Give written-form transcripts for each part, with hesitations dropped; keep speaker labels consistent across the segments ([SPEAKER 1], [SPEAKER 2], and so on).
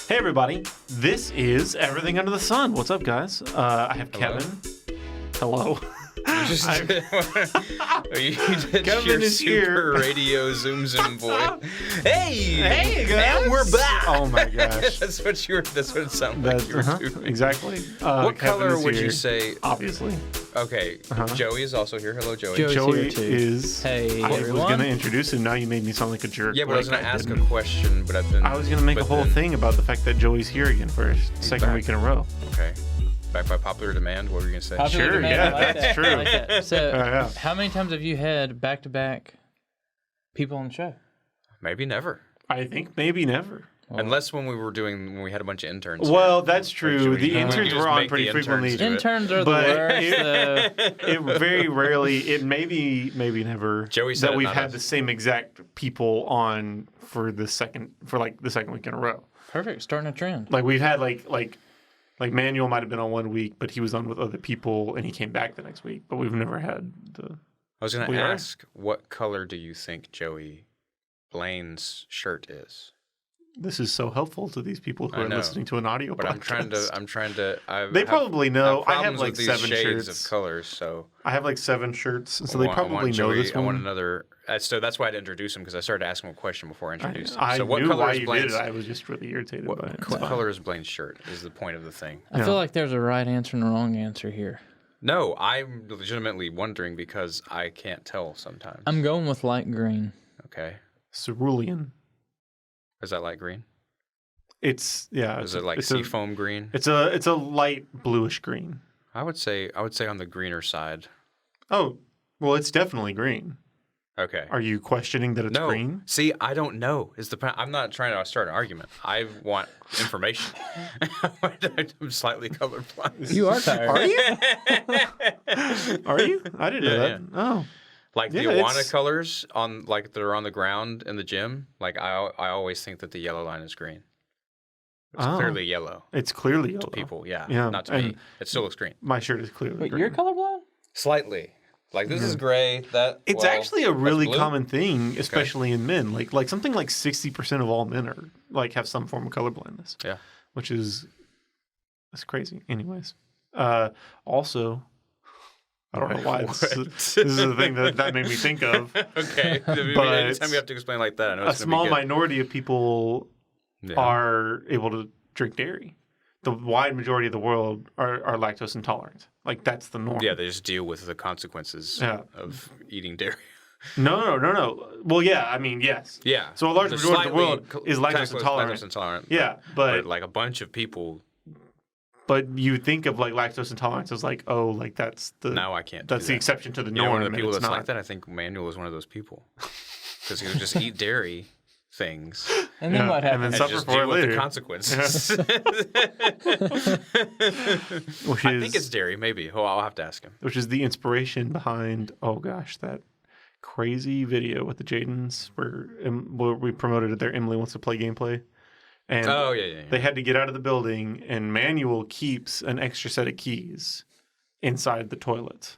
[SPEAKER 1] Hey everybody, this is Everything Under the Sun. What's up, guys? I have Kevin. Hello.
[SPEAKER 2] You did
[SPEAKER 1] Kevin
[SPEAKER 2] your
[SPEAKER 1] is
[SPEAKER 2] super
[SPEAKER 1] here.
[SPEAKER 2] radio zoom boy. Hey
[SPEAKER 1] guys.
[SPEAKER 2] and we're back.
[SPEAKER 1] Oh my gosh.
[SPEAKER 2] That's what it sounded like you were doing.
[SPEAKER 1] Exactly.
[SPEAKER 2] What
[SPEAKER 1] Kevin
[SPEAKER 2] color
[SPEAKER 1] is
[SPEAKER 2] would
[SPEAKER 1] here,
[SPEAKER 2] you say?
[SPEAKER 1] Obviously.
[SPEAKER 2] Okay, Joey is also here. Hello, Joey.
[SPEAKER 1] Joey
[SPEAKER 3] here too.
[SPEAKER 1] is.
[SPEAKER 3] Hey,
[SPEAKER 1] I was
[SPEAKER 3] everyone.
[SPEAKER 1] going to introduce him. Now you made me sound like a jerk.
[SPEAKER 2] Yeah, but I was
[SPEAKER 1] like
[SPEAKER 2] going to ask a
[SPEAKER 1] didn't.
[SPEAKER 2] question, but I've been...
[SPEAKER 1] I was going to make a whole thing about the fact that Joey's here again for a second
[SPEAKER 2] back.
[SPEAKER 1] week in a row.
[SPEAKER 2] Okay. Back by popular demand, what were you going to say?
[SPEAKER 3] Popular
[SPEAKER 1] Sure,
[SPEAKER 3] demand,
[SPEAKER 1] yeah,
[SPEAKER 3] I like
[SPEAKER 1] that's
[SPEAKER 3] that.
[SPEAKER 1] true.
[SPEAKER 3] I like that. So,
[SPEAKER 1] Yeah.
[SPEAKER 3] how many times have you had back-to-back people on the show?
[SPEAKER 2] Maybe never.
[SPEAKER 1] I think maybe never.
[SPEAKER 2] Unless when we had a bunch of interns.
[SPEAKER 1] Well,
[SPEAKER 2] here.
[SPEAKER 1] that's true. The
[SPEAKER 2] we
[SPEAKER 1] interns
[SPEAKER 2] just
[SPEAKER 1] were on
[SPEAKER 2] make
[SPEAKER 1] pretty
[SPEAKER 2] the
[SPEAKER 1] frequently.
[SPEAKER 2] interns do it.
[SPEAKER 3] Interns are the
[SPEAKER 1] But
[SPEAKER 3] worst.
[SPEAKER 1] it very rarely, it maybe never,
[SPEAKER 2] Joey said
[SPEAKER 1] that
[SPEAKER 2] it,
[SPEAKER 1] we've
[SPEAKER 2] not
[SPEAKER 1] had
[SPEAKER 2] us.
[SPEAKER 1] the same exact people on for the second week in a row.
[SPEAKER 3] Perfect, starting a trend.
[SPEAKER 1] Like we've had like Manuel might have been on one week, but he was on with other people and he came back the next week. But we've never had the.
[SPEAKER 2] I was going
[SPEAKER 1] We
[SPEAKER 2] to
[SPEAKER 1] are.
[SPEAKER 2] ask, what color do you think Joey Blaine's shirt is?
[SPEAKER 1] This is so helpful to these people who
[SPEAKER 2] I
[SPEAKER 1] are
[SPEAKER 2] know,
[SPEAKER 1] listening to an audio
[SPEAKER 2] But
[SPEAKER 1] podcast.
[SPEAKER 2] I'm trying to.
[SPEAKER 1] They probably know. I have
[SPEAKER 2] problems
[SPEAKER 1] like
[SPEAKER 2] with these
[SPEAKER 1] 7
[SPEAKER 2] shades
[SPEAKER 1] shirts.
[SPEAKER 2] of colors, so
[SPEAKER 1] I have like 7 shirts, and so
[SPEAKER 2] I
[SPEAKER 1] they
[SPEAKER 2] want- I
[SPEAKER 1] probably
[SPEAKER 2] want
[SPEAKER 1] know
[SPEAKER 2] Joey,
[SPEAKER 1] this
[SPEAKER 2] I want
[SPEAKER 1] one.
[SPEAKER 2] another. So that's why I introduced him because I started asking him a question before I introduced him.
[SPEAKER 1] I
[SPEAKER 2] So what
[SPEAKER 1] knew
[SPEAKER 2] color
[SPEAKER 1] why
[SPEAKER 2] is
[SPEAKER 1] you did
[SPEAKER 2] Blaine's?
[SPEAKER 1] it. I was just really irritated by it. It's
[SPEAKER 2] What
[SPEAKER 1] fine.
[SPEAKER 2] color is Blaine's shirt? Is the point of the thing?
[SPEAKER 3] I feel like there's a right answer and a wrong answer here.
[SPEAKER 2] No, I'm legitimately wondering because I can't tell sometimes.
[SPEAKER 3] I'm going with light green.
[SPEAKER 2] Okay,
[SPEAKER 1] Cerulean.
[SPEAKER 2] is that light green?
[SPEAKER 1] It's
[SPEAKER 2] Is it like seafoam green?
[SPEAKER 1] It's a light bluish green.
[SPEAKER 2] I would say on the greener side.
[SPEAKER 1] Oh, well, it's definitely green.
[SPEAKER 2] Okay.
[SPEAKER 1] Are you questioning that it's
[SPEAKER 2] No,
[SPEAKER 1] green?
[SPEAKER 2] see, I don't know. I'm not trying to start an argument. I want information. I'm slightly colorblind.
[SPEAKER 3] You are tired.
[SPEAKER 1] Are you? Are you? I didn't know that.
[SPEAKER 2] Yeah.
[SPEAKER 1] Oh,
[SPEAKER 2] Like
[SPEAKER 1] Yeah,
[SPEAKER 2] the Awana
[SPEAKER 1] it's-
[SPEAKER 2] colors that are on the ground in the gym. Like I always think that the yellow line is green. It's
[SPEAKER 1] Oh.
[SPEAKER 2] clearly yellow
[SPEAKER 1] it's clearly yellow.
[SPEAKER 2] to people. Yeah,
[SPEAKER 1] Yeah,
[SPEAKER 2] not to
[SPEAKER 1] and-
[SPEAKER 2] me. It still looks green.
[SPEAKER 1] My shirt is clearly
[SPEAKER 3] Wait,
[SPEAKER 1] green.
[SPEAKER 3] you're colorblind?
[SPEAKER 2] Slightly. Like this is gray.
[SPEAKER 1] It's
[SPEAKER 2] well,
[SPEAKER 1] actually a
[SPEAKER 2] that's
[SPEAKER 1] really
[SPEAKER 2] blue?
[SPEAKER 1] common thing, especially in men. Like something like 60% of all men are have some form of color blindness.
[SPEAKER 2] Yeah.
[SPEAKER 1] Which is that's crazy. Anyways, also, I don't know why this is the thing that made me think of.
[SPEAKER 2] Okay.
[SPEAKER 1] But
[SPEAKER 2] Anytime you have to explain like that, I know
[SPEAKER 1] A
[SPEAKER 2] it's gonna
[SPEAKER 1] small
[SPEAKER 2] be good.
[SPEAKER 1] minority of people
[SPEAKER 2] Yeah.
[SPEAKER 1] are able to drink dairy. The wide majority of the world are lactose intolerant. Like that's the norm.
[SPEAKER 2] Yeah, they just deal with the consequences
[SPEAKER 1] Yeah.
[SPEAKER 2] of eating dairy.
[SPEAKER 1] No. Well, yeah. I mean, yes.
[SPEAKER 2] Yeah.
[SPEAKER 1] So a large
[SPEAKER 2] They're
[SPEAKER 1] majority of the world
[SPEAKER 2] slightly
[SPEAKER 1] is lactose intolerant.
[SPEAKER 2] Lactose intolerant.
[SPEAKER 1] Yeah, but
[SPEAKER 2] like a bunch of people.
[SPEAKER 1] you think of like lactose intolerance as like, oh, like that's the
[SPEAKER 2] Now I can't.
[SPEAKER 1] that's
[SPEAKER 2] do
[SPEAKER 1] the
[SPEAKER 2] that.
[SPEAKER 1] exception to the
[SPEAKER 2] You know,
[SPEAKER 1] norm.
[SPEAKER 2] one of the
[SPEAKER 1] and
[SPEAKER 2] people
[SPEAKER 1] it's
[SPEAKER 2] that's
[SPEAKER 1] not.
[SPEAKER 2] like that. I think Manuel is one of those people because he would just eat dairy things
[SPEAKER 3] And then
[SPEAKER 1] Yeah,
[SPEAKER 3] what
[SPEAKER 1] and then
[SPEAKER 3] happens?
[SPEAKER 1] Suffer
[SPEAKER 2] and just
[SPEAKER 1] for
[SPEAKER 2] deal
[SPEAKER 1] it
[SPEAKER 2] with the
[SPEAKER 1] later.
[SPEAKER 2] consequences.
[SPEAKER 1] Which
[SPEAKER 2] I
[SPEAKER 1] is
[SPEAKER 2] think it's dairy, maybe. Oh, I'll have to ask him.
[SPEAKER 1] which is the inspiration behind that crazy video with the Jadens where we promoted it there. Emily wants to play gameplay, and
[SPEAKER 2] Oh yeah.
[SPEAKER 1] they had to get out of the building, and Manuel keeps an extra set of keys inside the toilet.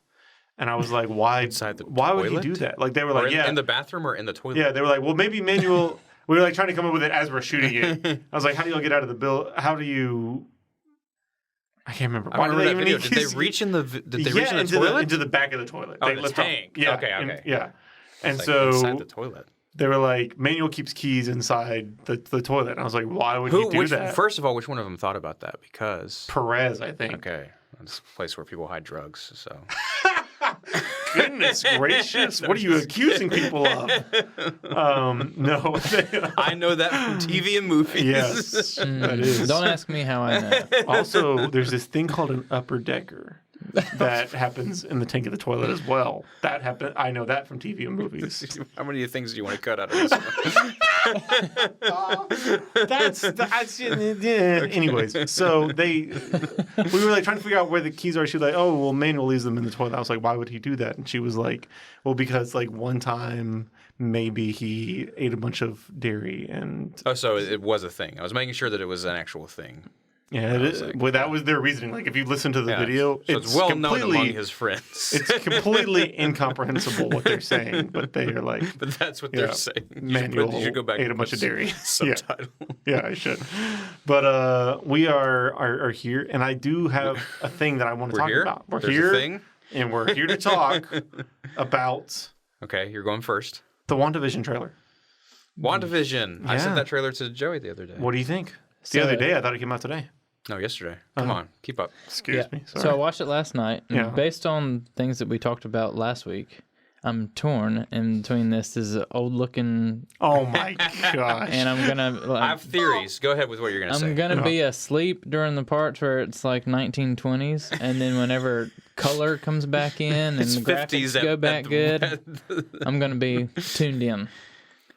[SPEAKER 1] And I was like, why?
[SPEAKER 2] Inside the
[SPEAKER 1] why would he
[SPEAKER 2] toilet?
[SPEAKER 1] do that? Like they were
[SPEAKER 2] Or
[SPEAKER 1] like,
[SPEAKER 2] in the bathroom or in the toilet.
[SPEAKER 1] Yeah, they were like, well, maybe Manuel. We were like trying to come up with it as we're shooting it. I was like, how do you get out of the bill? How do you? I can't remember.
[SPEAKER 2] I
[SPEAKER 1] Why do
[SPEAKER 2] remember
[SPEAKER 1] they
[SPEAKER 2] that
[SPEAKER 1] even
[SPEAKER 2] video.
[SPEAKER 1] need
[SPEAKER 2] Did they
[SPEAKER 1] keys?
[SPEAKER 2] reach in the? Did they
[SPEAKER 1] Yeah,
[SPEAKER 2] reach in the
[SPEAKER 1] into
[SPEAKER 2] toilet?
[SPEAKER 1] into the back of the toilet.
[SPEAKER 2] Oh,
[SPEAKER 1] They
[SPEAKER 2] the
[SPEAKER 1] lift up-
[SPEAKER 2] tank.
[SPEAKER 1] Yeah.
[SPEAKER 2] Okay.
[SPEAKER 1] Yeah. And
[SPEAKER 2] Like,
[SPEAKER 1] so
[SPEAKER 2] inside the toilet.
[SPEAKER 1] they were like, Manuel keeps keys inside the toilet. And I was like, why would he do that?
[SPEAKER 2] First of all, which one of them thought about that? Because
[SPEAKER 1] Perez, I think.
[SPEAKER 2] okay, it's a place where people hide drugs. So
[SPEAKER 1] Goodness gracious. What are you accusing people of? No.
[SPEAKER 2] I know that from TV and movies.
[SPEAKER 1] Yes, that is.
[SPEAKER 3] Don't ask me how I know.
[SPEAKER 1] Also, there's this thing called an upper decker that happens in the tank of the toilet as well. That happened. I know that from TV and movies.
[SPEAKER 2] How many things do you want to cut out of this one?
[SPEAKER 1] That's yeah. Anyways, so we were like trying to figure out where the keys are. She was like, "Oh, well, Manuel leaves them in the toilet." I was like, "Why would he do that?" And she was like, "Well, because like one time maybe he ate a bunch of dairy and
[SPEAKER 2] Oh, so it was a thing. I was making sure that it was an actual thing.
[SPEAKER 1] Yeah, it is. Well, that was their reasoning. Like, if you listen to the video,
[SPEAKER 2] so it's well known among his friends.
[SPEAKER 1] It's completely incomprehensible what they're saying, but they are like,
[SPEAKER 2] but that's what they're saying.
[SPEAKER 1] Manuel
[SPEAKER 2] you should go back
[SPEAKER 1] ate
[SPEAKER 2] and
[SPEAKER 1] a bunch of dairy.
[SPEAKER 2] Subtitle.
[SPEAKER 1] Yeah, I should. But we are here, and I do have a thing that I want to talk about. We're
[SPEAKER 2] There's
[SPEAKER 1] here,
[SPEAKER 2] a thing?
[SPEAKER 1] and we're here to talk about
[SPEAKER 2] Okay, you're going first.
[SPEAKER 1] the WandaVision trailer.
[SPEAKER 2] WandaVision. I
[SPEAKER 1] Yeah.
[SPEAKER 2] sent that trailer to Joey the other day.
[SPEAKER 1] What do you think?
[SPEAKER 3] So-
[SPEAKER 1] The other day, I thought it came out today.
[SPEAKER 2] No, yesterday. Come on, keep up.
[SPEAKER 1] Excuse me. Sorry.
[SPEAKER 3] So I watched it last night. And
[SPEAKER 1] Yeah.
[SPEAKER 3] based on things that we talked about last week, I'm torn in between this is an old looking,
[SPEAKER 1] Oh my gosh.
[SPEAKER 3] and I'm gonna.
[SPEAKER 2] I have theories. Go ahead with what you're going to say.
[SPEAKER 3] I'm gonna be asleep during the parts where it's like 1920s, and then whenever color comes back in and
[SPEAKER 2] It's
[SPEAKER 3] the
[SPEAKER 2] 50s
[SPEAKER 3] graphics go back good,
[SPEAKER 2] good.
[SPEAKER 3] I'm gonna be tuned in.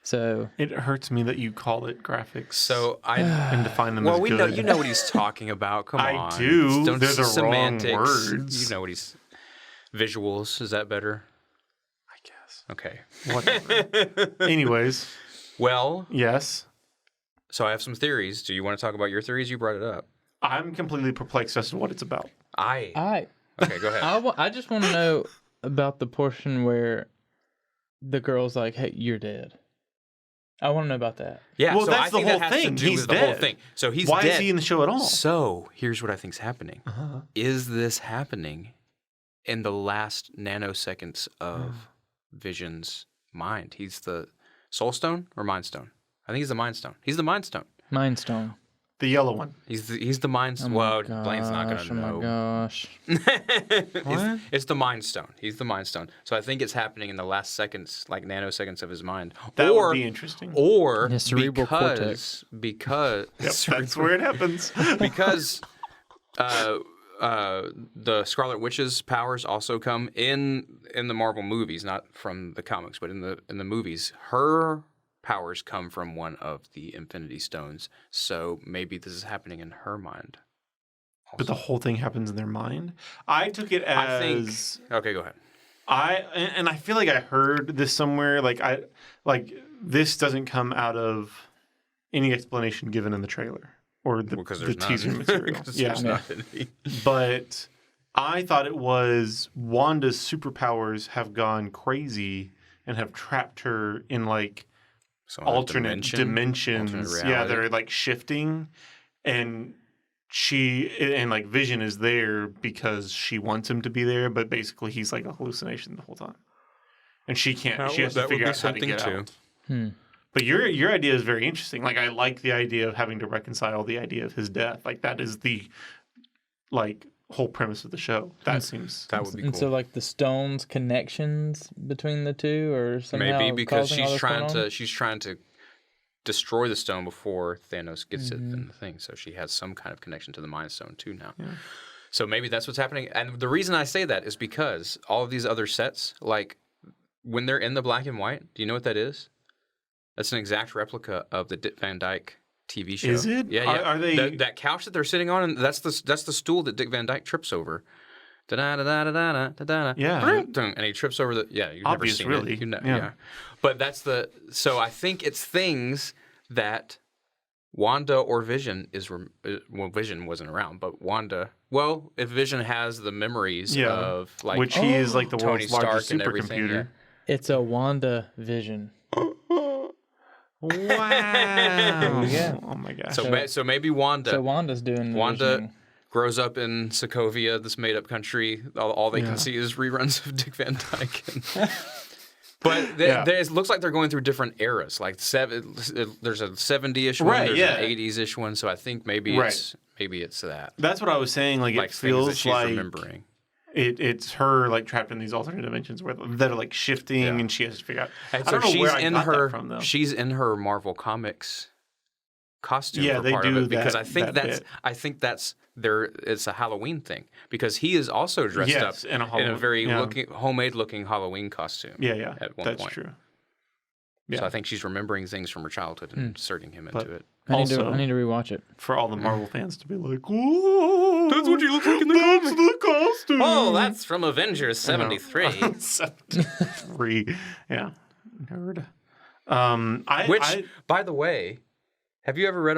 [SPEAKER 3] So
[SPEAKER 1] It hurts me that you call it graphics.
[SPEAKER 2] So
[SPEAKER 1] and define them as
[SPEAKER 2] we
[SPEAKER 1] good.
[SPEAKER 2] know you know what he's talking about. Come
[SPEAKER 1] I
[SPEAKER 2] on,
[SPEAKER 1] do.
[SPEAKER 2] Don't
[SPEAKER 1] They're the wrong
[SPEAKER 2] semantics.
[SPEAKER 1] words.
[SPEAKER 2] You know what he's visuals. Is that better?
[SPEAKER 1] I guess.
[SPEAKER 2] Okay.
[SPEAKER 1] Whatever. Anyways,
[SPEAKER 2] Well,
[SPEAKER 1] yes.
[SPEAKER 2] so I have some theories. Do you want to talk about your theories? You brought it up.
[SPEAKER 1] I'm completely perplexed as to what it's about.
[SPEAKER 2] Okay, go ahead.
[SPEAKER 3] I just want to know about the portion where the girl's like, "Hey, you're dead." I want to know about that.
[SPEAKER 2] Yeah,
[SPEAKER 1] Well,
[SPEAKER 2] so
[SPEAKER 1] that's
[SPEAKER 2] I think
[SPEAKER 1] the whole
[SPEAKER 2] that has
[SPEAKER 1] thing.
[SPEAKER 2] to do
[SPEAKER 1] He's
[SPEAKER 2] with the whole
[SPEAKER 1] dead.
[SPEAKER 2] thing. So he's
[SPEAKER 1] Why
[SPEAKER 2] dead.
[SPEAKER 1] is he in the show at all?
[SPEAKER 2] So here's what I think's happening.
[SPEAKER 1] Uh-huh.
[SPEAKER 2] Is this happening in the last nanoseconds of Vision's mind? He's the Soul Stone or Mind Stone? I think he's the Mind Stone. He's the Mind Stone.
[SPEAKER 3] Mind Stone.
[SPEAKER 1] The yellow one.
[SPEAKER 2] He's the Mind Stone. Well, Blaine's not going to know.
[SPEAKER 3] Oh my gosh.
[SPEAKER 1] What?
[SPEAKER 2] It's the Mind Stone. He's the Mind Stone. So I think it's happening in the last seconds, like nanoseconds of his mind.
[SPEAKER 1] That would be interesting.
[SPEAKER 2] Or
[SPEAKER 3] His cerebral cortex.
[SPEAKER 2] because
[SPEAKER 1] Yep, that's where it happens.
[SPEAKER 2] because the Scarlet Witch's powers also come in the Marvel movies, not from the comics, but in the movies. Her powers come from one of the Infinity Stones, so maybe this is happening in her mind.
[SPEAKER 1] But the whole thing happens in their mind. I took it as
[SPEAKER 2] Okay, go ahead.
[SPEAKER 1] and I feel like I heard this somewhere. Like this doesn't come out of any explanation given in the trailer or the
[SPEAKER 2] there's
[SPEAKER 1] teaser
[SPEAKER 2] none.
[SPEAKER 1] material.
[SPEAKER 2] 'Cause
[SPEAKER 1] Yeah,
[SPEAKER 2] there's not any.
[SPEAKER 1] but I thought it was Wanda's superpowers have gone crazy and have trapped her in like
[SPEAKER 2] So
[SPEAKER 1] alternate dimensions.
[SPEAKER 2] alternate
[SPEAKER 1] Yeah,
[SPEAKER 2] reality.
[SPEAKER 1] they're like shifting, and like Vision is there because she wants him to be there, but basically he's like a hallucination the whole time, and she can't. She has to figure out how to get out. But your idea is very interesting. Like, I like the idea of having to reconcile the idea of his death. Like, that is the whole premise of the show. That seems
[SPEAKER 2] That would be
[SPEAKER 3] And
[SPEAKER 2] cool.
[SPEAKER 3] so, like the stones connections between the two, or somehow
[SPEAKER 2] Maybe because
[SPEAKER 3] causing all
[SPEAKER 2] she's trying to destroy the stone before Thanos gets it in the thing. So she has some kind of connection to the Mind Stone too now. Yeah. So maybe that's what's happening. And the reason I say that is because all of these other sets, like when they're in the black and white, do you know what that is? That's an exact replica of the Dick Van Dyke TV show.
[SPEAKER 1] Is it?
[SPEAKER 2] Yeah, yeah.
[SPEAKER 1] Are they
[SPEAKER 2] that couch that they're sitting on? And that's the stool that Dick Van Dyke trips over. Da da da da da da da.
[SPEAKER 1] Yeah.
[SPEAKER 2] And he trips over the. Yeah, you've
[SPEAKER 1] Obvious,
[SPEAKER 2] never seen
[SPEAKER 1] really.
[SPEAKER 2] it. You know,
[SPEAKER 1] Yeah.
[SPEAKER 2] yeah. But that's the. So I think it's things that Wanda or Vision is. Well, Vision wasn't around, but Wanda. Well, if Vision has the memories of like
[SPEAKER 1] which he is like the
[SPEAKER 2] Tony
[SPEAKER 1] world's largest
[SPEAKER 2] Stark and everything,
[SPEAKER 1] supercomputer.
[SPEAKER 3] It's a Wanda vision.
[SPEAKER 1] Wow.
[SPEAKER 3] Yeah.
[SPEAKER 1] Oh my gosh.
[SPEAKER 2] So maybe Wanda.
[SPEAKER 3] So Wanda's doing the
[SPEAKER 2] Wanda
[SPEAKER 3] visioning.
[SPEAKER 2] grows up in Sokovia, this made-up country. All they can see is reruns of Dick Van Dyke. But it looks like they're going through different eras. Like there's a 70-ish one, there's an 80s-ish one. So I think maybe it's that.
[SPEAKER 1] That's what I was saying. Like, it
[SPEAKER 2] things that
[SPEAKER 1] feels
[SPEAKER 2] she's
[SPEAKER 1] like
[SPEAKER 2] remembering.
[SPEAKER 1] It's her like trapped in these alternate dimensions that are like shifting, and she has to figure out.
[SPEAKER 2] And
[SPEAKER 1] I don't know where I got that from, though.
[SPEAKER 2] She's in her Marvel Comics costume.
[SPEAKER 1] Yeah,
[SPEAKER 2] for
[SPEAKER 1] they
[SPEAKER 2] part
[SPEAKER 1] do
[SPEAKER 2] of it because
[SPEAKER 1] that-
[SPEAKER 2] I think
[SPEAKER 1] that
[SPEAKER 2] that's their. It's a Halloween thing because he is also dressed up
[SPEAKER 1] in a
[SPEAKER 2] in a very
[SPEAKER 1] Halloween-
[SPEAKER 2] homemade looking Halloween costume.
[SPEAKER 1] Yeah.
[SPEAKER 2] At one
[SPEAKER 1] That's
[SPEAKER 2] point.
[SPEAKER 1] true.
[SPEAKER 2] So I think she's remembering things from her childhood and inserting him into it.
[SPEAKER 3] I need
[SPEAKER 1] Also,
[SPEAKER 3] to rewatch it.
[SPEAKER 1] for all the Marvel fans to be like, "Whoa,
[SPEAKER 2] That's what she looks like in the
[SPEAKER 1] that's the costume."
[SPEAKER 2] Oh, that's from Avengers 73.
[SPEAKER 1] 73. Yeah, nerd.
[SPEAKER 2] Which, by the way, have you ever read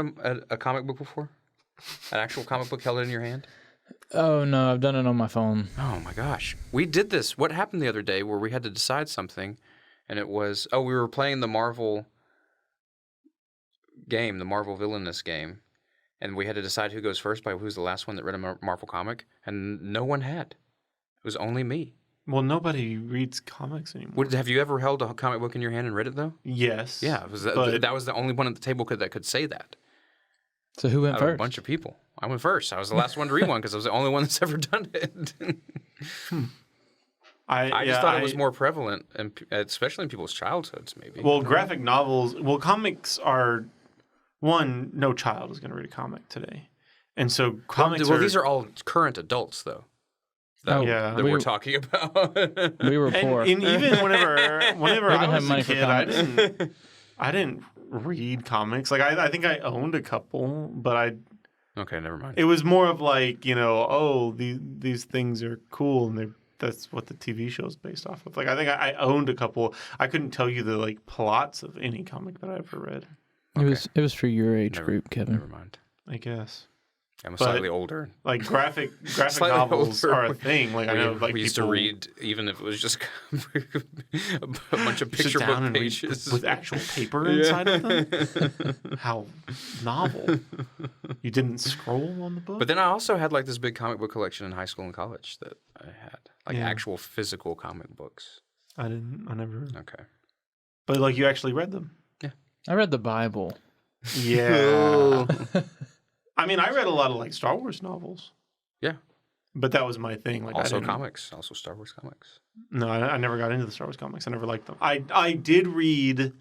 [SPEAKER 2] a comic book before? An actual comic book held in your hand?
[SPEAKER 3] Oh no, I've done it on my phone.
[SPEAKER 2] Oh my gosh. We did this. What happened the other day where we had to decide something, and it was, we were playing the Marvel game, the Marvel Villainous game, and we had to decide who goes first by who's the last one that read a Marvel comic, and no one had. It was only me.
[SPEAKER 1] Well, nobody reads comics anymore.
[SPEAKER 2] Have you ever held a comic book in your hand and read it, though?
[SPEAKER 1] Yes.
[SPEAKER 2] Yeah, that was the only one at the table that could say that.
[SPEAKER 3] So who went
[SPEAKER 2] Out of
[SPEAKER 3] first?
[SPEAKER 2] a bunch of people. I went first. I was the last one to read one because I was the only one that's ever done it. I just thought it was more prevalent, and especially in people's childhoods, maybe.
[SPEAKER 1] Well, graphic novels. Well, comics are no child is going to read a comic today, and so comics.
[SPEAKER 2] Well, these are all current adults, though. That we're talking about.
[SPEAKER 3] We were poor.
[SPEAKER 1] And even whenever I was a kid, I didn't read comics. Like I think I owned a couple, but
[SPEAKER 2] Okay, never mind.
[SPEAKER 1] it was more of like, these things are cool, and that's what the TV show is based off of. Like I think I owned a couple. I couldn't tell you the like plots of any comic that I ever read.
[SPEAKER 3] It was for your age group, Kevin.
[SPEAKER 2] Never mind.
[SPEAKER 1] I guess.
[SPEAKER 2] I'm slightly older.
[SPEAKER 1] Like graphic novels
[SPEAKER 2] older.
[SPEAKER 1] are a thing. Like I know, like
[SPEAKER 2] we used to read, even if it was just a bunch of picture book pages
[SPEAKER 1] with actual paper inside of them. How novel! You didn't scroll on the book.
[SPEAKER 2] But then I also had like this big comic book collection in high school and college that I had, like actual physical comic books.
[SPEAKER 1] I never.
[SPEAKER 2] Okay.
[SPEAKER 1] But like you actually read them.
[SPEAKER 2] Yeah.
[SPEAKER 3] I read the Bible.
[SPEAKER 1] Yeah. I mean, I read a lot of like Star Wars novels.
[SPEAKER 2] Yeah.
[SPEAKER 1] But that was my thing. Like
[SPEAKER 2] also comics, also Star Wars comics.
[SPEAKER 1] No, I never got into the Star Wars comics. I never liked them. I did read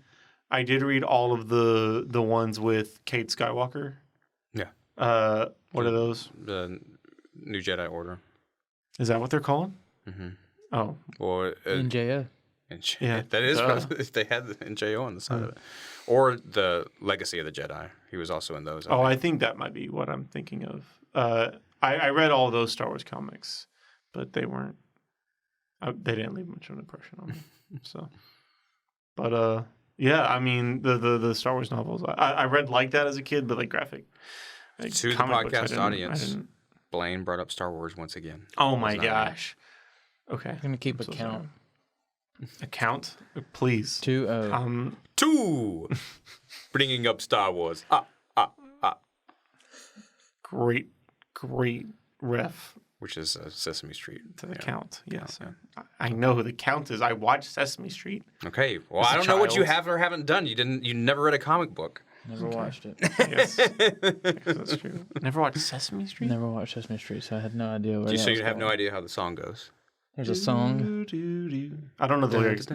[SPEAKER 1] all of the ones with Kate Skywalker.
[SPEAKER 2] Yeah.
[SPEAKER 1] What are those?
[SPEAKER 2] The New Jedi Order.
[SPEAKER 1] Is that what they're called?
[SPEAKER 2] Mm-hmm.
[SPEAKER 1] Oh.
[SPEAKER 2] Well,
[SPEAKER 3] NJO.
[SPEAKER 1] Yeah,
[SPEAKER 2] that is if they had the NJO on the side of it, or the Legacy of the Jedi. He was also in those.
[SPEAKER 1] I think that might be what I'm thinking of. I read all those Star Wars comics, but they weren't. They didn't leave much of an impression on me. So, but yeah, I mean the Star Wars novels I read like that as a kid, but like graphic. Like,
[SPEAKER 2] to the podcast audience, Blaine brought up Star Wars once again.
[SPEAKER 1] Oh my gosh. Okay,
[SPEAKER 3] I'm gonna keep a count.
[SPEAKER 1] A count, please.
[SPEAKER 3] 2-0.
[SPEAKER 2] 2. Bringing up Star Wars.
[SPEAKER 1] Great ref.
[SPEAKER 2] Which is Sesame Street.
[SPEAKER 1] To the Count, yes. Yeah. I know who the Count is. I watched Sesame Street.
[SPEAKER 2] Okay, well, I don't know what you have or haven't done. You never read a comic book.
[SPEAKER 3] Never watched it.
[SPEAKER 1] Yes. That's true. Never watched Sesame Street?
[SPEAKER 3] Never watched Sesame Street, so I had no idea where
[SPEAKER 2] So you have no idea how the song goes?
[SPEAKER 3] There's a song.
[SPEAKER 1] I don't know the lyrics.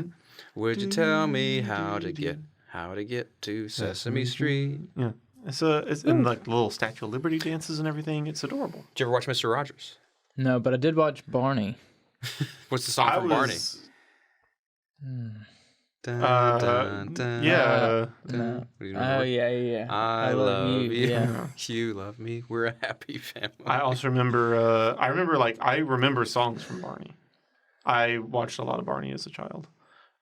[SPEAKER 2] Would you tell me how to get to Sesame Street?
[SPEAKER 1] Yeah. It's in like little Statue of Liberty dances and everything. It's adorable.
[SPEAKER 2] Did you ever watch Mr. Rogers?
[SPEAKER 3] No, but I did watch Barney.
[SPEAKER 2] What's the song from Barney?
[SPEAKER 1] Yeah.
[SPEAKER 3] Oh, yeah.
[SPEAKER 2] I love you.
[SPEAKER 3] Yeah.
[SPEAKER 2] You love me. We're a happy family.
[SPEAKER 1] I also remember. I remember songs from Barney. I watched a lot of Barney as a child.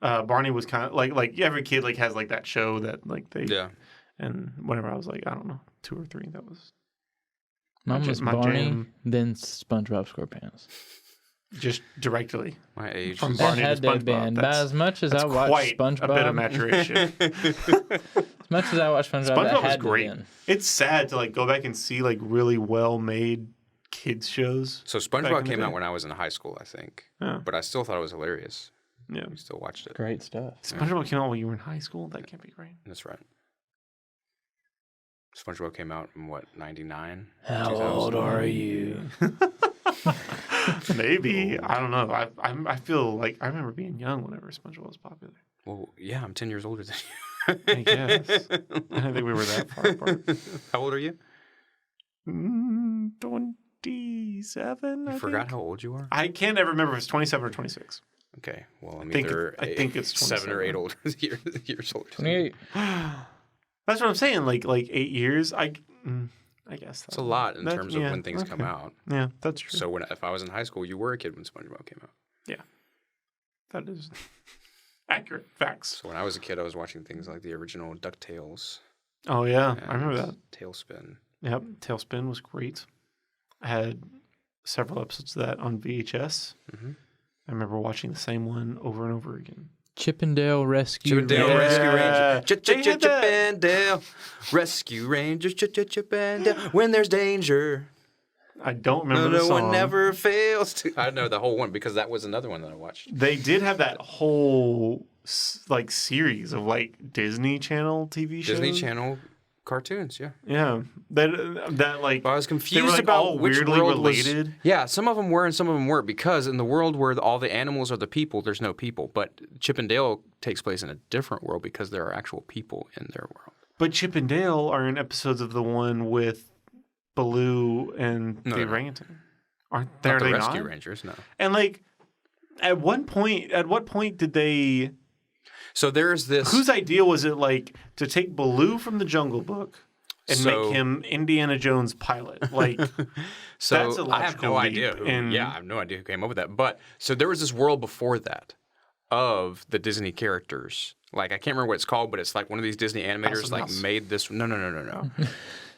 [SPEAKER 1] Barney was kind of like every kid like has like that show that like they And whenever I was like, I don't know, 2 or 3, that was
[SPEAKER 3] Mine was
[SPEAKER 1] my
[SPEAKER 3] Barney,
[SPEAKER 1] jam.
[SPEAKER 3] then SpongeBob SquarePants.
[SPEAKER 1] Just directly.
[SPEAKER 2] My age.
[SPEAKER 1] From
[SPEAKER 2] is-
[SPEAKER 1] Barney
[SPEAKER 3] That
[SPEAKER 1] to
[SPEAKER 3] had to have been.
[SPEAKER 1] SpongeBob.
[SPEAKER 3] But as much as I watched
[SPEAKER 1] quite
[SPEAKER 3] SpongeBob,
[SPEAKER 1] a bit of maturation.
[SPEAKER 3] as much as I watched SpongeBob, that
[SPEAKER 1] SpongeBob was
[SPEAKER 3] had to
[SPEAKER 1] great.
[SPEAKER 3] been.
[SPEAKER 1] It's sad to like go back and see like really well made kids shows.
[SPEAKER 2] So
[SPEAKER 1] Back in
[SPEAKER 2] SpongeBob
[SPEAKER 1] the
[SPEAKER 2] came
[SPEAKER 1] day.
[SPEAKER 2] out when I was in high school, I think.
[SPEAKER 1] Yeah.
[SPEAKER 2] But I still thought it was hilarious.
[SPEAKER 1] Yeah.
[SPEAKER 2] We still watched it.
[SPEAKER 3] Great stuff.
[SPEAKER 1] SpongeBob came out when you were in high school? That can't be right.
[SPEAKER 2] That's right. SpongeBob came out in what, 99?
[SPEAKER 3] How
[SPEAKER 2] 2000?
[SPEAKER 3] old are you?
[SPEAKER 1] Maybe. I don't know. I feel like I remember being young whenever SpongeBob was popular.
[SPEAKER 2] Well, yeah, I'm 10 years older than you.
[SPEAKER 1] I guess. I don't think we were that far apart.
[SPEAKER 2] How old are you?
[SPEAKER 1] 27.
[SPEAKER 2] You forgot how old you are?
[SPEAKER 1] I can't ever remember if it's 27 or 26.
[SPEAKER 2] Okay, well, I'm
[SPEAKER 1] think
[SPEAKER 2] either
[SPEAKER 1] I think it's
[SPEAKER 2] 7 or 8
[SPEAKER 1] 27.
[SPEAKER 2] older years older.
[SPEAKER 3] 28.
[SPEAKER 1] That's what I'm saying. Like 8 years. I guess
[SPEAKER 2] It's a lot in
[SPEAKER 1] that-
[SPEAKER 2] terms of
[SPEAKER 1] yeah,
[SPEAKER 2] when things come
[SPEAKER 1] okay.
[SPEAKER 2] out.
[SPEAKER 1] Yeah, that's true.
[SPEAKER 2] So if I was in high school, you were a kid when SpongeBob came out.
[SPEAKER 1] That is accurate facts.
[SPEAKER 2] So when I was a kid, I was watching things like the original DuckTales.
[SPEAKER 1] Oh yeah,
[SPEAKER 2] and
[SPEAKER 1] I remember that.
[SPEAKER 2] Tailspin.
[SPEAKER 1] Yep, Tailspin was great. I had several episodes of that on VHS.
[SPEAKER 2] Mm-hmm.
[SPEAKER 1] I remember watching the same one over and over again.
[SPEAKER 3] Chippendale Rescue
[SPEAKER 2] Chippendale
[SPEAKER 3] Rangers.
[SPEAKER 2] Rescue
[SPEAKER 1] Yeah.
[SPEAKER 2] Ranger.
[SPEAKER 1] They had that.
[SPEAKER 2] Chippendale Rescue Rangers. Chippendale. When there's danger,
[SPEAKER 1] I don't remember the
[SPEAKER 2] no
[SPEAKER 1] song.
[SPEAKER 2] one never fails to. I know the whole one because that was another one that I watched.
[SPEAKER 1] They did have that whole like series of like Disney Channel TV shows.
[SPEAKER 2] Disney Channel cartoons, yeah.
[SPEAKER 1] Yeah, that like
[SPEAKER 2] But I was
[SPEAKER 1] they
[SPEAKER 2] confused
[SPEAKER 1] were like
[SPEAKER 2] about
[SPEAKER 1] all
[SPEAKER 2] which
[SPEAKER 1] weirdly
[SPEAKER 2] world
[SPEAKER 1] related.
[SPEAKER 2] was. Yeah, some of them were and some of them weren't because in the world where all the animals are the people, there's no people. But Chippendale takes place in a different world because there are actual people in their world.
[SPEAKER 1] But Chip and Dale are in episodes of the one with Baloo and
[SPEAKER 2] No,
[SPEAKER 1] the
[SPEAKER 2] they're not.
[SPEAKER 1] orangutan. Aren't they?
[SPEAKER 2] Not
[SPEAKER 1] Are
[SPEAKER 2] the
[SPEAKER 1] they
[SPEAKER 2] Rescue
[SPEAKER 1] not?
[SPEAKER 2] Rangers, no.
[SPEAKER 1] And like, at what point did they?
[SPEAKER 2] So there's this.
[SPEAKER 1] Whose idea was it like to take Baloo from the Jungle Book and
[SPEAKER 2] So-
[SPEAKER 1] make him Indiana Jones pilot? Like,
[SPEAKER 2] So
[SPEAKER 1] that's a
[SPEAKER 2] I have no
[SPEAKER 1] logical
[SPEAKER 2] idea.
[SPEAKER 1] leap in-
[SPEAKER 2] I have no idea who came up with that. But so there was this world before that of the Disney characters. Like I can't remember what it's called, but it's like one of these Disney animators
[SPEAKER 1] Awesome
[SPEAKER 2] like
[SPEAKER 1] House.
[SPEAKER 2] made this. No.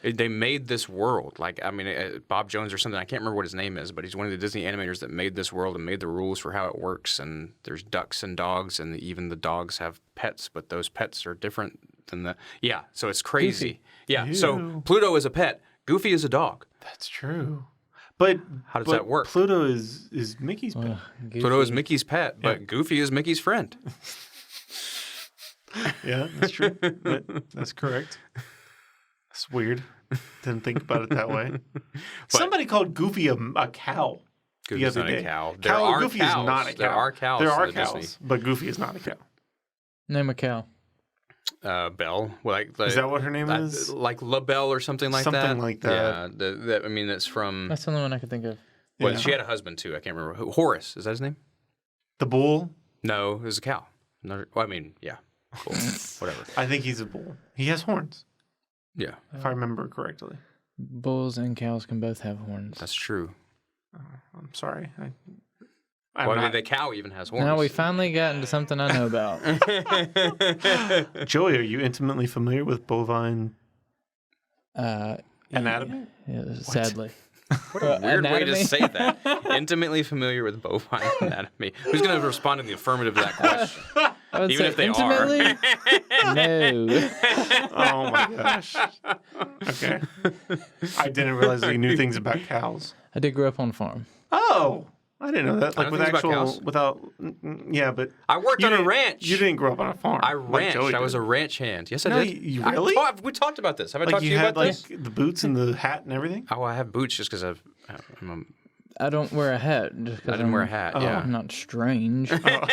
[SPEAKER 2] They made this world. Like I mean, Bob Jones or something. I can't remember what his name is, but he's one of the Disney animators that made this world and made the rules for how it works. And there's ducks and dogs, and even the dogs have pets, but those pets are different than the. Yeah, so it's crazy.
[SPEAKER 3] Goofy.
[SPEAKER 2] Yeah, so Pluto is a pet. Goofy is a dog.
[SPEAKER 1] that's true. But
[SPEAKER 2] How does
[SPEAKER 1] but
[SPEAKER 2] that work?
[SPEAKER 1] Pluto is Mickey's pet.
[SPEAKER 2] Pluto is Mickey's pet, but Goofy is Mickey's friend.
[SPEAKER 1] Yeah, that's true. That's correct. That's weird. Didn't think about it that way. Somebody called Goofy a cow. the
[SPEAKER 2] Goofy's
[SPEAKER 1] other
[SPEAKER 2] not
[SPEAKER 1] day.
[SPEAKER 2] a cow. There are
[SPEAKER 1] Goofy
[SPEAKER 2] cows.
[SPEAKER 1] is not a cow.
[SPEAKER 2] There are cows.
[SPEAKER 1] There are
[SPEAKER 2] in the Disney.
[SPEAKER 1] cows, but Goofy is not a cow.
[SPEAKER 3] Name a cow.
[SPEAKER 2] Belle, like
[SPEAKER 1] Is that what her name is?
[SPEAKER 2] like La Belle or something like that.
[SPEAKER 1] Something like that.
[SPEAKER 2] Yeah, I mean that's from.
[SPEAKER 3] That's the only one I could think of.
[SPEAKER 2] Well,
[SPEAKER 1] Yeah.
[SPEAKER 2] she had a husband too. I can't remember. Horace, is that his name?
[SPEAKER 1] The bull.
[SPEAKER 2] No, it was a cow. Well, I mean, yeah, bull, whatever.
[SPEAKER 1] I think he's a bull. He has horns,
[SPEAKER 2] Yeah,
[SPEAKER 1] if I remember correctly.
[SPEAKER 3] Bulls and cows can both have horns.
[SPEAKER 2] that's true.
[SPEAKER 1] I'm sorry. I'm
[SPEAKER 2] Well, I mean,
[SPEAKER 1] not-
[SPEAKER 2] the cow even has horns.
[SPEAKER 3] Now we finally got into something I know about.
[SPEAKER 1] Joey, are you intimately familiar with bovine
[SPEAKER 3] Uh,
[SPEAKER 1] anatomy?
[SPEAKER 3] yeah, sadly.
[SPEAKER 2] What a weird way to
[SPEAKER 3] anatomy?
[SPEAKER 2] say that. Intimately familiar with bovine anatomy. Who's going to respond in the affirmative to that question?
[SPEAKER 3] I would
[SPEAKER 2] Even
[SPEAKER 3] say
[SPEAKER 2] if they
[SPEAKER 3] intimately? No.
[SPEAKER 1] Oh my gosh. Okay. I didn't realize that you knew things about cows.
[SPEAKER 3] I did grow up on a farm.
[SPEAKER 1] Oh, I didn't know that.
[SPEAKER 2] I
[SPEAKER 1] Like
[SPEAKER 2] know
[SPEAKER 1] with
[SPEAKER 2] things about
[SPEAKER 1] actual,
[SPEAKER 2] cows.
[SPEAKER 1] without, yeah, but
[SPEAKER 2] I worked
[SPEAKER 1] you
[SPEAKER 2] on a
[SPEAKER 1] didn't-
[SPEAKER 2] ranch.
[SPEAKER 1] You didn't grow up on a farm.
[SPEAKER 2] I
[SPEAKER 1] like
[SPEAKER 2] ranched.
[SPEAKER 1] Joey
[SPEAKER 2] I was
[SPEAKER 1] did.
[SPEAKER 2] a ranch hand. Yes, I
[SPEAKER 1] No,
[SPEAKER 2] did.
[SPEAKER 1] you really?
[SPEAKER 2] We talked about this. Have I
[SPEAKER 1] Like
[SPEAKER 2] talked to
[SPEAKER 1] you
[SPEAKER 2] you
[SPEAKER 1] had
[SPEAKER 2] about
[SPEAKER 1] like
[SPEAKER 2] this?
[SPEAKER 1] the boots and the hat and everything.
[SPEAKER 2] Oh, I have boots just because I'm
[SPEAKER 3] I don't wear a hat. Just 'cause
[SPEAKER 2] I didn't wear a hat.
[SPEAKER 1] Oh.
[SPEAKER 2] Yeah,
[SPEAKER 3] I'm not strange.
[SPEAKER 2] but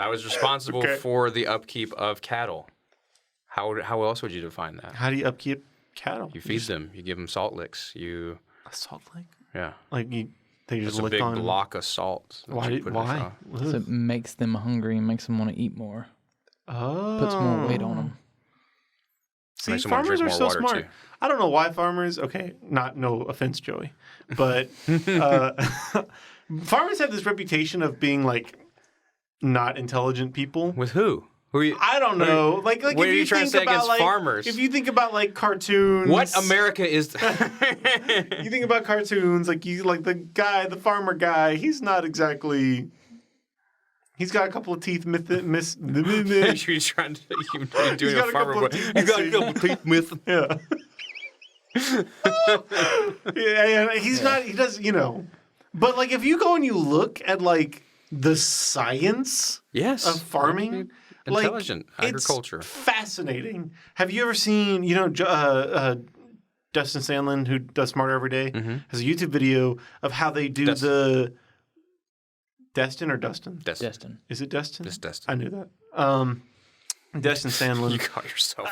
[SPEAKER 2] I was responsible
[SPEAKER 1] Okay.
[SPEAKER 2] for the upkeep of cattle. How else would you define that?
[SPEAKER 1] How do you upkeep cattle?
[SPEAKER 2] You feed them. You give them salt licks. You
[SPEAKER 1] a salt lick.
[SPEAKER 2] yeah.
[SPEAKER 1] Like they
[SPEAKER 2] It's
[SPEAKER 1] just
[SPEAKER 2] a
[SPEAKER 1] lick
[SPEAKER 2] big
[SPEAKER 1] on.
[SPEAKER 2] block of salt. that
[SPEAKER 1] Why?
[SPEAKER 2] you put in the
[SPEAKER 1] Why?
[SPEAKER 2] trough.
[SPEAKER 3] So it makes them hungry and makes them want to eat more.
[SPEAKER 1] Oh.
[SPEAKER 3] Puts more weight on them.
[SPEAKER 1] See,
[SPEAKER 2] Makes them wanna
[SPEAKER 1] farmers
[SPEAKER 2] drink
[SPEAKER 1] are
[SPEAKER 2] more
[SPEAKER 1] so
[SPEAKER 2] water,
[SPEAKER 1] smart.
[SPEAKER 2] too.
[SPEAKER 1] I don't know why farmers. Okay, no offense, Joey, but farmers have this reputation of being like not intelligent people.
[SPEAKER 2] With who? Who are you?
[SPEAKER 1] I don't know. Like
[SPEAKER 2] what
[SPEAKER 1] if
[SPEAKER 2] are you trying to
[SPEAKER 1] think
[SPEAKER 2] say
[SPEAKER 1] about,
[SPEAKER 2] against
[SPEAKER 1] like,
[SPEAKER 2] farmers?
[SPEAKER 1] If you think about like cartoons,
[SPEAKER 2] What America is?
[SPEAKER 1] You think about cartoons, like the farmer guy. He's not exactly. He's got a couple of teeth.
[SPEAKER 2] You're trying to you're doing
[SPEAKER 1] got
[SPEAKER 2] a
[SPEAKER 1] a
[SPEAKER 2] farmer
[SPEAKER 1] couple of
[SPEAKER 2] voice.
[SPEAKER 1] teeth
[SPEAKER 2] You got a
[SPEAKER 1] missing.
[SPEAKER 2] couple teeth missing.
[SPEAKER 1] Yeah. Yeah, he's not. He does. But like, if you go and you look at like the science
[SPEAKER 2] Yes.
[SPEAKER 1] of farming, like
[SPEAKER 2] Intelligent agriculture.
[SPEAKER 1] it's fascinating. Have you ever seen? Dustin Sandlin, who does Smarter Every Day, has a YouTube video of how they do the. Destin or Dustin?
[SPEAKER 3] Destin.
[SPEAKER 1] Is it Destin?
[SPEAKER 2] It's Destin.
[SPEAKER 1] I knew that. Destin Sandlin.
[SPEAKER 2] You got yourself.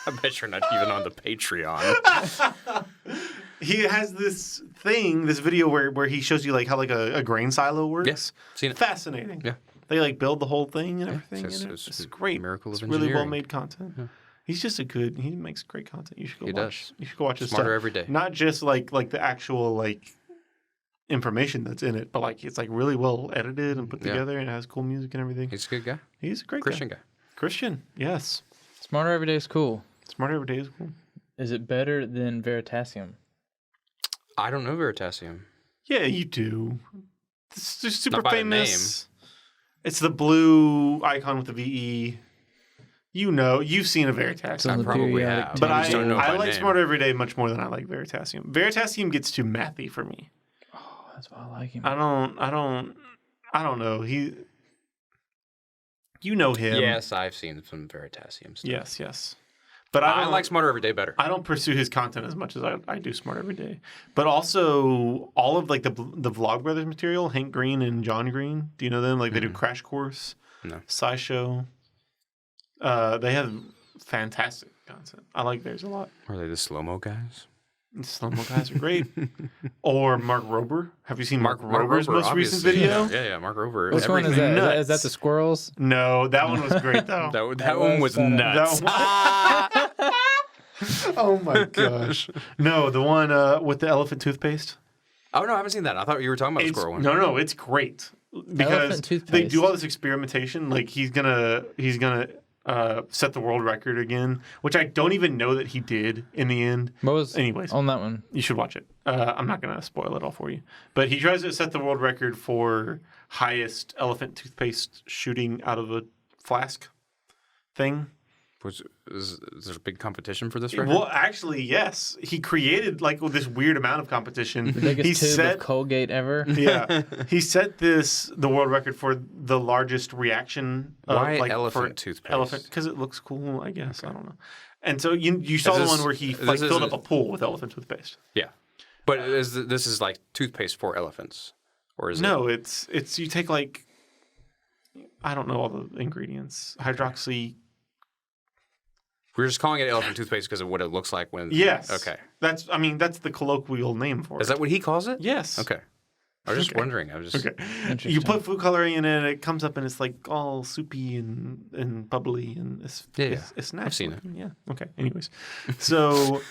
[SPEAKER 2] I bet you're not even on the Patreon.
[SPEAKER 1] He has this video where he shows you like how like a grain silo works.
[SPEAKER 2] Yes, seen it.
[SPEAKER 1] Fascinating.
[SPEAKER 2] Yeah.
[SPEAKER 1] They like build the whole thing and everything.
[SPEAKER 2] it's-
[SPEAKER 1] in it.
[SPEAKER 2] it's
[SPEAKER 1] It's
[SPEAKER 2] a
[SPEAKER 1] great.
[SPEAKER 2] miracle of
[SPEAKER 1] it's really well
[SPEAKER 2] engineering.
[SPEAKER 1] made content. He's just he makes great content. You should go
[SPEAKER 2] He
[SPEAKER 1] watch.
[SPEAKER 2] does.
[SPEAKER 1] You should go watch his
[SPEAKER 2] Smarter
[SPEAKER 1] stuff.
[SPEAKER 2] Every Day.
[SPEAKER 1] Not just like the actual like information that's in it, but like it's like really well edited and put
[SPEAKER 2] Yeah.
[SPEAKER 1] together and it has cool music and everything.
[SPEAKER 2] He's a good guy.
[SPEAKER 1] He's a great
[SPEAKER 2] Christian
[SPEAKER 1] guy.
[SPEAKER 2] guy.
[SPEAKER 1] Christian, yes.
[SPEAKER 3] Smarter every day is cool.
[SPEAKER 1] Smarter Every Day is cool.
[SPEAKER 3] is it better than Veritasium?
[SPEAKER 2] I don't know Veritasium.
[SPEAKER 1] Yeah, you do. It's just super
[SPEAKER 2] Not by the
[SPEAKER 1] famous. It's the blue icon with the VE. You know, you've seen a Veritasium.
[SPEAKER 3] on the
[SPEAKER 2] Probably
[SPEAKER 3] periodic
[SPEAKER 2] have.
[SPEAKER 1] But
[SPEAKER 2] I just don't know
[SPEAKER 1] I
[SPEAKER 2] by
[SPEAKER 1] like
[SPEAKER 2] name.
[SPEAKER 1] Smarter Every Day much more than I like Veritasium. Veritasium gets too mathy for me.
[SPEAKER 3] Oh, that's why I like him.
[SPEAKER 1] I don't know. You know him.
[SPEAKER 2] Yes, I've seen some Veritasium stuff.
[SPEAKER 1] Yes. But
[SPEAKER 2] I like Smarter Every Day better.
[SPEAKER 1] I don't pursue his content as much as I do Smart Every Day. But also all of like the Vlogbrothers material, Hank Green and John Green. Do you know them? Like they do Crash Course,
[SPEAKER 2] No.
[SPEAKER 1] SciShow. They have fantastic content. I like theirs a lot.
[SPEAKER 2] Are they the slow-mo guys?
[SPEAKER 1] The slow-mo guys are great. Or Mark Rober. Have you seen Mark
[SPEAKER 2] Mark
[SPEAKER 1] Rober's
[SPEAKER 2] Rober,
[SPEAKER 1] most recent
[SPEAKER 2] obviously.
[SPEAKER 1] video?
[SPEAKER 2] Yeah, Mark Rober.
[SPEAKER 3] Which one is that?
[SPEAKER 1] Nuts.
[SPEAKER 3] Is that the squirrels?
[SPEAKER 1] No, that one was great though.
[SPEAKER 2] That one was
[SPEAKER 3] was
[SPEAKER 2] nuts.
[SPEAKER 1] That one- Oh my gosh. No, the one with the elephant toothpaste.
[SPEAKER 2] Oh, no, I haven't seen that. I thought you were talking about the
[SPEAKER 1] It's,
[SPEAKER 2] squirrel one.
[SPEAKER 1] no, it's great because
[SPEAKER 3] Elephant
[SPEAKER 1] they
[SPEAKER 3] toothpaste.
[SPEAKER 1] do all this experimentation. Like he's gonna set the world record again, which I don't even know that he did in the end.
[SPEAKER 3] What was
[SPEAKER 1] Anyways.
[SPEAKER 3] on that one?
[SPEAKER 1] You should watch it. I'm not gonna spoil it all for you, but he tries to set the world record for highest elephant toothpaste shooting out of a flask thing.
[SPEAKER 2] Is there a big competition for this record?
[SPEAKER 1] Well, actually, yes. He created like this weird amount of competition.
[SPEAKER 3] The biggest
[SPEAKER 1] he
[SPEAKER 3] tube
[SPEAKER 1] set
[SPEAKER 3] of Colgate ever.
[SPEAKER 1] Yeah, he set the world record for the largest reaction.
[SPEAKER 2] Why
[SPEAKER 1] like,
[SPEAKER 2] elephant
[SPEAKER 1] for
[SPEAKER 2] toothpaste?
[SPEAKER 1] Elephant, because it looks cool, I guess. I don't know. And so you saw the
[SPEAKER 2] this-
[SPEAKER 1] one where he
[SPEAKER 2] this
[SPEAKER 1] like
[SPEAKER 2] is
[SPEAKER 1] filled
[SPEAKER 2] a-
[SPEAKER 1] up a pool with elephant toothpaste.
[SPEAKER 2] Yeah. But this is like toothpaste for elephants? Or is it?
[SPEAKER 1] No, it's you take like I don't know all the ingredients. Hydroxy.
[SPEAKER 2] We're just calling it elephant toothpaste because of what it looks like when...
[SPEAKER 1] Yes.
[SPEAKER 2] Okay.
[SPEAKER 1] That's the colloquial name for it.
[SPEAKER 2] Is that what he calls it?
[SPEAKER 1] Yes.
[SPEAKER 2] Okay. I was just wondering. I was just...
[SPEAKER 1] Okay.
[SPEAKER 3] Interesting.
[SPEAKER 1] You put food coloring in it, it comes up and it's like all soupy and bubbly and it's nice.
[SPEAKER 2] I've seen
[SPEAKER 1] looking. Yeah. Okay. Anyways, so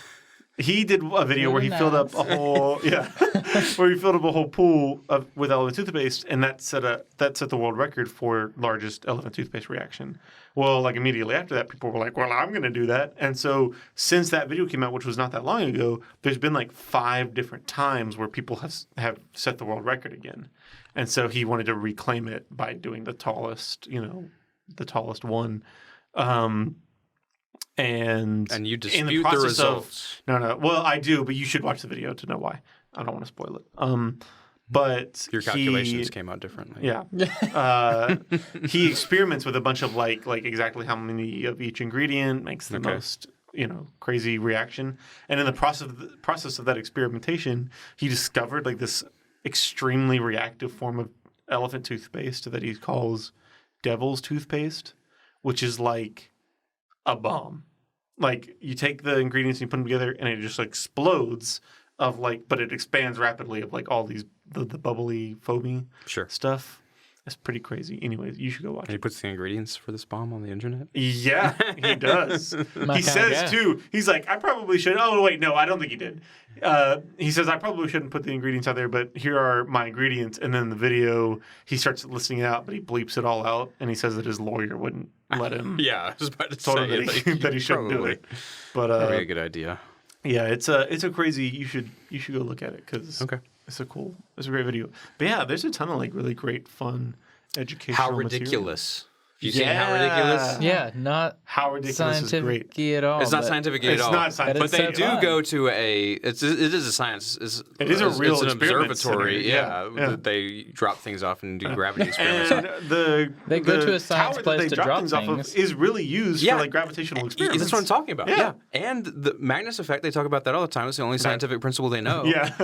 [SPEAKER 1] he did a video where he
[SPEAKER 3] Really
[SPEAKER 1] filled up
[SPEAKER 3] nice.
[SPEAKER 1] a whole where he filled up a whole pool with elephant toothpaste, and that set the world record for largest elephant toothpaste reaction. Well, like immediately after that, people were like, "Well, I'm going to do that." And so since that video came out, which was not that long ago, there's been like 5 different times where people have set the world record again. And so he wanted to reclaim it by doing the tallest one. And
[SPEAKER 2] you
[SPEAKER 1] in
[SPEAKER 2] dispute the
[SPEAKER 1] process
[SPEAKER 2] results.
[SPEAKER 1] No. Well, I do, but you should watch the video to know why. I don't want to spoil it. But
[SPEAKER 2] Your calculations came out differently.
[SPEAKER 1] yeah. He experiments with a bunch of like exactly how many of each ingredient makes the most, crazy reaction. And in the process of that experimentation, he discovered like this extremely reactive form of elephant toothpaste that he calls devil's toothpaste, which is like a bomb. Like you take the ingredients and you put them together and it just explodes but it expands rapidly of like all these the bubbly foamy stuff. It's pretty crazy. Anyways, you should go watch
[SPEAKER 2] And he
[SPEAKER 1] it.
[SPEAKER 2] puts the ingredients for this bomb on the internet?
[SPEAKER 1] Yeah, he does.
[SPEAKER 3] My
[SPEAKER 1] He
[SPEAKER 3] kinda
[SPEAKER 1] says
[SPEAKER 3] guy.
[SPEAKER 1] too, he's like, I probably should. Oh, wait, no, I don't think he did. He says, I probably shouldn't put the ingredients out there, but here are my ingredients. And then the video, he starts listing it out, but he bleeps it all out. And he says that his lawyer wouldn't let him.
[SPEAKER 2] Yeah, I was about to
[SPEAKER 1] Told him
[SPEAKER 2] say
[SPEAKER 1] that he, that he shouldn't do it. But
[SPEAKER 2] Probably a good idea.
[SPEAKER 1] yeah, it's a crazy. You should go look at it because
[SPEAKER 2] Okay.
[SPEAKER 1] it's a great video. But yeah, there's a ton of like really great fun educational
[SPEAKER 2] How
[SPEAKER 1] material.
[SPEAKER 2] ridiculous. You seen How Ridiculous?
[SPEAKER 3] Yeah, not
[SPEAKER 1] How ridiculous is great.
[SPEAKER 3] scientific at all.
[SPEAKER 2] It's not
[SPEAKER 3] but
[SPEAKER 2] scientific at
[SPEAKER 1] It's
[SPEAKER 2] all.
[SPEAKER 1] not scientific.
[SPEAKER 2] But they
[SPEAKER 3] so
[SPEAKER 2] do
[SPEAKER 3] fun.
[SPEAKER 2] go to it is a science.
[SPEAKER 1] It is a real
[SPEAKER 2] it's an
[SPEAKER 1] experiment
[SPEAKER 2] observatory.
[SPEAKER 1] center. Yeah.
[SPEAKER 2] They drop things off and do gravity experiments.
[SPEAKER 1] And they
[SPEAKER 3] go to a science
[SPEAKER 1] tower
[SPEAKER 3] place
[SPEAKER 1] that they
[SPEAKER 3] to
[SPEAKER 1] drop
[SPEAKER 3] drop
[SPEAKER 1] things off of
[SPEAKER 3] things.
[SPEAKER 1] is really used
[SPEAKER 2] Yeah.
[SPEAKER 1] for like gravitational experiments.
[SPEAKER 2] That's what I'm talking about.
[SPEAKER 1] Yeah.
[SPEAKER 2] Yeah. And the Magnus effect, they talk about that all the time. It's the only scientific principle they know.
[SPEAKER 1] Yeah,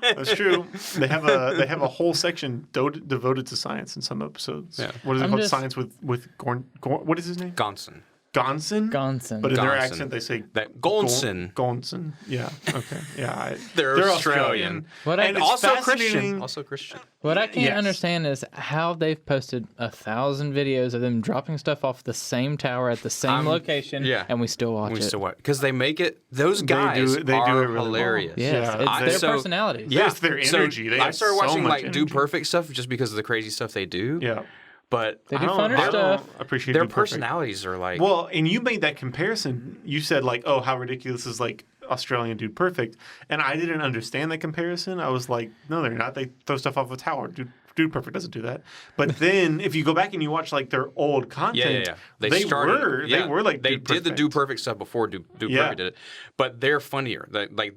[SPEAKER 1] that's true. They have a whole section devoted to science in some episodes.
[SPEAKER 2] Yeah.
[SPEAKER 1] What is it
[SPEAKER 3] I'm
[SPEAKER 1] called?
[SPEAKER 3] just-
[SPEAKER 1] Science with Gorn. What is his name?
[SPEAKER 2] Gonson.
[SPEAKER 1] Gonson.
[SPEAKER 3] Gonson.
[SPEAKER 1] But in their
[SPEAKER 2] Gonson.
[SPEAKER 1] accent, they say
[SPEAKER 2] That Gonson.
[SPEAKER 1] Gonson. Yeah. Okay. Yeah.
[SPEAKER 2] They're Australian.
[SPEAKER 3] What
[SPEAKER 1] And
[SPEAKER 3] I,
[SPEAKER 1] it's
[SPEAKER 2] Also
[SPEAKER 1] fascinating-
[SPEAKER 2] Christian. Also Christian.
[SPEAKER 3] what I can't
[SPEAKER 1] Yes.
[SPEAKER 3] understand is how they've posted 1,000 videos of them dropping stuff off the same tower at the same location,
[SPEAKER 2] yeah.
[SPEAKER 3] and we still watch
[SPEAKER 2] We
[SPEAKER 3] it.
[SPEAKER 2] still watch because they make it. Those
[SPEAKER 1] They
[SPEAKER 2] guys
[SPEAKER 1] do it
[SPEAKER 2] are
[SPEAKER 1] really well.
[SPEAKER 2] hilarious.
[SPEAKER 3] Yes,
[SPEAKER 1] Yeah.
[SPEAKER 3] it's
[SPEAKER 2] I-
[SPEAKER 3] their
[SPEAKER 2] so-
[SPEAKER 3] personalities.
[SPEAKER 2] Yeah,
[SPEAKER 1] It's their
[SPEAKER 2] so
[SPEAKER 1] energy. They
[SPEAKER 2] I
[SPEAKER 1] have
[SPEAKER 2] started
[SPEAKER 1] so
[SPEAKER 2] watching
[SPEAKER 1] much
[SPEAKER 2] like Do
[SPEAKER 1] energy.
[SPEAKER 2] Perfect stuff just because of the crazy stuff they do.
[SPEAKER 1] Yeah.
[SPEAKER 2] But
[SPEAKER 3] They do
[SPEAKER 1] I don't-
[SPEAKER 3] funner
[SPEAKER 1] I
[SPEAKER 3] stuff.
[SPEAKER 1] don't appreciate
[SPEAKER 2] their
[SPEAKER 1] Dude Perfect.
[SPEAKER 2] personalities are like
[SPEAKER 1] Well, and you made that comparison. You said like, "Oh, how ridiculous is like Australian Dude Perfect," and I didn't understand that comparison. I was like, "No, they're not. They throw stuff off a tower. Dude Perfect doesn't do that." But then if you go back and you watch like their old content,
[SPEAKER 2] They
[SPEAKER 1] they
[SPEAKER 2] started,
[SPEAKER 1] were like
[SPEAKER 2] they
[SPEAKER 1] Dude
[SPEAKER 2] did the
[SPEAKER 1] Perfect.
[SPEAKER 2] Do Perfect stuff before Do
[SPEAKER 1] Yeah.
[SPEAKER 2] Perfect did it, but they're funnier.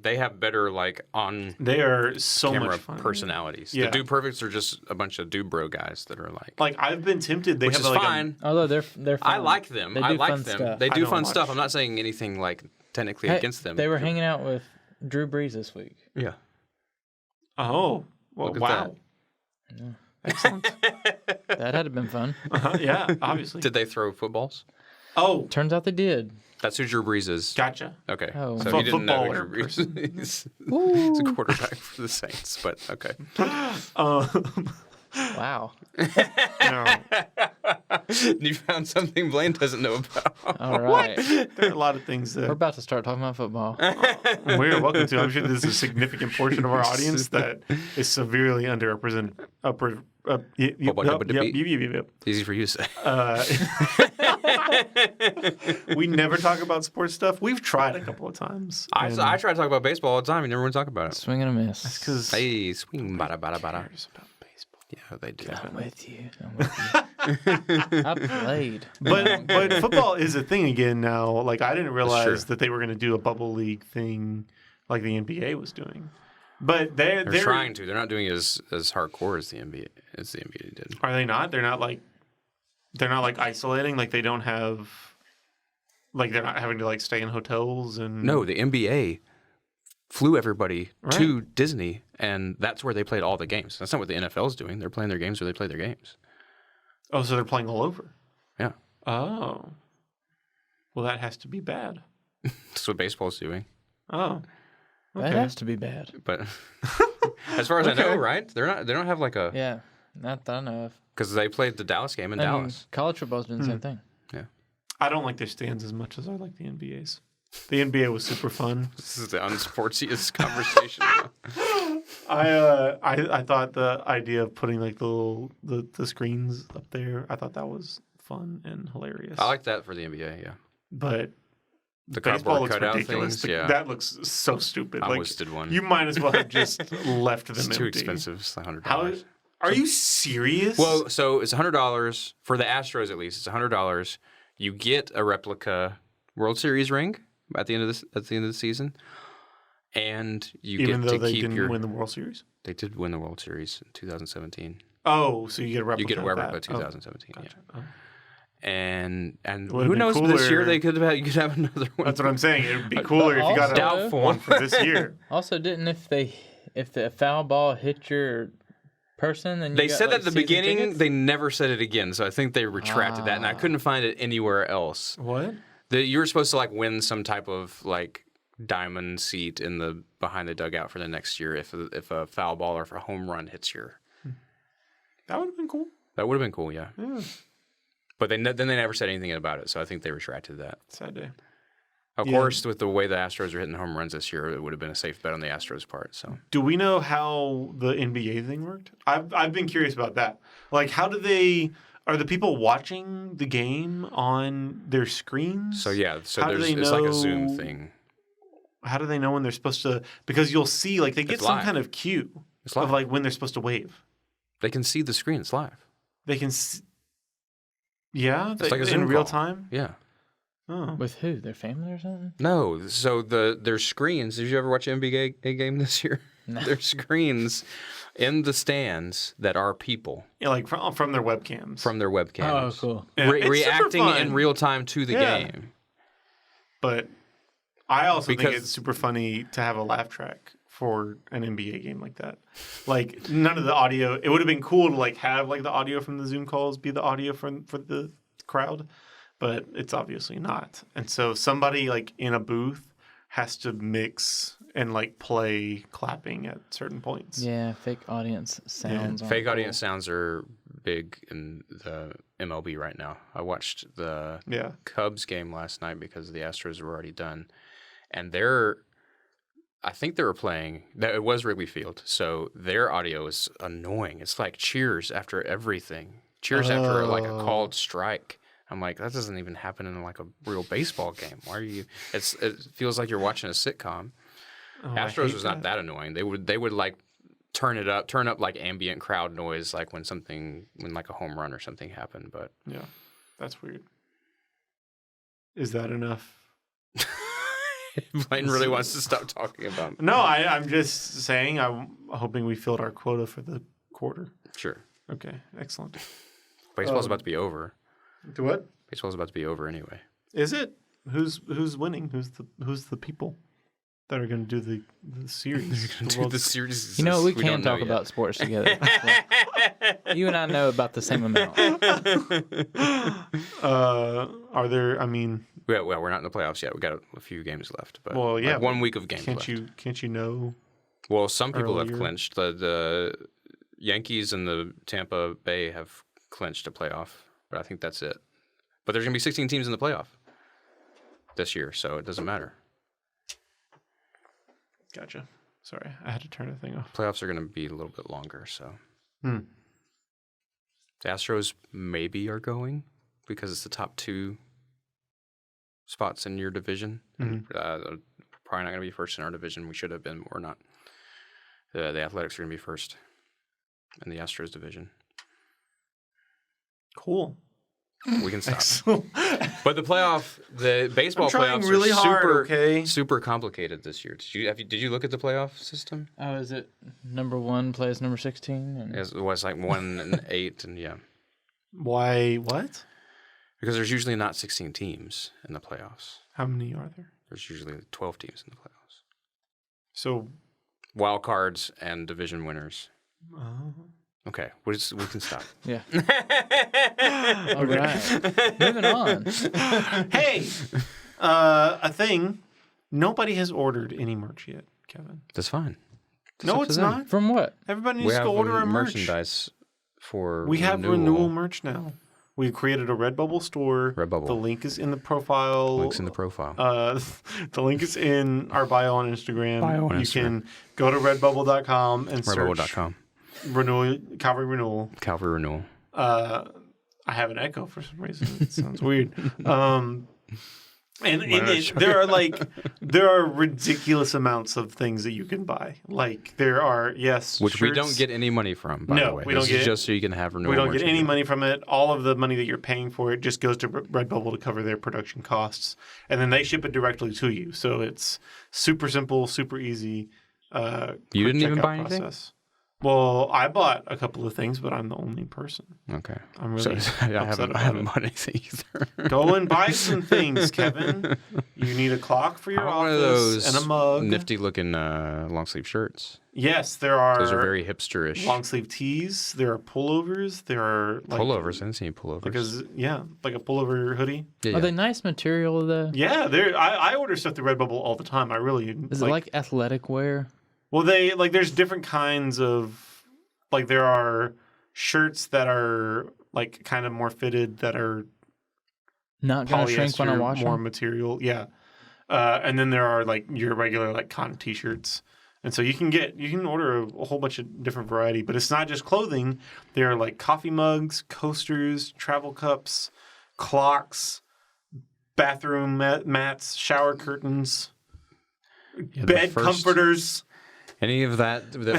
[SPEAKER 2] They have better like on
[SPEAKER 1] They are so
[SPEAKER 2] camera
[SPEAKER 1] much fun.
[SPEAKER 2] personalities.
[SPEAKER 1] Yeah.
[SPEAKER 2] The Do Perfects are just a bunch of dude bro guys that are like,
[SPEAKER 1] Like I've been tempted. They
[SPEAKER 2] which
[SPEAKER 1] have
[SPEAKER 2] is
[SPEAKER 1] like
[SPEAKER 2] fine.
[SPEAKER 3] Although they're fun.
[SPEAKER 2] I like them.
[SPEAKER 3] They
[SPEAKER 2] I
[SPEAKER 3] do
[SPEAKER 2] like
[SPEAKER 3] fun
[SPEAKER 2] them.
[SPEAKER 3] stuff.
[SPEAKER 2] They
[SPEAKER 1] I
[SPEAKER 2] do
[SPEAKER 1] don't
[SPEAKER 2] fun
[SPEAKER 1] watch.
[SPEAKER 2] stuff. I'm not saying anything like technically
[SPEAKER 3] Hey,
[SPEAKER 2] against them.
[SPEAKER 3] They were hanging out with Drew Brees this week.
[SPEAKER 2] Yeah.
[SPEAKER 1] Oh, well,
[SPEAKER 2] Look at
[SPEAKER 1] wow.
[SPEAKER 3] Yeah.
[SPEAKER 1] Excellent.
[SPEAKER 3] That had been fun.
[SPEAKER 1] Yeah, obviously.
[SPEAKER 2] Did they throw footballs?
[SPEAKER 1] Oh,
[SPEAKER 3] Turns out they did.
[SPEAKER 2] That's who Drew Brees is.
[SPEAKER 1] gotcha.
[SPEAKER 2] Okay.
[SPEAKER 3] Oh.
[SPEAKER 2] So
[SPEAKER 1] I'm
[SPEAKER 2] he
[SPEAKER 1] a
[SPEAKER 2] didn't know who
[SPEAKER 1] footballer
[SPEAKER 2] Drew Brees
[SPEAKER 1] person.
[SPEAKER 2] is. He's a quarterback for the Saints, but okay.
[SPEAKER 3] Wow.
[SPEAKER 1] No.
[SPEAKER 2] You found something Blaine doesn't know about.
[SPEAKER 3] All right.
[SPEAKER 1] There are a lot of things
[SPEAKER 3] We're
[SPEAKER 1] that
[SPEAKER 3] about to start talking about football.
[SPEAKER 1] we're welcome to. I'm sure there's a significant portion of our audience that is severely underrepresented. Yep.
[SPEAKER 2] Easy for you to say.
[SPEAKER 1] We never talk about sports stuff. We've tried a couple of times.
[SPEAKER 2] I try to talk about baseball all the time. You never want to talk about it.
[SPEAKER 3] Swing and a miss.
[SPEAKER 1] because
[SPEAKER 2] Hey, swing, bada, bada, bada.
[SPEAKER 1] about baseball.
[SPEAKER 2] Yeah, they do.
[SPEAKER 3] I'm with you. I'm with you. I played.
[SPEAKER 1] But football is a thing again now. Like I didn't realize
[SPEAKER 2] true.
[SPEAKER 1] that they were going to do a bubble league thing, like the NBA was doing. But
[SPEAKER 2] They're trying to. They're not doing it as hardcore as the NBA did.
[SPEAKER 1] Are they not? They're not like isolating. Like they don't have. Like they're not having to like stay in hotels and.
[SPEAKER 2] No, the NBA flew everybody
[SPEAKER 1] Right.
[SPEAKER 2] to Disney, and that's where they played all the games. That's not what the NFL is doing. They're playing their games where they play their games.
[SPEAKER 1] Oh, so they're playing all over.
[SPEAKER 2] Yeah,
[SPEAKER 1] Oh. Well, that has to be bad.
[SPEAKER 2] that's what baseball's doing.
[SPEAKER 1] Oh.
[SPEAKER 3] That has to be bad.
[SPEAKER 2] But as far as I know, right? They don't have like a
[SPEAKER 3] Yeah. Not that I know of.
[SPEAKER 2] because they played the Dallas game in
[SPEAKER 3] And
[SPEAKER 2] Dallas.
[SPEAKER 3] college football's doing the same thing.
[SPEAKER 1] I don't like their stands as much as I like the NBA's. The NBA was super fun.
[SPEAKER 2] This is the unsportsiest conversation.
[SPEAKER 1] I thought the idea of putting like the screens up there, I thought that was fun and hilarious.
[SPEAKER 2] I like that for the NBA. Yeah,
[SPEAKER 1] but
[SPEAKER 2] the
[SPEAKER 1] baseball
[SPEAKER 2] cardboard
[SPEAKER 1] looks
[SPEAKER 2] cutout
[SPEAKER 1] ridiculous.
[SPEAKER 2] things. Yeah,
[SPEAKER 1] That looks so stupid.
[SPEAKER 2] I
[SPEAKER 1] Like
[SPEAKER 2] almost did one.
[SPEAKER 1] you might as well have just left them
[SPEAKER 2] It's
[SPEAKER 1] empty.
[SPEAKER 2] too expensive. It's $100.
[SPEAKER 1] How are you serious?
[SPEAKER 2] Well, so it's $100 for the Astros at least. It's $100. You get a replica World Series ring at the end of the season, and you
[SPEAKER 1] even
[SPEAKER 2] get
[SPEAKER 1] though
[SPEAKER 2] to
[SPEAKER 1] they
[SPEAKER 2] keep
[SPEAKER 1] didn't
[SPEAKER 2] your.
[SPEAKER 1] win the World Series.
[SPEAKER 2] They did win the World Series in 2017.
[SPEAKER 1] Oh, so you get a replica.
[SPEAKER 2] You get a
[SPEAKER 1] of
[SPEAKER 2] replica
[SPEAKER 1] that.
[SPEAKER 2] 2017.
[SPEAKER 1] Gotcha.
[SPEAKER 2] Yeah.
[SPEAKER 1] Oh.
[SPEAKER 2] And
[SPEAKER 1] Would've
[SPEAKER 2] who
[SPEAKER 1] been
[SPEAKER 2] knows? This year
[SPEAKER 1] cooler.
[SPEAKER 2] they could have. You could have another one.
[SPEAKER 1] That's what I'm saying. It would be cooler if you got a
[SPEAKER 3] also-
[SPEAKER 1] one for this year.
[SPEAKER 3] Also, didn't if the foul ball hit your person, then you
[SPEAKER 2] They
[SPEAKER 3] got,
[SPEAKER 2] said
[SPEAKER 3] like,
[SPEAKER 2] that at the
[SPEAKER 3] season
[SPEAKER 2] beginning.
[SPEAKER 3] tickets?
[SPEAKER 2] They never said it again. So I think they retracted that, and I couldn't find it anywhere else.
[SPEAKER 1] What?
[SPEAKER 2] You were supposed to like win some type of like diamond seat in the behind the dugout for the next year if a foul ball or if a home run hits your.
[SPEAKER 1] That would have been cool.
[SPEAKER 2] That would have been cool, yeah.
[SPEAKER 1] Yeah.
[SPEAKER 2] But then they never said anything about it, so I think they retracted that.
[SPEAKER 1] Sad day.
[SPEAKER 2] Of
[SPEAKER 1] Yeah.
[SPEAKER 2] course, with the way the Astros are hitting home runs this year, it would have been a safe bet on the Astros' part. So
[SPEAKER 1] Do we know how the NBA thing worked? I've been curious about that. Like, how do they? Are the people watching the game on their screens?
[SPEAKER 2] yeah, so
[SPEAKER 1] How do they
[SPEAKER 2] it's like a Zoom
[SPEAKER 1] know-
[SPEAKER 2] thing.
[SPEAKER 1] How do they know when they're supposed to? Because you'll see, like, they get
[SPEAKER 2] It's
[SPEAKER 1] some
[SPEAKER 2] live.
[SPEAKER 1] kind of cue
[SPEAKER 2] It's live.
[SPEAKER 1] of like when they're supposed to wave.
[SPEAKER 2] They can see the screen. It's live.
[SPEAKER 1] They can. Yeah,
[SPEAKER 2] It's like a
[SPEAKER 1] in
[SPEAKER 2] Zoom
[SPEAKER 1] real
[SPEAKER 2] call.
[SPEAKER 1] time.
[SPEAKER 2] Yeah.
[SPEAKER 1] Oh,
[SPEAKER 3] With who? Their family or something?
[SPEAKER 2] No, so there's screens. Did you ever watch an NBA game this year?
[SPEAKER 3] No.
[SPEAKER 2] There's screens in the stands that are people
[SPEAKER 1] yeah, like from their webcams.
[SPEAKER 2] from their webcams.
[SPEAKER 3] Oh, cool.
[SPEAKER 1] Yeah, it's super
[SPEAKER 2] reacting
[SPEAKER 1] fun.
[SPEAKER 2] in real time to the
[SPEAKER 1] Yeah.
[SPEAKER 2] game.
[SPEAKER 1] But I also think
[SPEAKER 2] Because-
[SPEAKER 1] it's super funny to have a laugh track for an NBA game like that. Like none of the audio. It would have been cool to like have like the audio from the Zoom calls be the audio for the crowd, but it's obviously not. And so somebody like in a booth has to mix and like play clapping at certain points.
[SPEAKER 3] Yeah, fake audience sounds. aren't
[SPEAKER 2] Fake
[SPEAKER 3] cool.
[SPEAKER 2] audience sounds are big in the MLB right now. I watched the
[SPEAKER 1] Yeah.
[SPEAKER 2] Cubs game last night because the Astros were already done, and I think they were playing. It was Wrigley Field, so their audio is annoying. It's like cheers after everything. cheers after like a called strike. I'm like, that doesn't even happen in like a real baseball game. Why are you? It feels like you're watching a sitcom. Astros was not that annoying. They would like turn up like ambient crowd noise, like when like a home run or something happened. But
[SPEAKER 1] yeah, that's weird. Is that enough?
[SPEAKER 2] Blaine really wants to stop talking about.
[SPEAKER 1] No, I'm just saying. I'm hoping we filled our quota for the quarter.
[SPEAKER 2] Sure.
[SPEAKER 1] Okay, excellent.
[SPEAKER 2] Baseball's about to be over.
[SPEAKER 1] To what?
[SPEAKER 2] Baseball's about to be over anyway.
[SPEAKER 1] Is it? Who's winning? Who's the people that are going to do the series?
[SPEAKER 2] The series.
[SPEAKER 3] You know, we can talk about sports together. You and I know about the same amount.
[SPEAKER 1] Are there? I mean,
[SPEAKER 2] well, we're not in the playoffs yet. We got a few games left, but
[SPEAKER 1] well, yeah,
[SPEAKER 2] like 1 week of games left.
[SPEAKER 1] Can't you know?
[SPEAKER 2] Well, some people have
[SPEAKER 1] earlier?
[SPEAKER 2] clinched. The Yankees and the Tampa Bay have clinched a playoff, but I think that's it. But there's going to be 16 teams in the playoff this year, so it doesn't matter.
[SPEAKER 1] Gotcha. Sorry, I had to turn the thing off.
[SPEAKER 2] Playoffs are going to be a little bit longer, so.
[SPEAKER 1] The
[SPEAKER 2] Astros maybe are going because it's the top 2 spots in your division.
[SPEAKER 1] Mhm.
[SPEAKER 2] Probably not going to be first in our division. We should have been, or not. The Athletics are going to be first in the Astros division.
[SPEAKER 1] Cool.
[SPEAKER 2] We can stop.
[SPEAKER 1] Excellent.
[SPEAKER 2] But the baseball
[SPEAKER 1] I'm trying
[SPEAKER 2] playoffs
[SPEAKER 1] really
[SPEAKER 2] are
[SPEAKER 1] hard,
[SPEAKER 2] super,
[SPEAKER 1] okay?
[SPEAKER 2] super complicated this year. Did you look at the playoff system?
[SPEAKER 3] Oh, is it number 1 plays number 16? And...
[SPEAKER 2] It was like 1 and 8, and yeah.
[SPEAKER 1] Why? What?
[SPEAKER 2] Because there's usually not 16 teams in the playoffs.
[SPEAKER 1] How many are there?
[SPEAKER 2] There's usually 12 teams in the playoffs.
[SPEAKER 1] So,
[SPEAKER 2] Wild cards and division winners.
[SPEAKER 1] oh.
[SPEAKER 2] Okay, we can stop.
[SPEAKER 3] Yeah. All right. Moving on.
[SPEAKER 1] Hey, a thing. Nobody has ordered any merch yet, Kevin.
[SPEAKER 2] That's fine.
[SPEAKER 1] No, it's not.
[SPEAKER 3] From what?
[SPEAKER 1] Everybody
[SPEAKER 2] We
[SPEAKER 1] needs to
[SPEAKER 2] have
[SPEAKER 1] go order our merch.
[SPEAKER 2] merchandise for
[SPEAKER 1] We have renewal merch now. We created a Redbubble store.
[SPEAKER 2] Redbubble.
[SPEAKER 1] The link is in the profile.
[SPEAKER 2] Links in the profile.
[SPEAKER 1] The link is in our bio on Instagram.
[SPEAKER 2] Bio on
[SPEAKER 1] you
[SPEAKER 2] Instagram.
[SPEAKER 1] can go to redbubble.com and search
[SPEAKER 2] Redbubble.com.
[SPEAKER 1] Calvary Renewal.
[SPEAKER 2] Calvary Renewal.
[SPEAKER 1] I have an echo for some reason. It sounds weird. And in it, there are ridiculous amounts of things that you can buy. Like there are
[SPEAKER 2] Which we
[SPEAKER 1] shirts.
[SPEAKER 2] don't get any money from, by the way.
[SPEAKER 1] we don't
[SPEAKER 2] This
[SPEAKER 1] get
[SPEAKER 2] is just so you can have renewal
[SPEAKER 1] We don't get any
[SPEAKER 2] merchandise.
[SPEAKER 1] money from it. All of the money that you're paying for it just goes to Redbubble to cover their production costs, and then they ship it directly to you. So it's super simple, super easy.
[SPEAKER 2] You
[SPEAKER 1] quick
[SPEAKER 2] didn't even
[SPEAKER 1] checkout
[SPEAKER 2] buy anything?
[SPEAKER 1] process. Well, I bought a couple of things, but I'm the only person.
[SPEAKER 2] Okay.
[SPEAKER 1] I'm really
[SPEAKER 2] I
[SPEAKER 1] upset
[SPEAKER 2] haven't
[SPEAKER 1] about
[SPEAKER 2] bought anything either.
[SPEAKER 1] Go and buy some things, Kevin. You need a clock for your
[SPEAKER 2] I want one of
[SPEAKER 1] office
[SPEAKER 2] those
[SPEAKER 1] and a mug.
[SPEAKER 2] nifty looking long sleeve shirts.
[SPEAKER 1] Yes, there are.
[SPEAKER 2] Those are very hipsterish.
[SPEAKER 1] long sleeve tees. There are pullovers. There are
[SPEAKER 2] Pullovers. I didn't see any pullovers.
[SPEAKER 1] Because like a pullover hoodie.
[SPEAKER 2] yeah,
[SPEAKER 3] Are they nice material, though?
[SPEAKER 1] Yeah, I order stuff through Redbubble all the time. I really
[SPEAKER 3] Is it like athletic wear?
[SPEAKER 1] Well, there's different kinds of there are shirts that are like kind of more fitted that are
[SPEAKER 3] Not going to shrink when I
[SPEAKER 1] polyester,
[SPEAKER 3] wash
[SPEAKER 1] more
[SPEAKER 3] them?
[SPEAKER 1] material. Yeah. And then there are like your regular like cotton t-shirts. And so you can order a whole bunch of different variety, but it's not just clothing. There are like coffee mugs, coasters, travel cups, clocks, bathroom mats, shower curtains, bed comforters.
[SPEAKER 2] Any of that we
[SPEAKER 3] Bed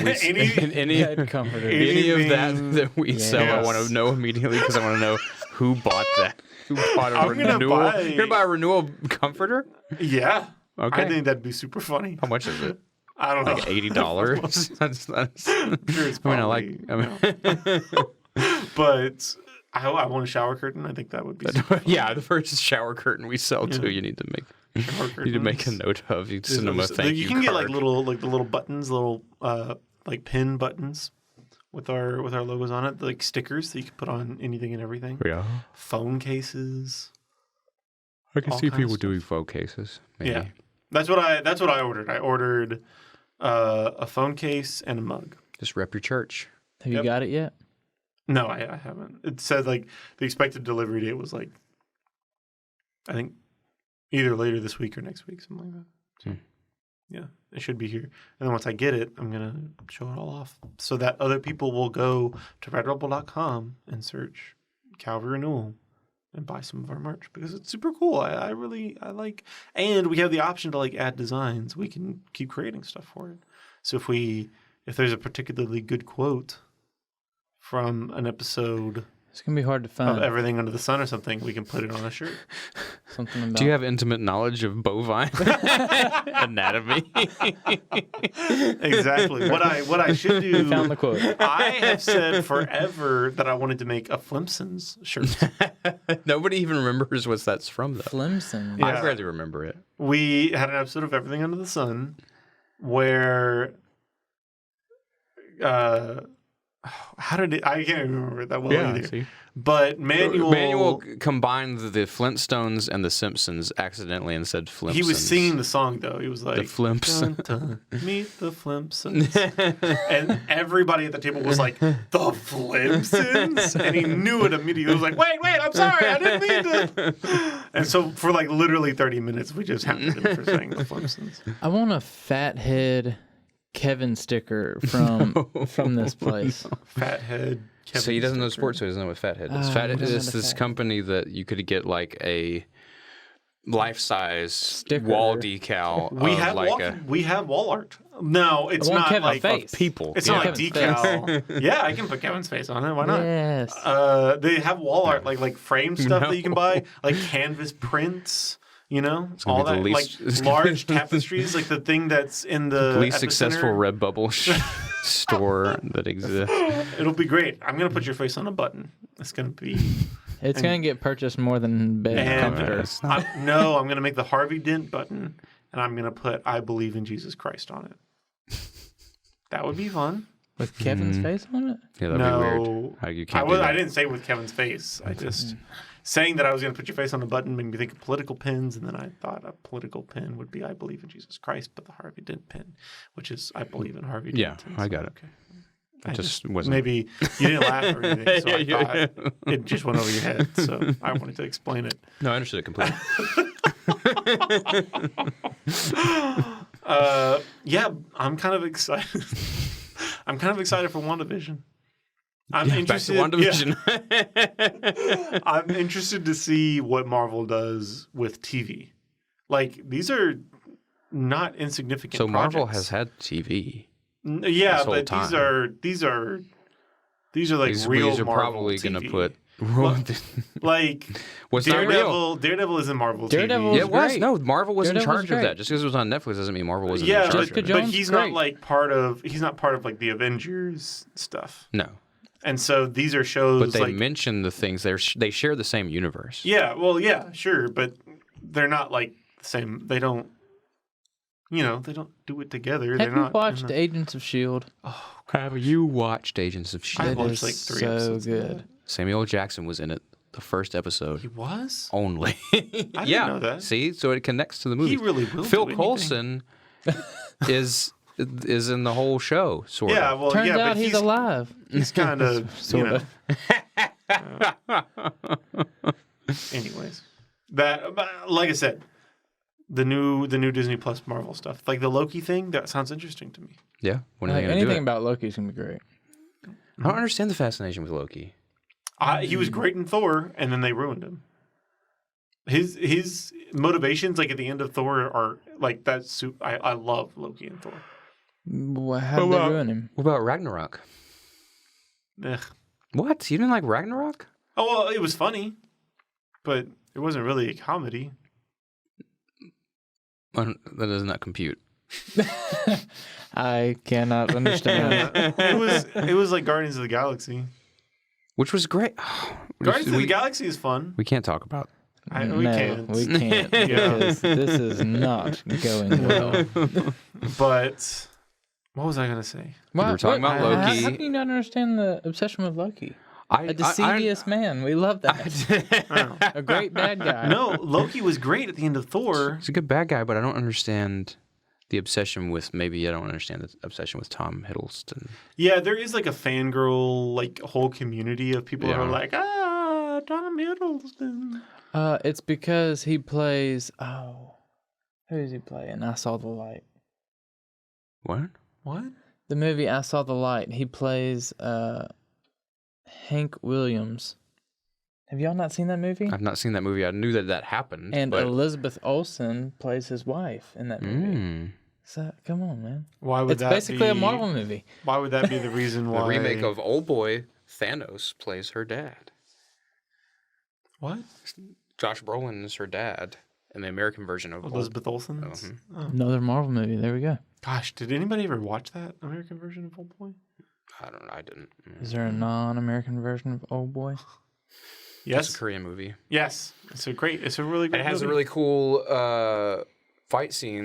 [SPEAKER 3] comforter.
[SPEAKER 2] any of
[SPEAKER 1] Anything-
[SPEAKER 2] that we sell, I want to know immediately because I want to know who bought that. Who bought a
[SPEAKER 1] I'm gonna
[SPEAKER 2] renewal?
[SPEAKER 1] buy-
[SPEAKER 2] You're gonna buy a renewal comforter?
[SPEAKER 1] Yeah.
[SPEAKER 2] Okay.
[SPEAKER 1] I think that'd be super funny.
[SPEAKER 2] How much is it?
[SPEAKER 1] I don't know.
[SPEAKER 2] Like $80. that's.
[SPEAKER 1] I'm sure it's probably, but I want a shower curtain. I think that would be super fun.
[SPEAKER 2] Yeah, the first shower curtain we sell too. You need to make.
[SPEAKER 1] Shower
[SPEAKER 2] You need to make a
[SPEAKER 1] curtains.
[SPEAKER 2] note of. You send them a thank you.
[SPEAKER 1] You can get like
[SPEAKER 2] card.
[SPEAKER 1] the little buttons, little like pin buttons with our logos on it, like stickers that you can put on anything and everything.
[SPEAKER 2] Yeah,
[SPEAKER 1] Phone cases.
[SPEAKER 2] I can
[SPEAKER 1] all
[SPEAKER 2] see
[SPEAKER 1] kinds
[SPEAKER 2] people
[SPEAKER 1] of
[SPEAKER 2] doing faux cases. Maybe.
[SPEAKER 1] Yeah, that's what I ordered. I ordered a phone case and a mug.
[SPEAKER 2] Just rep your church.
[SPEAKER 3] Have you got it yet?
[SPEAKER 1] No, I haven't. It said like the expected delivery date was like, I think, either later this week or next week, something like that. So, Yeah, it should be here. And then once I get it, I'm going to show it all off so that other people will go to redrubble.com and search Calvary Renewal and buy some of our merch because it's super cool. I like, and we have the option to like add designs. We can keep creating stuff for it. So if there's a particularly good quote from an episode
[SPEAKER 3] It's gonna be hard to
[SPEAKER 1] of
[SPEAKER 3] find.
[SPEAKER 1] Everything Under the Sun or something, we can put it on a shirt.
[SPEAKER 3] Something about.
[SPEAKER 2] Do you have intimate knowledge of bovine anatomy?
[SPEAKER 1] Exactly. What I should do.
[SPEAKER 3] Found the quote.
[SPEAKER 1] I have said forever that I wanted to make a Flimpsons shirt.
[SPEAKER 2] Nobody even remembers what that's from, though.
[SPEAKER 3] Flimson.
[SPEAKER 1] Yeah.
[SPEAKER 2] I barely remember it.
[SPEAKER 1] We had an episode of Everything Under the Sun where how did it? I can't remember it that well either.
[SPEAKER 2] See?
[SPEAKER 1] But Manuel
[SPEAKER 2] combined the Flintstones and the Simpsons accidentally and said Flimpsons.
[SPEAKER 1] he was singing the song though. He was like
[SPEAKER 2] The Flimps.
[SPEAKER 1] dun, dun, meet the Flimpsons. And everybody at the table was like, the Flimpsons? And he knew it immediately. He was like, wait, I'm sorry, I didn't mean to. And so for like literally 30 minutes, we just hammered him for saying the Flimpsons.
[SPEAKER 3] I want a fathead Kevin sticker from this place.
[SPEAKER 1] Fathead. Kevin
[SPEAKER 2] So he doesn't know
[SPEAKER 1] sticker.
[SPEAKER 2] sports, so he doesn't know what Fathead is.
[SPEAKER 3] Oh,
[SPEAKER 2] Fathead
[SPEAKER 3] we don't
[SPEAKER 2] is
[SPEAKER 3] know the
[SPEAKER 2] this
[SPEAKER 3] Fathead.
[SPEAKER 2] company that you could get like a life-size
[SPEAKER 3] Sticker.
[SPEAKER 2] wall decal
[SPEAKER 1] We
[SPEAKER 2] of
[SPEAKER 1] have
[SPEAKER 2] like
[SPEAKER 1] we have wall art. No, it's
[SPEAKER 3] I want
[SPEAKER 1] not
[SPEAKER 3] Kevin's
[SPEAKER 1] like
[SPEAKER 3] face.
[SPEAKER 2] people.
[SPEAKER 1] It's
[SPEAKER 3] Yeah.
[SPEAKER 1] not like
[SPEAKER 3] Kevin's
[SPEAKER 1] decal. Yeah, I can put Kevin's face on it. Why not?
[SPEAKER 3] Yes.
[SPEAKER 1] They have wall art, like frame stuff that you can buy, like canvas prints. You know,
[SPEAKER 2] gonna
[SPEAKER 1] all
[SPEAKER 2] be the
[SPEAKER 1] that,
[SPEAKER 2] least-
[SPEAKER 1] like large tapestries, like the thing that's in the
[SPEAKER 2] least successful
[SPEAKER 1] epicenter.
[SPEAKER 2] Redbubble store that exists.
[SPEAKER 1] It'll be great. I'm gonna put your face on a button. It's gonna be.
[SPEAKER 3] It's gonna get purchased more than bed
[SPEAKER 1] And
[SPEAKER 3] comforters.
[SPEAKER 1] I'm gonna make the Harvey Dent button, and I'm gonna put "I believe in Jesus Christ" on it. That would be fun.
[SPEAKER 3] With Kevin's face on it?
[SPEAKER 2] Yeah, that'd be
[SPEAKER 1] No,
[SPEAKER 2] weird. How you can't do
[SPEAKER 1] I
[SPEAKER 2] that.
[SPEAKER 1] didn't say with Kevin's face. I just saying that I was going to put your face on a button made me think of political pins, and then I thought a political pin would be "I believe in Jesus Christ," but the Harvey Dent pin, which is "I believe in Harvey Dent."
[SPEAKER 2] Yeah,
[SPEAKER 1] And
[SPEAKER 2] I
[SPEAKER 1] so,
[SPEAKER 2] got it.
[SPEAKER 1] Okay.
[SPEAKER 2] I
[SPEAKER 1] I
[SPEAKER 2] just wasn't.
[SPEAKER 1] Maybe you didn't laugh or anything, so I
[SPEAKER 2] Yeah.
[SPEAKER 1] thought it just went over your head. So I wanted to explain it.
[SPEAKER 2] No, I understood it completely.
[SPEAKER 1] Yeah, I'm kind of excited. I'm kind of excited for WandaVision. I'm interested.
[SPEAKER 2] Back to WandaVision.
[SPEAKER 1] Yeah. I'm interested to see what Marvel does with TV. Like these are not insignificant.
[SPEAKER 2] So Marvel
[SPEAKER 1] projects.
[SPEAKER 2] has had TV.
[SPEAKER 1] Yeah,
[SPEAKER 2] this whole
[SPEAKER 1] but
[SPEAKER 2] time.
[SPEAKER 1] these are like
[SPEAKER 2] These
[SPEAKER 1] real
[SPEAKER 2] are
[SPEAKER 1] Marvel
[SPEAKER 2] probably
[SPEAKER 1] TV.
[SPEAKER 2] going to put.
[SPEAKER 1] Like
[SPEAKER 2] What's not real?
[SPEAKER 1] Daredevil is in Marvel
[SPEAKER 3] Daredevil
[SPEAKER 1] TV.
[SPEAKER 2] Yeah, it was.
[SPEAKER 3] great.
[SPEAKER 2] No, Marvel was
[SPEAKER 3] Daredevil
[SPEAKER 2] in
[SPEAKER 3] was
[SPEAKER 2] charge of
[SPEAKER 3] great.
[SPEAKER 2] that. Just because it was on Netflix doesn't mean Marvel wasn't
[SPEAKER 1] Yeah,
[SPEAKER 2] in charge
[SPEAKER 3] Jessica
[SPEAKER 2] of it.
[SPEAKER 3] Jones
[SPEAKER 1] but he's
[SPEAKER 3] great.
[SPEAKER 1] not like part of like the Avengers stuff.
[SPEAKER 2] No,
[SPEAKER 1] And so these are shows
[SPEAKER 2] but they
[SPEAKER 1] like
[SPEAKER 2] mention the things. They share the same universe.
[SPEAKER 1] yeah, well, yeah, sure, but they're not like the same. They don't, they don't do it together.
[SPEAKER 3] Have
[SPEAKER 1] They're
[SPEAKER 3] you
[SPEAKER 1] not
[SPEAKER 3] watched Agents of S.H.I.E.L.D.?
[SPEAKER 2] Have you watched Agents of
[SPEAKER 1] I
[SPEAKER 2] S.H.I.E.L.D.?
[SPEAKER 1] watched
[SPEAKER 3] is
[SPEAKER 1] like 3
[SPEAKER 3] so
[SPEAKER 1] episodes. of
[SPEAKER 3] good.
[SPEAKER 1] that.
[SPEAKER 2] Samuel L. Jackson was in it the first episode
[SPEAKER 1] He was.
[SPEAKER 2] only.
[SPEAKER 1] I didn't know that.
[SPEAKER 2] See, so it connects to the movie.
[SPEAKER 1] He really will.
[SPEAKER 2] Phil
[SPEAKER 1] do anything.
[SPEAKER 2] Coulson is in the whole show, sort
[SPEAKER 1] Yeah,
[SPEAKER 2] of.
[SPEAKER 1] well,
[SPEAKER 3] Turns
[SPEAKER 1] yeah,
[SPEAKER 3] out
[SPEAKER 1] but
[SPEAKER 3] he's alive.
[SPEAKER 1] He's kind of
[SPEAKER 3] Sort of.
[SPEAKER 1] Anyways, that like I said, the new Disney Plus Marvel stuff, like the Loki thing, that sounds interesting to me.
[SPEAKER 2] Yeah, when are they
[SPEAKER 3] Like,
[SPEAKER 2] going to do
[SPEAKER 3] anything
[SPEAKER 2] it?
[SPEAKER 3] about Loki's gonna be great.
[SPEAKER 2] I don't understand the fascination with Loki.
[SPEAKER 1] He was great in Thor, and then they ruined him. His motivations, like at the end of Thor, are like that's. I love Loki and Thor.
[SPEAKER 3] How did they ruin him?
[SPEAKER 2] What about Ragnarok?
[SPEAKER 1] Ugh.
[SPEAKER 2] What? You didn't like Ragnarok?
[SPEAKER 1] Oh well, it was funny, but it wasn't really a comedy.
[SPEAKER 2] That does not compute.
[SPEAKER 3] I cannot understand.
[SPEAKER 1] It was like Guardians of the Galaxy.
[SPEAKER 2] Which was great.
[SPEAKER 1] Guardians of the Galaxy is fun.
[SPEAKER 2] We can't talk about.
[SPEAKER 1] We
[SPEAKER 3] no,
[SPEAKER 1] can't.
[SPEAKER 3] we can't
[SPEAKER 1] Yeah.
[SPEAKER 3] because this is not going well.
[SPEAKER 1] But what was I gonna say?
[SPEAKER 2] We were talking about Loki.
[SPEAKER 3] How can you not understand the obsession with Loki?
[SPEAKER 2] A
[SPEAKER 3] A deceivious man. We love that.
[SPEAKER 1] I don't know.
[SPEAKER 3] A great bad guy.
[SPEAKER 1] No, Loki was great at the end of Thor.
[SPEAKER 2] He's a good bad guy, but I don't understand the obsession with. Maybe I don't understand the obsession with Tom Hiddleston.
[SPEAKER 1] Yeah, there is like a fangirl, like whole community of people who are
[SPEAKER 2] Yeah.
[SPEAKER 1] like, Tom Hiddleston.
[SPEAKER 3] It's because he plays. Oh, who does he play? And I saw the light.
[SPEAKER 2] What?
[SPEAKER 1] What?
[SPEAKER 3] The movie I Saw the Light. He plays Hank Williams. Have y'all not seen that movie?
[SPEAKER 2] I've not seen that movie. I knew that happened.
[SPEAKER 3] And
[SPEAKER 2] but...
[SPEAKER 3] Elizabeth Olsen plays his wife in that movie.
[SPEAKER 2] Mm.
[SPEAKER 3] So come on, man.
[SPEAKER 1] Why would
[SPEAKER 3] It's
[SPEAKER 1] that
[SPEAKER 3] basically a
[SPEAKER 1] be-
[SPEAKER 3] Marvel movie.
[SPEAKER 1] Why would that be the reason why?
[SPEAKER 2] The remake of Old Boy, Thanos plays her dad.
[SPEAKER 1] What?
[SPEAKER 2] Josh Brolin is her dad in the American version of
[SPEAKER 1] Elizabeth Olsen? Oh.
[SPEAKER 3] Another Marvel movie. There we go.
[SPEAKER 1] Gosh, did anybody ever watch that American version of Old Boy?
[SPEAKER 2] I didn't.
[SPEAKER 3] Is there a non-American version of Old Boy?
[SPEAKER 1] Yes.
[SPEAKER 2] It's a Korean movie.
[SPEAKER 1] Yes. It's a really good
[SPEAKER 2] It has
[SPEAKER 1] movie.
[SPEAKER 2] a really cool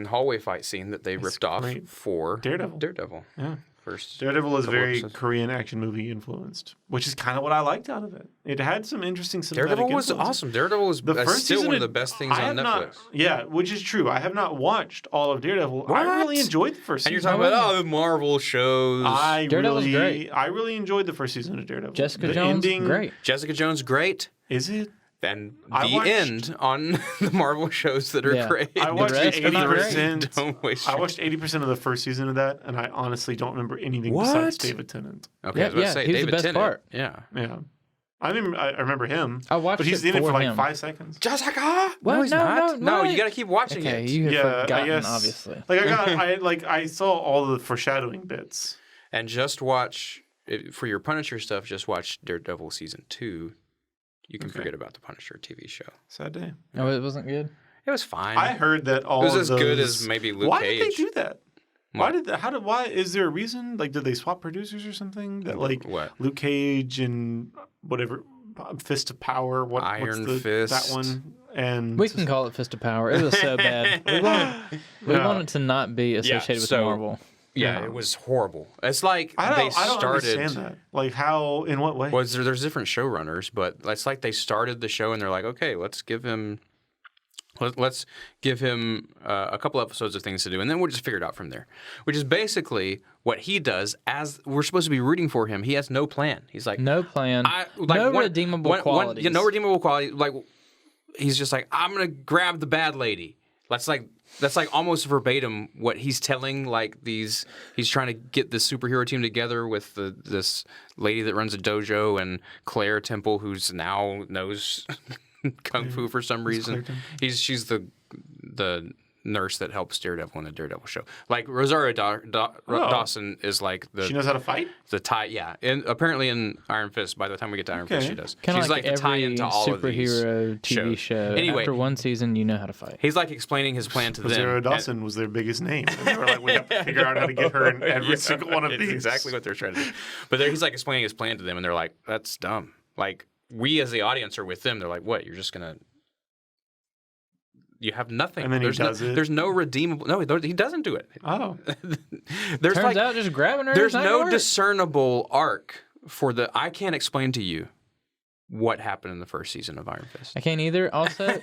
[SPEAKER 2] hallway fight scene that they ripped off
[SPEAKER 1] great.
[SPEAKER 2] for
[SPEAKER 1] Daredevil. Yeah.
[SPEAKER 2] First.
[SPEAKER 1] Daredevil is
[SPEAKER 2] couple
[SPEAKER 1] very
[SPEAKER 2] episodes.
[SPEAKER 1] Korean action movie influenced, which is kind of what I liked out of it. It had some interesting cinematic
[SPEAKER 2] Daredevil was
[SPEAKER 1] influences.
[SPEAKER 2] awesome. Daredevil was
[SPEAKER 1] The first
[SPEAKER 2] still
[SPEAKER 1] season
[SPEAKER 2] one of
[SPEAKER 1] of-
[SPEAKER 2] the best things
[SPEAKER 1] I
[SPEAKER 2] on
[SPEAKER 1] have
[SPEAKER 2] Netflix.
[SPEAKER 1] Yeah, which is true. I have not watched all of Daredevil. I really
[SPEAKER 2] What?
[SPEAKER 1] enjoyed the first
[SPEAKER 2] And you're
[SPEAKER 1] season.
[SPEAKER 2] talking about the Marvel shows.
[SPEAKER 3] Daredevil's great.
[SPEAKER 1] I really enjoyed the first season of Daredevil.
[SPEAKER 3] Jessica
[SPEAKER 1] The
[SPEAKER 3] Jones,
[SPEAKER 1] ending,
[SPEAKER 3] great.
[SPEAKER 2] Jessica Jones, great.
[SPEAKER 1] Is it?
[SPEAKER 2] And
[SPEAKER 1] I
[SPEAKER 2] the
[SPEAKER 1] watched-
[SPEAKER 2] end on the Marvel shows that are
[SPEAKER 3] Yeah.
[SPEAKER 2] great.
[SPEAKER 1] I watched
[SPEAKER 3] rest are not great.
[SPEAKER 1] 80%.
[SPEAKER 2] Don't waste
[SPEAKER 1] I
[SPEAKER 2] your-
[SPEAKER 1] watched 80% of the first season of that, and I honestly don't remember anything
[SPEAKER 2] What?
[SPEAKER 1] besides David Tennant.
[SPEAKER 2] Okay, I was about to say
[SPEAKER 3] he was
[SPEAKER 2] David
[SPEAKER 3] the best
[SPEAKER 2] Tennant.
[SPEAKER 3] part.
[SPEAKER 2] Yeah.
[SPEAKER 1] Yeah, I remember him.
[SPEAKER 3] I watched
[SPEAKER 1] but he's
[SPEAKER 3] it
[SPEAKER 1] in it
[SPEAKER 3] for
[SPEAKER 1] for like
[SPEAKER 3] him.
[SPEAKER 1] 5 seconds.
[SPEAKER 2] Jessica.
[SPEAKER 3] What?
[SPEAKER 2] No, he's
[SPEAKER 3] No,
[SPEAKER 2] not.
[SPEAKER 3] no,
[SPEAKER 2] you
[SPEAKER 3] what?
[SPEAKER 2] got to keep watching
[SPEAKER 3] Okay,
[SPEAKER 2] it.
[SPEAKER 3] you have
[SPEAKER 1] Yeah,
[SPEAKER 3] forgotten,
[SPEAKER 1] I guess.
[SPEAKER 3] obviously.
[SPEAKER 1] Like I saw all the foreshadowing bits.
[SPEAKER 2] And just watch for your Punisher stuff. Just watch Daredevil season 2. You can forget about the Punisher TV show.
[SPEAKER 1] Sad day.
[SPEAKER 3] No, it wasn't good.
[SPEAKER 2] It was fine.
[SPEAKER 1] I heard that all
[SPEAKER 2] It was
[SPEAKER 1] of
[SPEAKER 2] as good
[SPEAKER 1] those-
[SPEAKER 2] as maybe Luke
[SPEAKER 1] Why
[SPEAKER 2] Cage.
[SPEAKER 1] did they do that? Why
[SPEAKER 2] What?
[SPEAKER 1] did that? Why is there a reason? Like, did they swap producers or something? That like
[SPEAKER 2] What?
[SPEAKER 1] Luke Cage and whatever Fist of Power,
[SPEAKER 2] Iron
[SPEAKER 1] what's
[SPEAKER 2] Fist.
[SPEAKER 1] that one, and
[SPEAKER 3] We can call it Fist of Power. It was so bad. We wanted to not be associated with
[SPEAKER 2] so-
[SPEAKER 3] Marvel.
[SPEAKER 2] Yeah, it was horrible. It's like
[SPEAKER 1] I
[SPEAKER 2] they
[SPEAKER 1] don't
[SPEAKER 2] started.
[SPEAKER 1] understand that. Like, how? In what way?
[SPEAKER 2] Well, there's different showrunners, but it's like they started the show and they're like, okay, let's give him a couple episodes of things to do, and then we'll just figure it out from there. Which is basically what he does. As we're supposed to be rooting for him, he has no plan. He's like,
[SPEAKER 3] No plan. No redeemable qualities.
[SPEAKER 2] no redeemable quality. Like he's just like, I'm gonna grab the bad lady. That's like almost verbatim what he's telling. Like he's trying to get this superhero team together with this lady that runs a dojo and Claire Temple, who's now knows kung fu for some reason. She's the nurse that helps Daredevil in the Daredevil show. Like Rosario Dawson is like
[SPEAKER 1] She knows how to fight.
[SPEAKER 2] the tie. Yeah, and apparently in Iron Fist, by the time we get to Iron Fist,
[SPEAKER 1] Okay.
[SPEAKER 2] she does.
[SPEAKER 3] Kind of
[SPEAKER 2] She's like the
[SPEAKER 3] every
[SPEAKER 2] tie-in to all of these
[SPEAKER 3] superhero TV show.
[SPEAKER 2] Anyway,
[SPEAKER 3] After one season, you know how to fight.
[SPEAKER 2] he's like explaining his plan to them.
[SPEAKER 1] Rosario
[SPEAKER 2] and-
[SPEAKER 1] Dawson was their biggest name. And they were like, we have to figure out how to get her in every
[SPEAKER 2] Yeah,
[SPEAKER 1] single one of
[SPEAKER 2] it's
[SPEAKER 1] these.
[SPEAKER 2] exactly what they're trying to do. But he's like explaining his plan to them, and they're like, "That's dumb." Like we as the audience are with them. They're like, "What? You're just gonna." You have nothing.
[SPEAKER 1] And then he does it.
[SPEAKER 2] There's no redeemable. No, he doesn't do it.
[SPEAKER 1] Oh,
[SPEAKER 2] There's
[SPEAKER 3] Turns
[SPEAKER 2] like
[SPEAKER 3] out just grabbing her.
[SPEAKER 2] there's
[SPEAKER 3] is not
[SPEAKER 2] no
[SPEAKER 3] gonna work.
[SPEAKER 2] discernible arc for the. I can't explain to you what happened in the first season of Iron Fist.
[SPEAKER 3] I can't either. Also,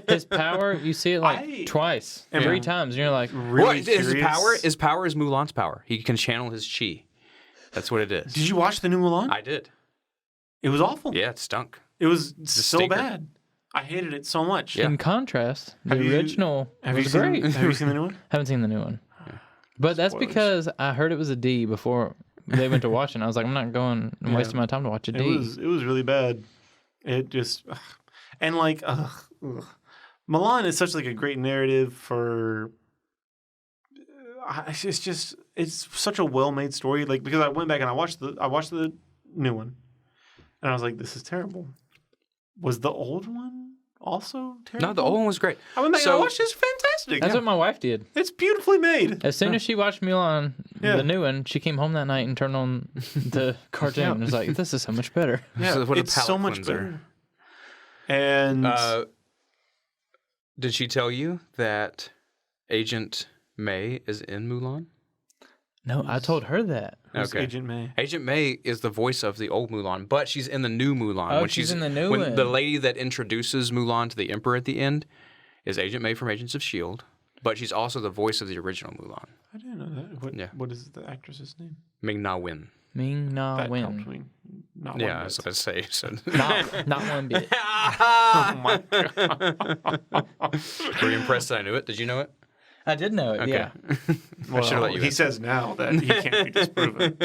[SPEAKER 3] his power, you see it like
[SPEAKER 1] I-
[SPEAKER 3] twice,
[SPEAKER 1] am
[SPEAKER 3] 3 times, and you're like,
[SPEAKER 1] really
[SPEAKER 2] What is his
[SPEAKER 1] curious.
[SPEAKER 2] power? His power is Mulan's power. He can channel his chi. That's what it is.
[SPEAKER 1] Did you watch the new Mulan?
[SPEAKER 2] I did.
[SPEAKER 1] It was awful.
[SPEAKER 2] Yeah, it stunk.
[SPEAKER 1] It was so
[SPEAKER 2] stinker.
[SPEAKER 1] bad. I hated it so much.
[SPEAKER 2] Yeah.
[SPEAKER 3] in contrast, the
[SPEAKER 1] Have you-
[SPEAKER 3] original
[SPEAKER 1] Have you
[SPEAKER 3] was
[SPEAKER 1] seen?
[SPEAKER 3] great.
[SPEAKER 1] Have you seen the new one?
[SPEAKER 3] Haven't seen the new one. But that's
[SPEAKER 1] Spoilers.
[SPEAKER 3] because I heard it was a D before they went to watch it. And I was like, I'm not going and wasting my time to watch a D.
[SPEAKER 1] It was really bad. It just and like Milan is such like a great narrative for. It's such a well made story. Like because I went back and I watched the new one, and I was like, this is terrible. Was the old one also terrible?
[SPEAKER 2] No, the old one was great.
[SPEAKER 1] I went back and I watched it. It's fantastic.
[SPEAKER 3] That's what my wife did.
[SPEAKER 1] It's beautifully made.
[SPEAKER 3] As soon as she watched Mulan,
[SPEAKER 1] Yeah.
[SPEAKER 3] the new one, she came home that night and turned on the cartoon and was like, this is so much better.
[SPEAKER 1] Yeah,
[SPEAKER 2] So what a
[SPEAKER 1] it's so
[SPEAKER 2] palate
[SPEAKER 1] much
[SPEAKER 2] cleanser.
[SPEAKER 1] better. And
[SPEAKER 2] Did she tell you that Agent May is in Mulan?
[SPEAKER 3] No, I told her that.
[SPEAKER 1] who's
[SPEAKER 2] Okay.
[SPEAKER 1] Agent May?
[SPEAKER 2] Agent May is the voice of the old Mulan, but she's in the new Mulan.
[SPEAKER 3] Oh,
[SPEAKER 2] when
[SPEAKER 3] she's in the new
[SPEAKER 2] when
[SPEAKER 3] one.
[SPEAKER 2] The lady that introduces Mulan to the Emperor at the end is Agent May from Agents of S.H.I.E.L.D., but she's also the voice of the original Mulan,
[SPEAKER 1] I didn't know that. What is the actress's name?
[SPEAKER 2] Ming-Na Wen.
[SPEAKER 3] Ming Na
[SPEAKER 1] That helped
[SPEAKER 3] Wen.
[SPEAKER 1] me. Not
[SPEAKER 2] Yeah,
[SPEAKER 1] one
[SPEAKER 2] that's
[SPEAKER 1] bit.
[SPEAKER 2] what I say. So.
[SPEAKER 3] Not one bit.
[SPEAKER 1] Oh my god.
[SPEAKER 2] Were you impressed that I knew it? Did you know it?
[SPEAKER 3] I did know it.
[SPEAKER 2] Okay.
[SPEAKER 3] Yeah.
[SPEAKER 1] Well,
[SPEAKER 2] should've let you
[SPEAKER 1] he
[SPEAKER 2] answer.
[SPEAKER 1] says now that he can't be disproven.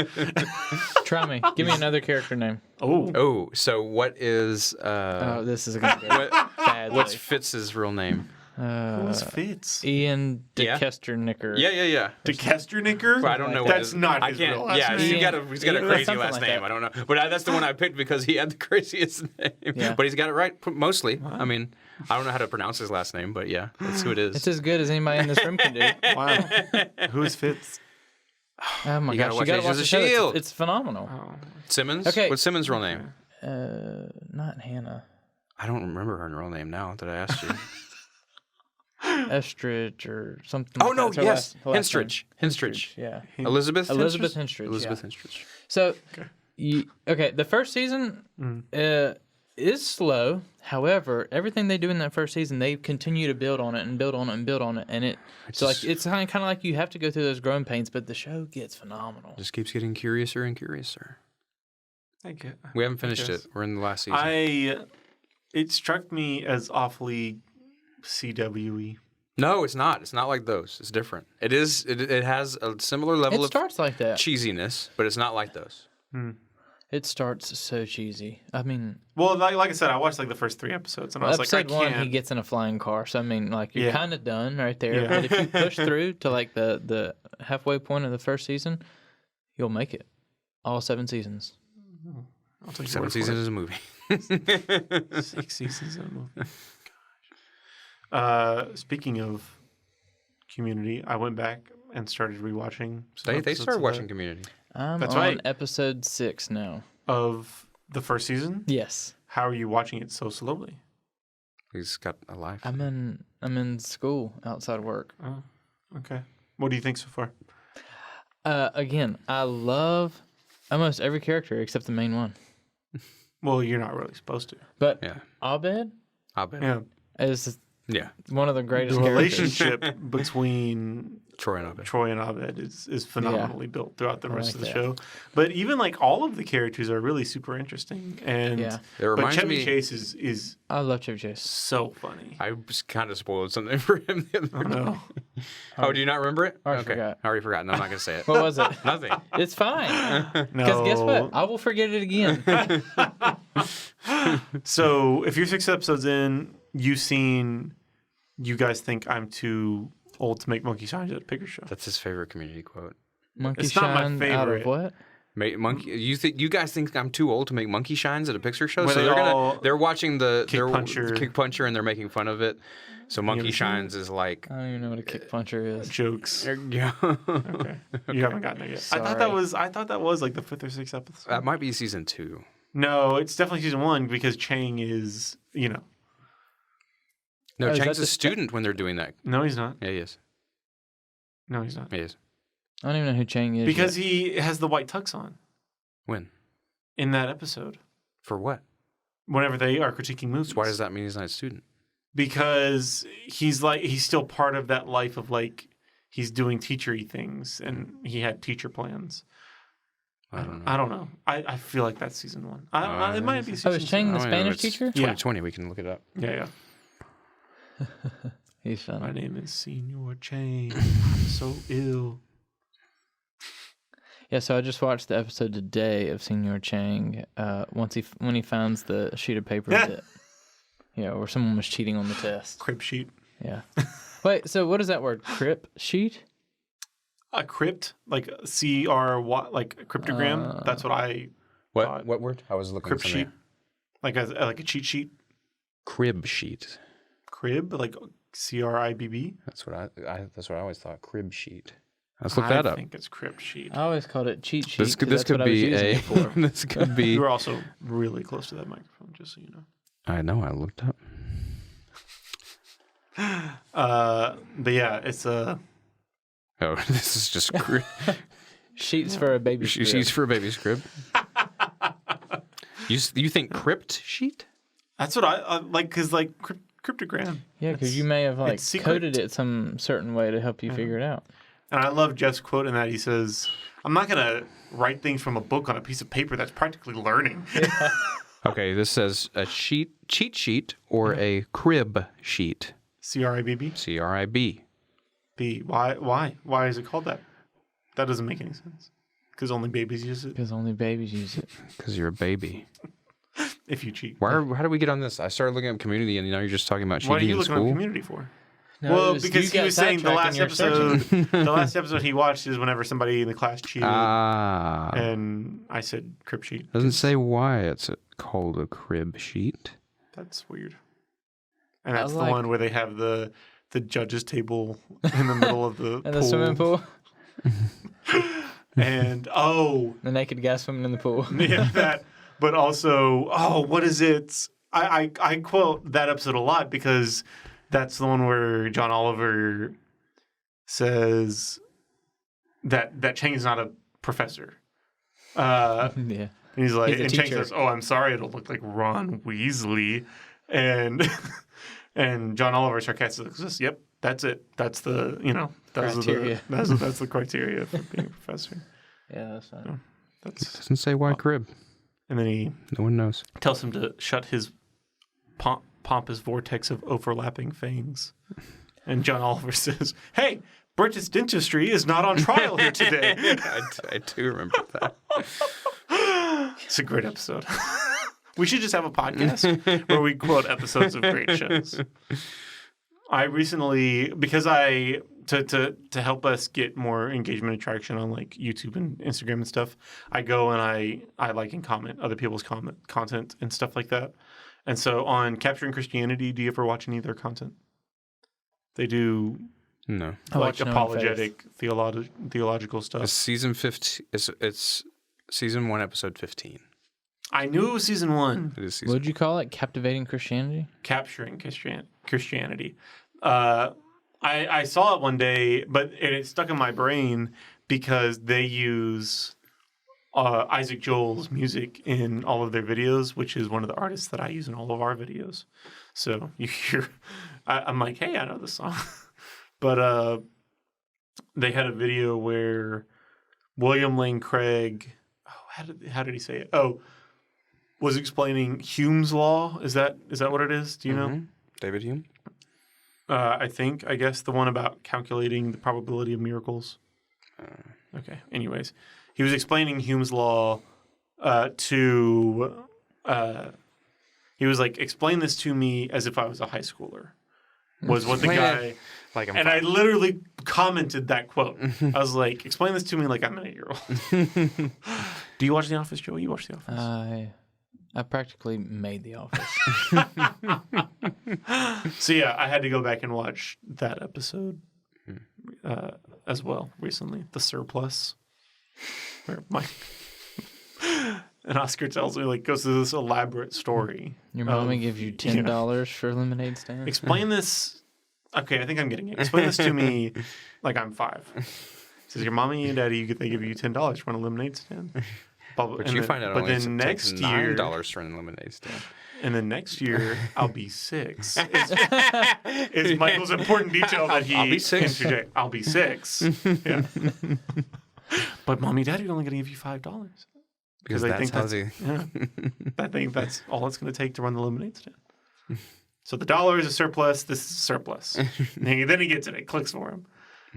[SPEAKER 3] Try me. Give me another character name.
[SPEAKER 1] Oh,
[SPEAKER 2] Oh, so what is
[SPEAKER 3] Oh, this is gonna go badly.
[SPEAKER 2] what's Fitz's real name?
[SPEAKER 1] who's Fitz?
[SPEAKER 3] Ian
[SPEAKER 2] Yeah.
[SPEAKER 3] DeKesternicker.
[SPEAKER 2] Yeah.
[SPEAKER 1] DeKesternicker?
[SPEAKER 2] Well, I don't know.
[SPEAKER 1] That's not
[SPEAKER 2] I
[SPEAKER 1] his
[SPEAKER 2] can't.
[SPEAKER 1] real last
[SPEAKER 2] Yeah,
[SPEAKER 1] name.
[SPEAKER 2] he's got a
[SPEAKER 3] Yeah,
[SPEAKER 2] crazy
[SPEAKER 3] something
[SPEAKER 2] last
[SPEAKER 3] like
[SPEAKER 2] name.
[SPEAKER 3] that.
[SPEAKER 2] I don't know, but that's the one I picked because he had the craziest name.
[SPEAKER 3] Yeah.
[SPEAKER 2] But he's got it right mostly. I mean, I don't know how to pronounce his last name, but yeah, that's who it is.
[SPEAKER 3] It's as good as anybody in this room can do.
[SPEAKER 1] Wow. Who's Fitz?
[SPEAKER 3] Oh my
[SPEAKER 2] You
[SPEAKER 3] gosh,
[SPEAKER 2] gotta
[SPEAKER 3] you
[SPEAKER 2] watch
[SPEAKER 3] gotta
[SPEAKER 2] Agents
[SPEAKER 3] watch
[SPEAKER 2] of
[SPEAKER 3] the show.
[SPEAKER 2] S.H.I.E.L.D..
[SPEAKER 3] It's phenomenal.
[SPEAKER 2] Simmons.
[SPEAKER 3] Okay.
[SPEAKER 2] What's Simmons' real name?
[SPEAKER 3] Not Hannah.
[SPEAKER 2] I don't remember her real name now that I asked you.
[SPEAKER 3] Estridge or something.
[SPEAKER 2] Oh
[SPEAKER 3] like
[SPEAKER 2] no,
[SPEAKER 3] that's her
[SPEAKER 2] yes,
[SPEAKER 3] last name.
[SPEAKER 2] Henstridge. Henstridge.
[SPEAKER 3] Yeah.
[SPEAKER 2] Elizabeth.
[SPEAKER 3] Elizabeth
[SPEAKER 2] Henstridge.
[SPEAKER 3] Henstridge.
[SPEAKER 2] Elizabeth
[SPEAKER 3] yeah.
[SPEAKER 2] Henstridge.
[SPEAKER 3] So, the first season is slow. However, everything they do in that first season, they continue to build on it and build on it and build on it, and it's kind of like you have to go through those growing pains, but the show gets phenomenal.
[SPEAKER 2] Just keeps getting curiouser and curiouser.
[SPEAKER 1] Thank you.
[SPEAKER 2] We haven't finished it. We're in the last season.
[SPEAKER 1] It struck me as awfully CW-y.
[SPEAKER 2] No, it's not. It's not like those. It's different. It is. It has a similar level
[SPEAKER 3] It
[SPEAKER 2] of
[SPEAKER 3] starts like that.
[SPEAKER 2] cheesiness, but it's not like those.
[SPEAKER 3] It starts so cheesy. I mean,
[SPEAKER 1] Well, like I said, I watched like the first 3 episodes, and I was like, I
[SPEAKER 3] episode one,
[SPEAKER 1] can't.
[SPEAKER 3] he gets in a flying car. So I mean, like you're
[SPEAKER 1] Yeah.
[SPEAKER 3] kind of done right there.
[SPEAKER 1] Yeah.
[SPEAKER 3] But if you push through to like the halfway point of the first season, you'll make it. All 7 seasons.
[SPEAKER 1] I'll take your
[SPEAKER 2] 7
[SPEAKER 1] word for
[SPEAKER 2] seasons
[SPEAKER 1] it.
[SPEAKER 2] is a movie.
[SPEAKER 1] 6 seasons of a movie. Gosh. Speaking of Community, I went back and started rewatching. some
[SPEAKER 2] They
[SPEAKER 1] episodes
[SPEAKER 2] started
[SPEAKER 1] of
[SPEAKER 2] watching
[SPEAKER 1] that-
[SPEAKER 2] Community.
[SPEAKER 3] I'm
[SPEAKER 1] That's
[SPEAKER 3] on
[SPEAKER 1] right.
[SPEAKER 3] episode 6 now.
[SPEAKER 1] of the first season.
[SPEAKER 3] Yes.
[SPEAKER 1] How are you watching it so slowly?
[SPEAKER 2] He's got a life.
[SPEAKER 3] I'm in school outside of work.
[SPEAKER 1] Oh, okay. What do you think so far?
[SPEAKER 3] Again, I love almost every character except the main one.
[SPEAKER 1] Well, you're not really supposed to.
[SPEAKER 3] But
[SPEAKER 2] Yeah.
[SPEAKER 3] Abed
[SPEAKER 2] I'll bet.
[SPEAKER 1] Yeah.
[SPEAKER 3] is
[SPEAKER 2] Yeah.
[SPEAKER 3] one of the greatest
[SPEAKER 1] The
[SPEAKER 3] characters.
[SPEAKER 1] relationship between
[SPEAKER 2] Troy and Abed.
[SPEAKER 1] Troy and Abed is phenomenally built throughout the rest
[SPEAKER 3] like
[SPEAKER 1] of the
[SPEAKER 3] that.
[SPEAKER 1] show. But even like all of the characters are really super interesting. And
[SPEAKER 3] Yeah.
[SPEAKER 2] It
[SPEAKER 1] but
[SPEAKER 2] reminds
[SPEAKER 1] Chevy
[SPEAKER 2] me.
[SPEAKER 1] Chase is
[SPEAKER 3] I love Chevy Chase.
[SPEAKER 1] so funny.
[SPEAKER 2] I just kind of spoiled something for him the other day.
[SPEAKER 1] No.
[SPEAKER 2] Oh, do you not remember it?
[SPEAKER 3] I already forgot.
[SPEAKER 2] I already forgot. No, I'm not gonna say it.
[SPEAKER 3] What was it?
[SPEAKER 2] Nothing.
[SPEAKER 3] It's fine.
[SPEAKER 1] No.
[SPEAKER 3] Because guess what? I will forget it again.
[SPEAKER 1] So if you're 6 episodes in, you guys think I'm too old to make monkey shines at a picture show.
[SPEAKER 2] That's his favorite Community quote.
[SPEAKER 3] Monkey
[SPEAKER 1] It's not my
[SPEAKER 3] shine out of
[SPEAKER 1] favorite.
[SPEAKER 3] what?
[SPEAKER 2] Monkey. You guys think I'm too old to make monkey shines at a picture show?
[SPEAKER 1] Where
[SPEAKER 2] So
[SPEAKER 1] they
[SPEAKER 2] they're watching the
[SPEAKER 1] Kick Puncher.
[SPEAKER 2] and they're making fun of it. So monkey shines is like
[SPEAKER 3] I don't even know what a kick puncher is.
[SPEAKER 1] Jokes.
[SPEAKER 2] yeah.
[SPEAKER 1] Okay. You haven't gotten it yet. I thought that was like the 5th or 6th episode.
[SPEAKER 2] That might be season 2.
[SPEAKER 1] No, it's definitely season 1 because Chang is,
[SPEAKER 2] No,
[SPEAKER 3] Oh, is
[SPEAKER 2] Chang's
[SPEAKER 3] that
[SPEAKER 2] a
[SPEAKER 3] the
[SPEAKER 2] student when they're doing that.
[SPEAKER 1] No, he's not.
[SPEAKER 2] Yeah, he is.
[SPEAKER 1] No, he's not.
[SPEAKER 2] He is.
[SPEAKER 3] I don't even know who Chang is.
[SPEAKER 1] Because
[SPEAKER 3] yet.
[SPEAKER 1] he has the white tux on
[SPEAKER 2] When?
[SPEAKER 1] in that episode.
[SPEAKER 2] For what?
[SPEAKER 1] Whenever they are critiquing movies.
[SPEAKER 2] So why does that mean he's not a student?
[SPEAKER 1] Because he's still part of that life of like he's doing teachery things and he had teacher plans. I don't know. I feel like that's season 1. It might be season
[SPEAKER 3] is Chang
[SPEAKER 1] 2.
[SPEAKER 3] the
[SPEAKER 2] I mean,
[SPEAKER 3] Spanish
[SPEAKER 2] it's
[SPEAKER 3] teacher?
[SPEAKER 2] 2020. We can look it up.
[SPEAKER 1] Yeah.
[SPEAKER 3] He's
[SPEAKER 1] My
[SPEAKER 3] funny.
[SPEAKER 1] name is Senor Chang. I'm so ill.
[SPEAKER 3] Yeah, so I just watched the episode today of Senor Chang. When he finds the sheet of paper that, where someone was cheating on the test.
[SPEAKER 1] Crib sheet.
[SPEAKER 3] Yeah. Wait, so what is that word? Crip sheet?
[SPEAKER 1] A crypt, like CR, like a cryptogram. That's what I thought.
[SPEAKER 2] What word? I was looking
[SPEAKER 1] Crib
[SPEAKER 2] for
[SPEAKER 1] sheet, like a cheat sheet.
[SPEAKER 2] Crib sheet.
[SPEAKER 1] Crib, like CRIBB.
[SPEAKER 2] That's what I always thought. Crib sheet. Let's look that up.
[SPEAKER 1] I think it's crypt sheet.
[SPEAKER 3] I always called it cheat sheet.
[SPEAKER 2] This
[SPEAKER 3] 'cause
[SPEAKER 2] this
[SPEAKER 3] that's what
[SPEAKER 2] could
[SPEAKER 3] I was
[SPEAKER 2] be
[SPEAKER 3] using
[SPEAKER 2] a.
[SPEAKER 3] it for.
[SPEAKER 2] This could be.
[SPEAKER 1] You were also really close to that microphone, just so you know.
[SPEAKER 2] I know. I looked up.
[SPEAKER 1] But yeah, it's a.
[SPEAKER 2] Oh, this is just
[SPEAKER 3] Sheets for a baby.
[SPEAKER 2] sheets for a baby's crib. You think crypt sheet?
[SPEAKER 1] That's what I like, because like cryptogram.
[SPEAKER 3] Yeah, because you may have like
[SPEAKER 1] it's secret.
[SPEAKER 3] coded it some certain way to help you figure it out.
[SPEAKER 1] And I love Jeff's quote in that. He says, "I'm not gonna write things from a book on a piece of paper. That's practically learning."
[SPEAKER 2] Okay, this says a cheat sheet or a crib sheet.
[SPEAKER 1] CRIBB.
[SPEAKER 2] CRIB.
[SPEAKER 1] B. Why is it called that? That doesn't make any sense. Because only babies use it.
[SPEAKER 3] Because only babies use it.
[SPEAKER 2] Because you're a baby.
[SPEAKER 1] If you cheat.
[SPEAKER 2] How did we get on this? I started looking up Community, and now you're just talking about cheating
[SPEAKER 1] What are you
[SPEAKER 2] in
[SPEAKER 1] looking
[SPEAKER 2] school.
[SPEAKER 1] up Community for?
[SPEAKER 3] No,
[SPEAKER 1] Well,
[SPEAKER 3] it was-
[SPEAKER 1] because
[SPEAKER 3] you
[SPEAKER 1] he
[SPEAKER 3] got
[SPEAKER 1] was saying the
[SPEAKER 3] sidetracked
[SPEAKER 1] last
[SPEAKER 3] in your
[SPEAKER 1] episode,
[SPEAKER 3] searching.
[SPEAKER 1] the last episode he watched is whenever somebody in the class cheated,
[SPEAKER 2] Ah.
[SPEAKER 1] and I said crib sheet.
[SPEAKER 2] Doesn't say why it's called a crib sheet.
[SPEAKER 1] That's weird. And that's the
[SPEAKER 3] like-
[SPEAKER 1] one where they have the judges table in the middle of the
[SPEAKER 3] And
[SPEAKER 1] pool.
[SPEAKER 3] the swimming pool.
[SPEAKER 1] And
[SPEAKER 3] The naked guy swimming in the pool.
[SPEAKER 1] yeah, that. But also, what is it? I quote that episode a lot because that's the one where John Oliver says that Chang is not a professor.
[SPEAKER 3] Yeah.
[SPEAKER 1] And he's like,
[SPEAKER 3] He's a
[SPEAKER 1] and Chang
[SPEAKER 3] teacher.
[SPEAKER 1] says, "Oh, I'm sorry, it'll look like Ron Weasley," and and John Oliver sarcastically says, "Yep, that's it. That's the
[SPEAKER 3] Criteria.
[SPEAKER 1] that's the criteria for being a professor."
[SPEAKER 3] Yeah, that's fine.
[SPEAKER 1] That's
[SPEAKER 2] Doesn't say why crib.
[SPEAKER 1] and then he
[SPEAKER 2] No one knows.
[SPEAKER 1] tells him to shut his pompous vortex of overlapping fangs. And John Oliver says, "Hey, British dentistry is not on trial here today."
[SPEAKER 2] I do remember that.
[SPEAKER 1] It's a great episode. We should just have a podcast where we quote episodes of great shows. I recently, because to help us get more engagement and traction on like YouTube and Instagram and stuff, I go and I like and comment other people's content and stuff like that. And so on Capturing Christianity, do you ever watch any of their content? They do
[SPEAKER 2] No.
[SPEAKER 3] I
[SPEAKER 1] like
[SPEAKER 3] watch No
[SPEAKER 1] apologetic theological stuff.
[SPEAKER 2] It's season 15. It's season 1, episode 15.
[SPEAKER 1] I knew it was season 1.
[SPEAKER 2] It is
[SPEAKER 3] What
[SPEAKER 2] season.
[SPEAKER 3] would you call it? Captivating Christianity?
[SPEAKER 1] Capturing Christianity. I saw it one day, but it stuck in my brain because they use Isaac Joel's music in all of their videos, which is one of the artists that I use in all of our videos. So you hear, I'm like, hey, I know this song. But they had a video where William Lane Craig, how did he say it? Was explaining Hume's law. Is that what it is? Do you know?
[SPEAKER 2] David Hume?
[SPEAKER 1] I guess the one about calculating the probability of miracles. Okay. Anyways, he was explaining Hume's law to. He was like, "Explain this to me as if I was a high schooler." Was what the guy.
[SPEAKER 2] Like I'm
[SPEAKER 1] And I literally commented that quote. I was like, "Explain this to me like I'm an 8-year-old." Do you watch The Office, Joey? You watch The Office?
[SPEAKER 3] I practically made The Office.
[SPEAKER 1] So yeah, I had to go back and watch that episode as well recently. The Surplus, where Mike and Oscar tells me goes through this elaborate story.
[SPEAKER 3] Your mommy gives you $10 for a lemonade stand?
[SPEAKER 1] Explain this. Okay, I think I'm getting it. Explain this to me like I'm 5. Says your mommy and daddy, they give you $10 for a lemonade stand.
[SPEAKER 2] But you find out only
[SPEAKER 1] then next
[SPEAKER 2] takes
[SPEAKER 1] year,
[SPEAKER 2] $9 for a lemonade stand.
[SPEAKER 1] and then next year I'll be 6. Is Michael's important detail that he
[SPEAKER 2] I'll be 6.
[SPEAKER 1] interject. I'll be 6. Yeah. But mommy, daddy are only going to give you $5
[SPEAKER 2] Because
[SPEAKER 1] I
[SPEAKER 2] that's
[SPEAKER 1] think
[SPEAKER 2] how
[SPEAKER 1] that's,
[SPEAKER 2] they...
[SPEAKER 1] yeah, I think that's all it's going to take to run the lemonade stand. So the dollar is a surplus. This is surplus. And then he gets it. It clicks for him.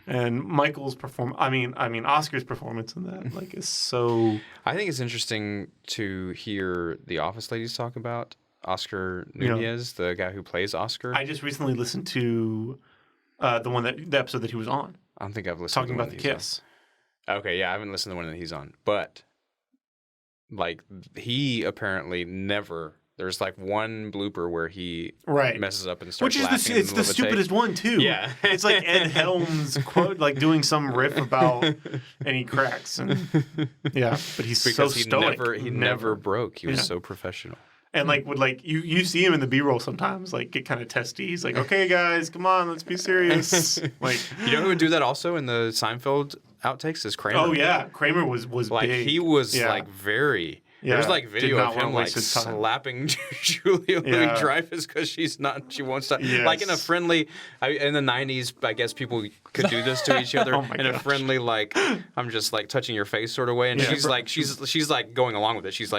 [SPEAKER 1] And Michael's Oscar's performance in that is so.
[SPEAKER 2] I think it's interesting to hear the Office ladies talk about Oscar Nunez, the guy who plays Oscar.
[SPEAKER 1] I just recently listened to the episode that he was on,
[SPEAKER 2] I don't think I've listened
[SPEAKER 1] talking
[SPEAKER 2] to
[SPEAKER 1] about the kiss.
[SPEAKER 2] Okay, yeah, I haven't listened to the one that he's on. But, he apparently never... There's one blooper where he
[SPEAKER 1] Right.
[SPEAKER 2] messes up and starts
[SPEAKER 1] Which is
[SPEAKER 2] laughing in
[SPEAKER 1] it's
[SPEAKER 2] the
[SPEAKER 1] the
[SPEAKER 2] middle of a take.
[SPEAKER 1] stupidest one too.
[SPEAKER 2] Yeah.
[SPEAKER 1] It's like Ed Helms quote doing some riff about and he cracks and but he's
[SPEAKER 2] Because
[SPEAKER 1] so
[SPEAKER 2] he
[SPEAKER 1] stoic.
[SPEAKER 2] he never broke. He was
[SPEAKER 1] Yeah.
[SPEAKER 2] so professional.
[SPEAKER 1] And you see him in the B-roll sometimes get kind of testy. He's like, "Okay guys, come on, let's be serious."
[SPEAKER 2] You know who would do that also in the Seinfeld outtakes is Kramer.
[SPEAKER 1] oh yeah, Kramer was big.
[SPEAKER 2] he was
[SPEAKER 1] Yeah.
[SPEAKER 2] very.
[SPEAKER 1] Yeah,
[SPEAKER 2] There's
[SPEAKER 1] did
[SPEAKER 2] video
[SPEAKER 1] not
[SPEAKER 2] of
[SPEAKER 1] wanna
[SPEAKER 2] him
[SPEAKER 1] waste his time.
[SPEAKER 2] slapping Julia
[SPEAKER 1] Yeah.
[SPEAKER 2] Louis-Dreyfus because she won't stop.
[SPEAKER 1] Yes.
[SPEAKER 2] Like in a friendly, in the '90s, I guess people could do this to each other
[SPEAKER 1] Oh my
[SPEAKER 2] in a
[SPEAKER 1] gosh.
[SPEAKER 2] friendly I'm just touching your face sort of way, and
[SPEAKER 1] Yeah.
[SPEAKER 2] she's going along with it. She's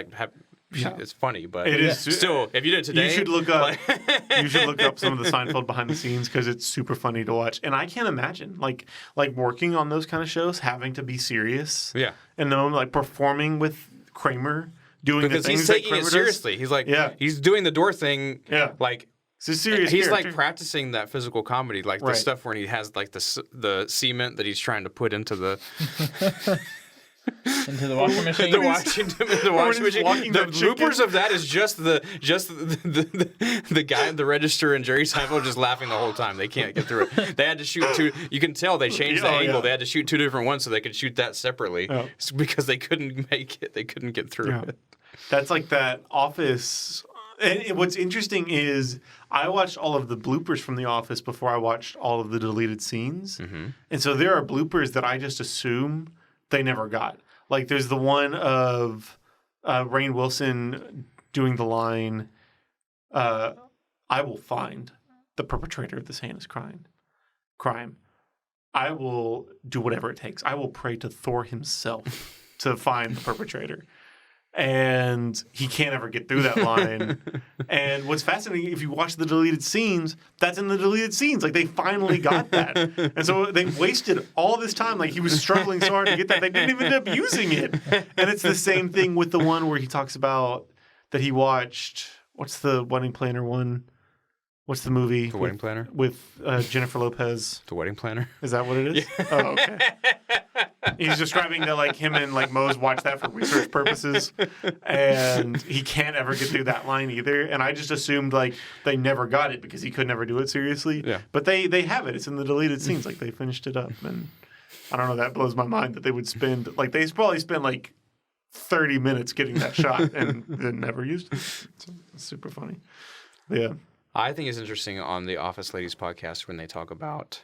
[SPEAKER 2] it's funny, but
[SPEAKER 1] It is
[SPEAKER 2] still. If you did it today,
[SPEAKER 1] You should look up.
[SPEAKER 2] like-
[SPEAKER 1] You should look up some of the Seinfeld behind the scenes because it's super funny to watch. And I can't imagine like working on those kind of shows, having to be serious.
[SPEAKER 2] Yeah.
[SPEAKER 1] And then like performing with Kramer, doing
[SPEAKER 2] because
[SPEAKER 1] the things
[SPEAKER 2] he's
[SPEAKER 1] that
[SPEAKER 2] taking
[SPEAKER 1] Kramer
[SPEAKER 2] it
[SPEAKER 1] does.
[SPEAKER 2] seriously. He's like, he's doing the door thing.
[SPEAKER 1] Yeah.
[SPEAKER 2] Like.
[SPEAKER 1] It's a serious.
[SPEAKER 2] He's
[SPEAKER 1] character.
[SPEAKER 2] like practicing that physical comedy, like the
[SPEAKER 1] Right.
[SPEAKER 2] stuff where he has like the cement that he's trying to put into the
[SPEAKER 3] Into the washing machine.
[SPEAKER 2] the washing machine.
[SPEAKER 1] walking
[SPEAKER 2] The
[SPEAKER 1] the
[SPEAKER 2] bloopers
[SPEAKER 1] chicken.
[SPEAKER 2] of that is just the guy at the register and Jerry Seinfeld just laughing the whole time. They can't get through it. They had to shoot two. You can tell they changed the
[SPEAKER 1] Oh,
[SPEAKER 2] angle.
[SPEAKER 1] yeah.
[SPEAKER 2] They had to shoot two different ones so they could shoot that separately
[SPEAKER 1] Oh.
[SPEAKER 2] because they couldn't make it. They couldn't get through
[SPEAKER 1] Yeah.
[SPEAKER 2] it.
[SPEAKER 1] That's like that Office. And what's interesting is I watched all of the bloopers from The Office before I watched all of the deleted scenes.
[SPEAKER 2] Mm-hmm.
[SPEAKER 1] And so there are bloopers that I just assume they never got. Like there's the one of Rainn Wilson doing the line, I will find the perpetrator of this heinous crime. I will do whatever it takes. I will pray to Thor himself to find the perpetrator. And he can't ever get through that line. And what's fascinating, if you watch the deleted scenes, that's in the deleted scenes. Like, they finally got that. And so they wasted all this time. Like, he was struggling so hard to get that. They didn't even end up using it. And it's the same thing with the one where he talks about that he watched. What's the wedding planner one? What's the movie?
[SPEAKER 2] The Wedding Planner?
[SPEAKER 1] With Jennifer Lopez.
[SPEAKER 2] The Wedding Planner?
[SPEAKER 1] Is that what it is? Yeah. Oh, okay. He's describing that like him and like Mose watch that for research purposes, and he can't ever get through that line either. And I just assumed like they never got it because he could never do it seriously.
[SPEAKER 2] Yeah.
[SPEAKER 1] But they have it. It's in the deleted scenes. Like they finished it up, and I don't know. That blows my mind that they would spend like they probably spent like 30 minutes getting that shot and then never used it. So it's super funny. But yeah.
[SPEAKER 2] I think it's interesting on the Office Ladies podcast when they talk about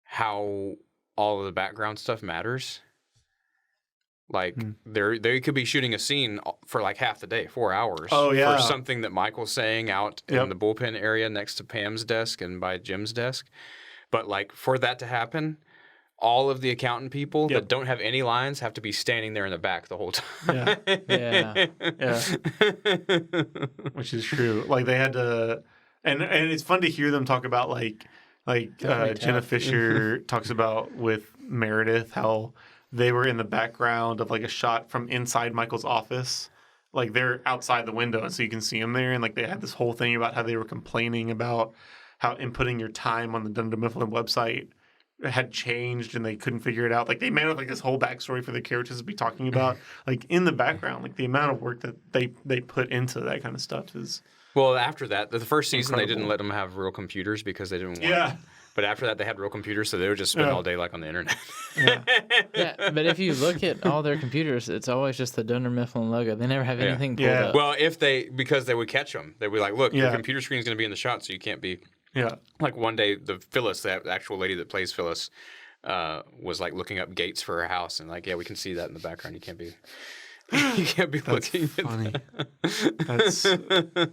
[SPEAKER 2] how all of the background stuff matters. Like they could be shooting a scene for like half the day, 4 hours.
[SPEAKER 1] Oh, yeah.
[SPEAKER 2] For something that Michael's saying out in the bullpen area next to Pam's desk and by Jim's desk. But like for that to happen, all of the accountant people that don't have any lines have to be standing there in the back the whole time.
[SPEAKER 3] Yeah.
[SPEAKER 1] Yeah. Which is true. Like they had to, and it's fun to hear them talk about like Jenna Fisher talks about with Meredith how they were in the background of like a shot from inside Michael's office. Like they're outside the window, and so you can see them there. And like they had this whole thing about how they were complaining about how inputting your time on the Dunder Mifflin website had changed and they couldn't figure it out. Like they made up like this whole backstory for the characters to be talking about. Like in the background, like the amount of work that they put into that kind of stuff is.
[SPEAKER 2] Well, after that, the first season
[SPEAKER 1] incredible.
[SPEAKER 2] they didn't let them have real computers because they didn't want.
[SPEAKER 1] Yeah.
[SPEAKER 2] But after that, they had real computers, so they would just spend all day like on the internet.
[SPEAKER 3] Yeah, but if you look at all their computers, it's always just the Dunder Mifflin logo. They never have anything pulled up.
[SPEAKER 2] Well, because they would catch them, they'd be like, "Look, your computer screen is going to be in the shot, so you can't be."
[SPEAKER 1] Yeah.
[SPEAKER 2] Like one day, the Phyllis, the actual lady that plays Phyllis, was like looking up gates for her house, and like, yeah, we can see that in the background. You can't be. You can't be looking
[SPEAKER 1] funny.
[SPEAKER 2] at
[SPEAKER 1] that.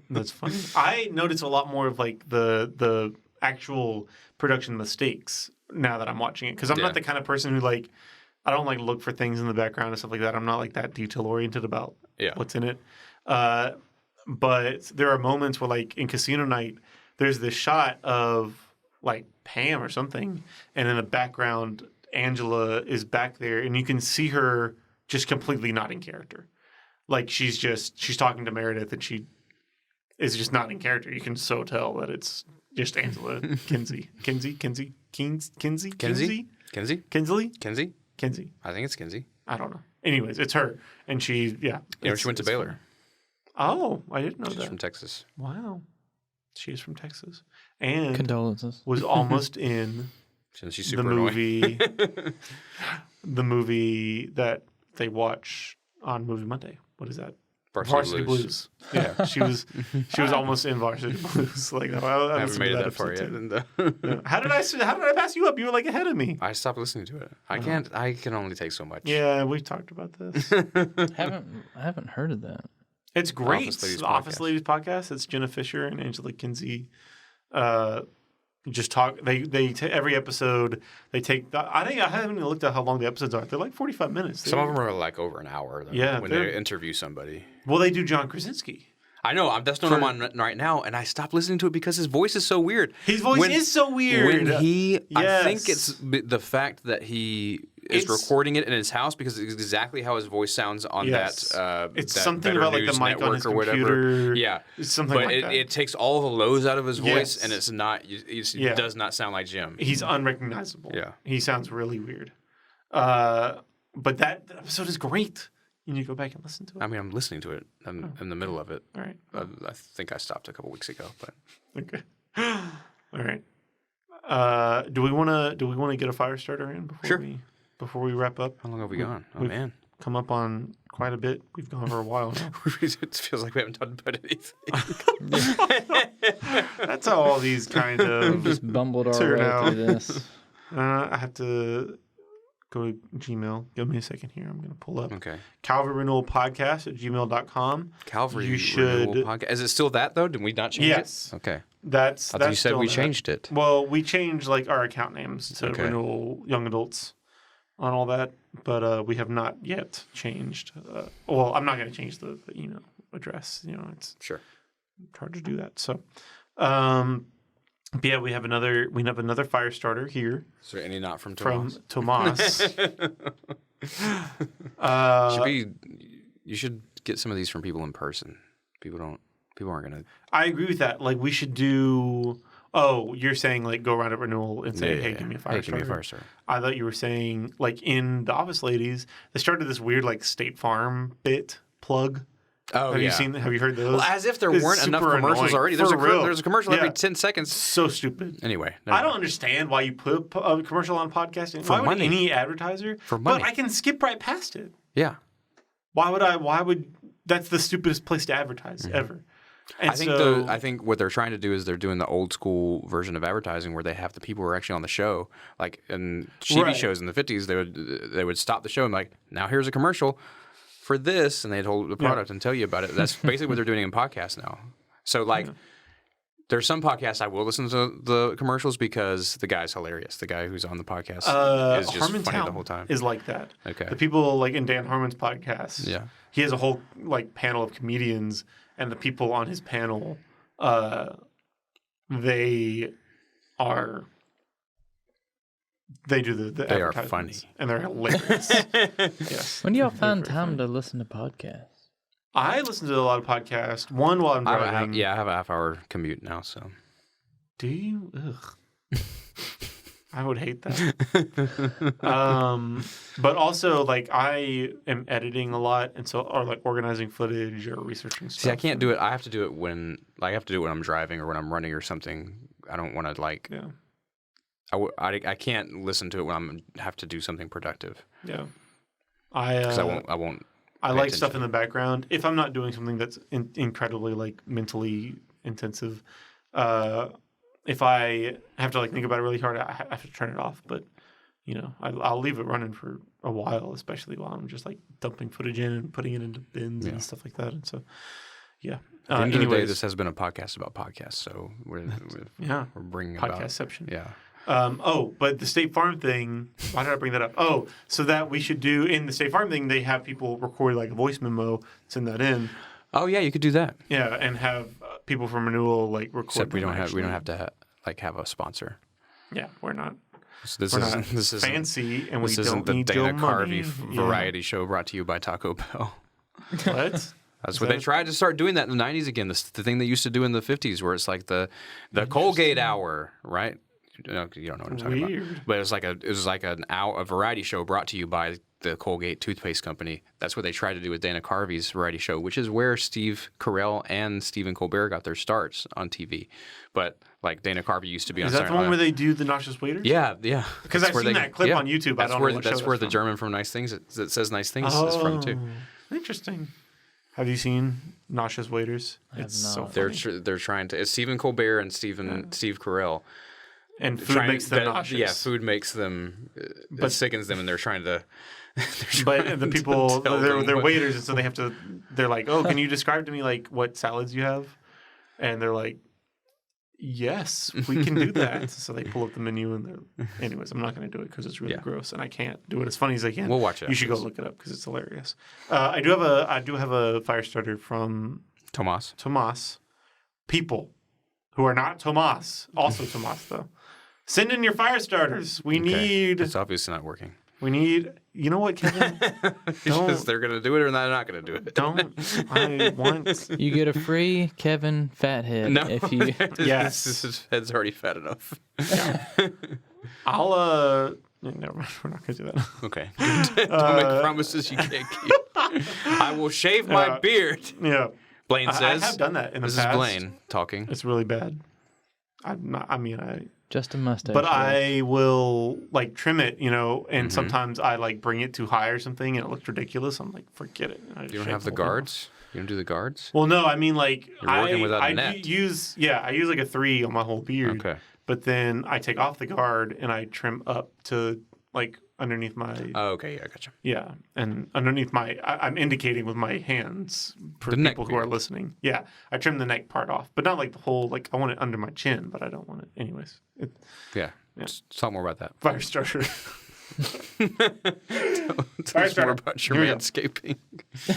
[SPEAKER 1] That's funny. I notice a lot more of like the actual production mistakes now that I'm watching it because I'm not the kind of person who like I don't like look for things in the background and stuff like that. I'm not like that detail oriented about what's in it. But there are moments where like in Casino Night, there's this shot of like Pam or something, and in the background, Angela is back there, and you can see her just completely not in character. Like she's talking to Meredith, and she is just not in character. You can so tell that it's just Angela Kinsley. Kinsley.
[SPEAKER 2] I think it's Kinsey.
[SPEAKER 1] I don't know. Anyways, it's her, and she
[SPEAKER 2] she went to Baylor.
[SPEAKER 1] Oh, I didn't know that.
[SPEAKER 2] She's from Texas.
[SPEAKER 1] Wow, she is from Texas, and
[SPEAKER 3] Condolences.
[SPEAKER 1] was almost in
[SPEAKER 2] Since she's super annoying.
[SPEAKER 1] the movie that they watch on Movie Monday. What is that?
[SPEAKER 2] Varsity Blues.
[SPEAKER 1] Yeah, she was almost in Varsity Blues. Like I
[SPEAKER 2] haven't made it that far yet.
[SPEAKER 1] Yeah. How did I pass you up? You were like ahead of me.
[SPEAKER 2] I stopped listening to it. I can't. I can only take so much.
[SPEAKER 1] Yeah, we've talked about this.
[SPEAKER 3] I haven't heard of that.
[SPEAKER 1] It's great.
[SPEAKER 2] Office Ladies
[SPEAKER 1] Office Ladies podcast. It's Jenna Fisher and Angela Kinsey. just talk. Every episode they take. I think I haven't even looked at how long the episodes are. They're like 45 minutes.
[SPEAKER 2] Some of them are like over an hour. When they interview somebody.
[SPEAKER 1] Well, they do John Krasinski.
[SPEAKER 2] I know. That's what I'm on right now, and I stopped listening to it because his voice is so weird.
[SPEAKER 1] His voice is so weird.
[SPEAKER 2] I think it's the fact that he is recording it in his house because it's exactly how his voice sounds on that.
[SPEAKER 1] It's
[SPEAKER 2] that
[SPEAKER 1] something
[SPEAKER 2] Better
[SPEAKER 1] about like the
[SPEAKER 2] News
[SPEAKER 1] mic on
[SPEAKER 2] Network
[SPEAKER 1] his
[SPEAKER 2] or whatever.
[SPEAKER 1] computer.
[SPEAKER 2] Yeah,
[SPEAKER 1] it's something
[SPEAKER 2] but
[SPEAKER 1] like that.
[SPEAKER 2] It takes all the lows out of his voice, and it's not. It does not sound like Jim.
[SPEAKER 1] He's unrecognizable.
[SPEAKER 2] Yeah,
[SPEAKER 1] he sounds really weird. But that episode is great. You need to go back and listen to it.
[SPEAKER 2] I mean, I'm listening to it. I'm in the middle of it.
[SPEAKER 1] All right.
[SPEAKER 2] I think I stopped a couple weeks ago, but
[SPEAKER 1] okay. All right. Do we want to get a fire starter in before we wrap up?
[SPEAKER 2] How long have we gone? Oh man,
[SPEAKER 1] come up on quite a bit. We've gone for a while now.
[SPEAKER 2] It feels like we haven't talked about anything.
[SPEAKER 1] That's how all these kind of
[SPEAKER 3] We've just bumbled our
[SPEAKER 1] turn
[SPEAKER 3] way
[SPEAKER 1] out.
[SPEAKER 3] through this.
[SPEAKER 1] I have to go to Gmail. Give me a second here. I'm going to pull up Calvary Renewal Podcast at gmail.com.
[SPEAKER 2] Calvary
[SPEAKER 1] you should...
[SPEAKER 2] Renewal Podcast. Is it still that, though? Did we not change it? Okay.
[SPEAKER 1] I
[SPEAKER 2] thought you said we changed it.
[SPEAKER 1] Well, we changed like our account names to Renewal Young Adults on all that, but we have not yet changed. Well, I'm not going to change the email address. It's hard to do that. So, but yeah, we have another fire starter here.
[SPEAKER 2] Is there any not from Tomas?
[SPEAKER 1] From Tomas.
[SPEAKER 2] You should get some of these from people in person. People aren't gonna.
[SPEAKER 1] I agree with that. Like we should do. Oh, you're saying like go around at Renewal and say, "Hey, give me a fire starter."
[SPEAKER 2] Give me a fire starter.
[SPEAKER 1] I thought you were saying like in The Office Ladies, they started this weird like State Farm bit plug.
[SPEAKER 2] Oh,
[SPEAKER 1] have you seen? Have you heard those?
[SPEAKER 2] Well, as if there weren't enough commercials
[SPEAKER 1] annoying.
[SPEAKER 2] already. There's a commercial every 10 seconds.
[SPEAKER 1] So stupid.
[SPEAKER 2] Anyway,
[SPEAKER 1] I don't understand why you put a commercial on podcasting. Why would any advertiser?
[SPEAKER 2] For money.
[SPEAKER 1] But I can skip right past it.
[SPEAKER 2] Yeah.
[SPEAKER 1] Why would? That's the stupidest place to advertise ever. And
[SPEAKER 2] I think what they're trying to do is they're doing the old school version of advertising where they have the people who are actually on the show, like in TV shows in the 50s. They would stop the show and be like, now here's a commercial for this, and they'd hold the product and tell you about it. That's basically what they're doing in podcasts now. So like, there's some podcasts I will listen to the commercials because the guy's hilarious. The guy who's on the podcast is just
[SPEAKER 1] Harmontown
[SPEAKER 2] funny the whole time.
[SPEAKER 1] Is like that.
[SPEAKER 2] Okay.
[SPEAKER 1] The people like in Dan Harmon's podcast.
[SPEAKER 2] Yeah.
[SPEAKER 1] He has a whole like panel of comedians, and the people on his panel, they do the
[SPEAKER 2] they are
[SPEAKER 1] advertisements,
[SPEAKER 2] funny
[SPEAKER 1] and they're hilarious. Yes.
[SPEAKER 3] When do y'all find time to listen to podcasts?
[SPEAKER 1] I listen to a lot of podcasts. One while I'm driving.
[SPEAKER 2] I have a half-hour commute now, so.
[SPEAKER 1] Do you? Ugh. I would hate that. But also, like, I am editing a lot, and so or like organizing footage or researching stuff.
[SPEAKER 2] See, I can't do it. I have to do it when I'm driving or when I'm running or something. I don't want to like.
[SPEAKER 1] Yeah.
[SPEAKER 2] I can't listen to it when I have to do something productive.
[SPEAKER 1] Yeah.
[SPEAKER 2] Because I won't.
[SPEAKER 1] I like stuff in the background. If I'm not doing something that's incredibly like mentally intensive, if I have to like think about it really hard, I have to turn it off. But I'll leave it running for a while, especially while I'm just like dumping footage in and putting it into bins and stuff like that. And so, yeah.
[SPEAKER 2] At the end of the day, this has been a podcast about podcasts, so we're bringing
[SPEAKER 1] podcastception.
[SPEAKER 2] Yeah.
[SPEAKER 1] But the State Farm thing, why did I bring that up? Oh, so that we should do in the State Farm thing, they have people record like a voice memo, send that in.
[SPEAKER 2] Oh yeah, you could do that.
[SPEAKER 1] Yeah, and have people from Renewal like record.
[SPEAKER 2] Except we don't have to have a sponsor.
[SPEAKER 1] Yeah, we're not.
[SPEAKER 2] So this is
[SPEAKER 1] fancy, and we don't
[SPEAKER 2] the
[SPEAKER 1] need
[SPEAKER 2] Dana
[SPEAKER 1] Joe
[SPEAKER 2] Carvey
[SPEAKER 1] money.
[SPEAKER 2] variety show brought to you by Taco Bell.
[SPEAKER 1] What?
[SPEAKER 2] That's what they tried to start doing that in the 90s again. The thing they used to do in the 50s, where it's like the Colgate hour, right? You don't know what I'm talking about. But it was like a variety show brought to you by the Colgate toothpaste company. That's what they tried to do with Dana Carvey's variety show, which is where Steve Carell and Stephen Colbert got their starts on TV. But like Dana Carvey used to be on.
[SPEAKER 1] Is that the one where they do the noxious waiters?
[SPEAKER 2] Yeah.
[SPEAKER 1] Because I've seen that clip on YouTube.
[SPEAKER 2] That's
[SPEAKER 1] I don't know what
[SPEAKER 2] that's
[SPEAKER 1] show
[SPEAKER 2] where
[SPEAKER 1] that's
[SPEAKER 2] the German from Nice Things that says Nice Things is from too.
[SPEAKER 1] Interesting. Have you seen Nauseous Waiters?
[SPEAKER 3] It's
[SPEAKER 1] so
[SPEAKER 3] not.
[SPEAKER 1] funny.
[SPEAKER 2] They're trying to. It's Stephen Colbert and Steve Carell.
[SPEAKER 1] And food makes them nauseous.
[SPEAKER 2] Yeah, food makes them. It sickens them, and they're trying to.
[SPEAKER 1] But the people, they're waiters, and so they have to. They're like, "Oh, can you describe to me like what salads you have?" And they're like, yes, we can do that. So they pull up the menu and they're. Anyways, I'm not going to do it because it's really gross and I can't do it as funny as I can.
[SPEAKER 2] We'll watch it.
[SPEAKER 1] You should go look it up because it's hilarious. I do have a fire starter from
[SPEAKER 2] Tomas.
[SPEAKER 1] People who are not Tomas, also Tomas though. Send in your fire starters. We need.
[SPEAKER 2] It's obviously not working.
[SPEAKER 1] We need. You know what, Kevin?
[SPEAKER 2] Because they're going to do it or they're not going to do it.
[SPEAKER 1] Don't. I want.
[SPEAKER 3] You get a free Kevin Fathead
[SPEAKER 2] No,
[SPEAKER 3] if you.
[SPEAKER 1] Yes.
[SPEAKER 2] His head's already fat enough.
[SPEAKER 1] I'll. Never mind. We're not going to do that.
[SPEAKER 2] Okay. Don't make promises you can't keep. I will shave my beard.
[SPEAKER 1] Yeah.
[SPEAKER 2] Blaine says.
[SPEAKER 1] I have done that in the past.
[SPEAKER 2] This is Blaine talking.
[SPEAKER 1] It's really bad. I'm not. I mean,
[SPEAKER 3] Just a mustache.
[SPEAKER 1] But I will like trim it, and sometimes I like bring it too high or something, and it looks ridiculous. I'm like, forget it.
[SPEAKER 2] You don't have the guards. You don't do the guards.
[SPEAKER 1] Well, no, I mean like
[SPEAKER 2] You're working without a net.
[SPEAKER 1] use like a 3 on my whole beard.
[SPEAKER 2] Okay.
[SPEAKER 1] But then I take off the guard and I trim up to like underneath my.
[SPEAKER 2] Oh, okay, yeah, I gotcha.
[SPEAKER 1] Yeah, and underneath I'm indicating with my hands for
[SPEAKER 2] The
[SPEAKER 1] people
[SPEAKER 2] neck
[SPEAKER 1] who are
[SPEAKER 2] beard.
[SPEAKER 1] listening. Yeah, I trim the neck part off, but not like the whole. Like I want it under my chin, but I don't want it. Anyways,
[SPEAKER 2] Yeah. Talk more about that.
[SPEAKER 1] fire starter.
[SPEAKER 2] Tell us more about your
[SPEAKER 1] Here we go.
[SPEAKER 2] manscaping.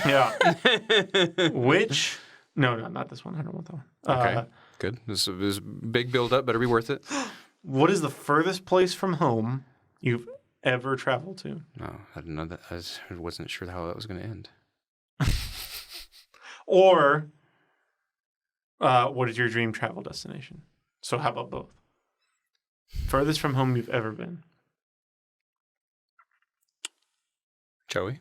[SPEAKER 1] Yeah. Which? No, not this one. I don't want that one.
[SPEAKER 2] Okay. Good. This is big build up. Better be worth it.
[SPEAKER 1] What is the furthest place from home you've ever traveled to?
[SPEAKER 2] No, I didn't know that. I wasn't sure how that was going to end.
[SPEAKER 1] Or what is your dream travel destination? So how about both? Furthest from home you've ever been.
[SPEAKER 2] Joey?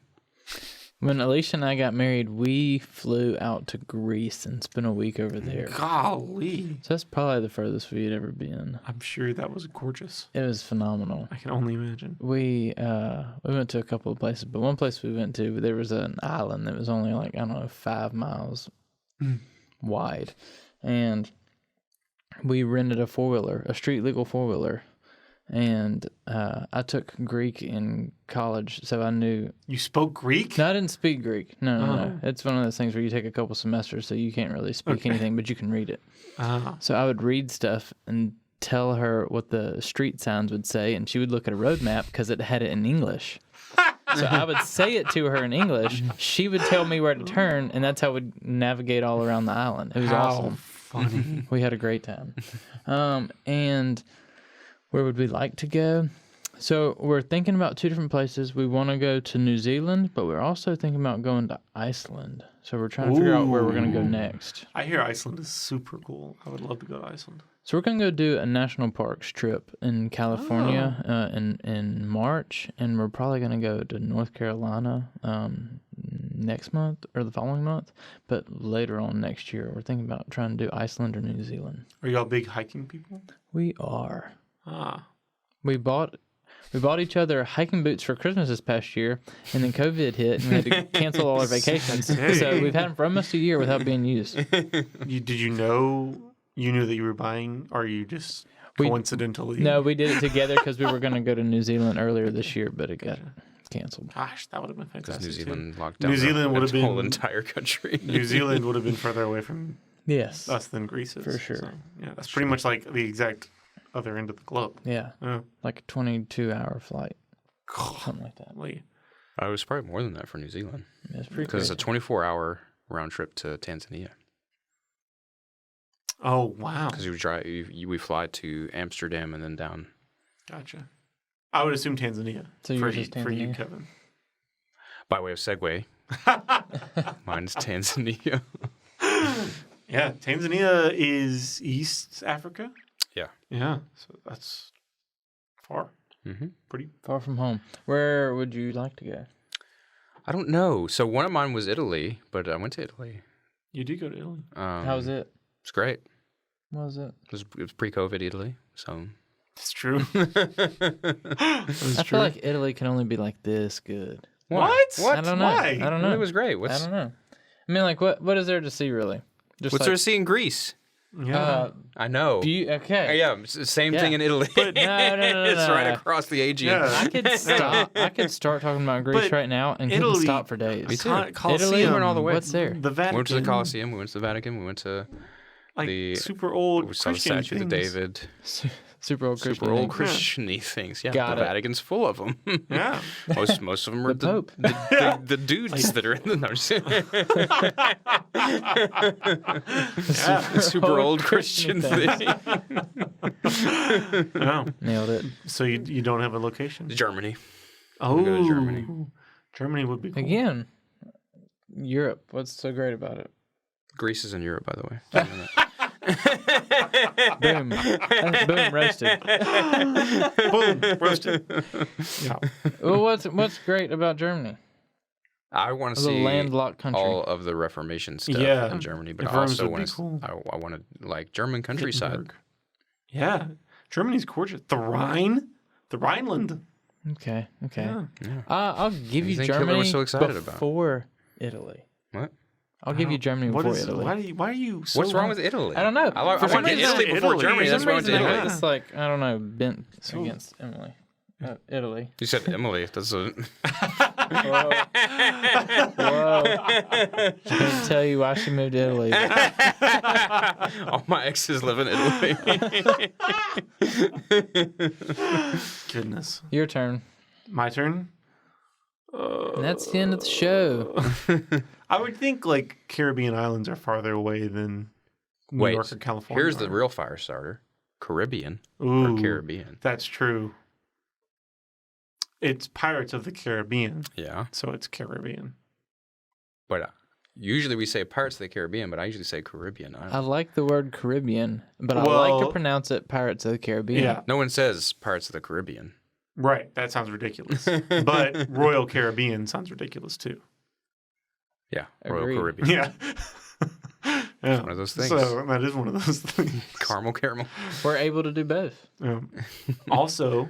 [SPEAKER 3] When Alicia and I got married, we flew out to Greece and spent a week over there.
[SPEAKER 1] Golly.
[SPEAKER 3] So that's probably the furthest we'd ever been.
[SPEAKER 1] I'm sure that was gorgeous.
[SPEAKER 3] It was phenomenal.
[SPEAKER 1] I can only imagine.
[SPEAKER 3] We went to a couple of places, but one place we went to, there was an island that was only like, I don't know, 5 miles wide. And we rented a 4-wheeler, a street legal 4-wheeler. And I took Greek in college, so I knew.
[SPEAKER 1] You spoke Greek?
[SPEAKER 3] No, I didn't speak Greek. No. It's one of those things where you take a couple semesters, so you can't really speak anything, but you can read it. So I would read stuff and tell her what the street signs would say, and she would look at a road map because it had it in English. So I would say it to her in English. She would tell me where to turn, and that's how we'd navigate all around the island. It was awesome.
[SPEAKER 1] Funny.
[SPEAKER 3] We had a great time. And where would we like to go? So we're thinking about 2 different places. We want to go to New Zealand, but we're also thinking about going to Iceland. So we're trying to figure out where we're going to go next.
[SPEAKER 1] I hear Iceland is super cool. I would love to go to Iceland.
[SPEAKER 3] So we're going to go do a national parks trip in California in March, and we're probably going to go to North Carolina next month or the following month. But later on next year, we're thinking about trying to do Iceland or New Zealand.
[SPEAKER 1] Are y'all big hiking people?
[SPEAKER 3] We are.
[SPEAKER 1] We
[SPEAKER 3] bought each other hiking boots for Christmas this past year, and then COVID hit, and we had to cancel all our vacations. So we've had them for almost a year without being used.
[SPEAKER 1] Did you know you knew that you were buying, or you just coincidentally?
[SPEAKER 3] No, we did it together because we were going to go to New Zealand earlier this year, but it got canceled.
[SPEAKER 1] Gosh, that would have been fantastic.
[SPEAKER 2] New Zealand locked
[SPEAKER 1] New
[SPEAKER 2] down
[SPEAKER 1] Zealand would have
[SPEAKER 2] the
[SPEAKER 1] been
[SPEAKER 2] whole entire country.
[SPEAKER 1] New Zealand would have been further away from us than Greece is.
[SPEAKER 3] For sure.
[SPEAKER 1] So, yeah, that's pretty much like the exact other end of the globe.
[SPEAKER 3] Yeah, like a 22-hour flight, something like that.
[SPEAKER 2] I was probably more than that for New Zealand.
[SPEAKER 3] It's pretty
[SPEAKER 2] because
[SPEAKER 3] crazy.
[SPEAKER 2] it's a 24-hour round trip to Tanzania.
[SPEAKER 1] Oh wow!
[SPEAKER 2] Because we fly to Amsterdam and then down.
[SPEAKER 1] Gotcha. I would assume Tanzania.
[SPEAKER 3] So
[SPEAKER 1] for
[SPEAKER 3] yours is
[SPEAKER 1] for you,
[SPEAKER 3] Tanzania?
[SPEAKER 1] Kevin.
[SPEAKER 2] By way of segue, mine's Tanzania.
[SPEAKER 1] Yeah, Tanzania is East Africa.
[SPEAKER 2] Yeah.
[SPEAKER 1] Yeah, so that's far.
[SPEAKER 2] Mm-hmm.
[SPEAKER 1] Pretty
[SPEAKER 3] Far from home. Where would you like to go?
[SPEAKER 2] I don't know. So one of mine was Italy, but I went to Italy.
[SPEAKER 1] You did go to Italy.
[SPEAKER 3] How was it?
[SPEAKER 2] It's great.
[SPEAKER 3] What was it?
[SPEAKER 2] It was pre-COVID Italy, so.
[SPEAKER 1] It's true.
[SPEAKER 3] I feel like Italy can only be like this good.
[SPEAKER 1] What?
[SPEAKER 3] I don't know.
[SPEAKER 1] Why?
[SPEAKER 3] I don't know.
[SPEAKER 2] It was great.
[SPEAKER 3] I don't know. I mean, like, what is there to see, really? Just
[SPEAKER 2] What's there to see in Greece?
[SPEAKER 1] Yeah.
[SPEAKER 2] I know.
[SPEAKER 3] Okay.
[SPEAKER 2] Yeah, it's the same thing in Italy.
[SPEAKER 3] No, no,
[SPEAKER 2] It's right
[SPEAKER 3] no.
[SPEAKER 2] across the Aegean.
[SPEAKER 1] Yeah.
[SPEAKER 3] I could stop. I could start talking about Greece
[SPEAKER 1] But
[SPEAKER 3] right now and couldn't
[SPEAKER 1] Italy-
[SPEAKER 3] stop for days.
[SPEAKER 2] Me too.
[SPEAKER 3] Italy
[SPEAKER 1] Colosseum,
[SPEAKER 3] went all the way. What's there?
[SPEAKER 1] The Vatican.
[SPEAKER 2] We went to the Colosseum. We went to the Vatican. We went to
[SPEAKER 1] like
[SPEAKER 2] the
[SPEAKER 1] super old
[SPEAKER 2] we saw the
[SPEAKER 1] Christian
[SPEAKER 2] statue of
[SPEAKER 1] things.
[SPEAKER 2] David.
[SPEAKER 3] Super old Christian.
[SPEAKER 2] Super old
[SPEAKER 3] things.
[SPEAKER 2] Christian-y things. Yeah,
[SPEAKER 3] Got
[SPEAKER 2] the
[SPEAKER 3] it.
[SPEAKER 2] Vatican's full of them.
[SPEAKER 1] Yeah.
[SPEAKER 2] Most of them are
[SPEAKER 3] The Pope.
[SPEAKER 2] the dudes that are in the no, I'm just kidding.
[SPEAKER 1] Yeah.
[SPEAKER 2] Super old Christian
[SPEAKER 3] Christian
[SPEAKER 2] thing.
[SPEAKER 1] Oh.
[SPEAKER 3] Nailed it.
[SPEAKER 1] So you don't have a location?
[SPEAKER 2] Germany.
[SPEAKER 1] Oh,
[SPEAKER 2] go to Germany.
[SPEAKER 1] Germany would be cool.
[SPEAKER 3] Again, Europe. What's so great about it?
[SPEAKER 2] Greece is in Europe, by the way.
[SPEAKER 3] Boom. Boom, roasted.
[SPEAKER 1] Boom, roasted. Yeah.
[SPEAKER 3] Well, what's great about Germany?
[SPEAKER 2] I want to
[SPEAKER 3] It's a
[SPEAKER 2] see
[SPEAKER 3] landlocked country.
[SPEAKER 2] all of the Reformation stuff
[SPEAKER 1] Yeah.
[SPEAKER 2] in Germany, but
[SPEAKER 1] If
[SPEAKER 2] I also
[SPEAKER 1] Worms would
[SPEAKER 2] want
[SPEAKER 1] be
[SPEAKER 2] to.
[SPEAKER 1] cool.
[SPEAKER 2] I want to like German countryside.
[SPEAKER 1] Wittenberg. Yeah. Germany's gorgeous. The Rhine, the Rhineland.
[SPEAKER 3] Okay.
[SPEAKER 1] Yeah.
[SPEAKER 3] I'll give you
[SPEAKER 2] Anything Hitler
[SPEAKER 3] Germany
[SPEAKER 2] was so excited about?
[SPEAKER 3] before Italy.
[SPEAKER 2] What?
[SPEAKER 3] I'll give you Germany
[SPEAKER 1] What
[SPEAKER 3] before
[SPEAKER 1] is?
[SPEAKER 3] Italy.
[SPEAKER 1] Why are you so?
[SPEAKER 2] What's wrong with Italy?
[SPEAKER 3] I don't know.
[SPEAKER 2] I
[SPEAKER 3] For some
[SPEAKER 2] want
[SPEAKER 3] reason-
[SPEAKER 2] Italy before
[SPEAKER 1] Italy.
[SPEAKER 2] Germany.
[SPEAKER 3] For
[SPEAKER 2] That's
[SPEAKER 3] some
[SPEAKER 2] why I went to
[SPEAKER 3] reason, I
[SPEAKER 2] Italy.
[SPEAKER 3] got this like I don't know bent against Emily. Italy.
[SPEAKER 2] You said Emily. That's a.
[SPEAKER 3] Whoa. Whoa. I can't tell you why she moved to Italy.
[SPEAKER 2] All my exes live in Italy.
[SPEAKER 1] Goodness.
[SPEAKER 3] Your turn.
[SPEAKER 1] My turn.
[SPEAKER 3] And that's the end of the show.
[SPEAKER 1] I would think like Caribbean islands are farther away than New
[SPEAKER 2] Wait,
[SPEAKER 1] York or California.
[SPEAKER 2] here's the real fire starter: Caribbean
[SPEAKER 1] Ooh,
[SPEAKER 2] or Caribbean.
[SPEAKER 1] That's true. It's Pirates of the Caribbean,
[SPEAKER 2] Yeah,
[SPEAKER 1] so it's Caribbean.
[SPEAKER 2] but usually we say Pirates of the Caribbean, but I usually say Caribbean.
[SPEAKER 3] I like the word Caribbean, but I like
[SPEAKER 1] Well,
[SPEAKER 3] to pronounce it Pirates of the Caribbean.
[SPEAKER 1] Yeah,
[SPEAKER 2] No one says Pirates of the Caribbean.
[SPEAKER 1] right. That sounds ridiculous. But Royal Caribbean sounds ridiculous too.
[SPEAKER 2] Yeah, Royal
[SPEAKER 3] Agreed.
[SPEAKER 2] Caribbean.
[SPEAKER 1] Yeah. Yeah.
[SPEAKER 2] one of those things.
[SPEAKER 1] So that is one of those things.
[SPEAKER 2] Caramel.
[SPEAKER 3] We're able to do both.
[SPEAKER 1] Also,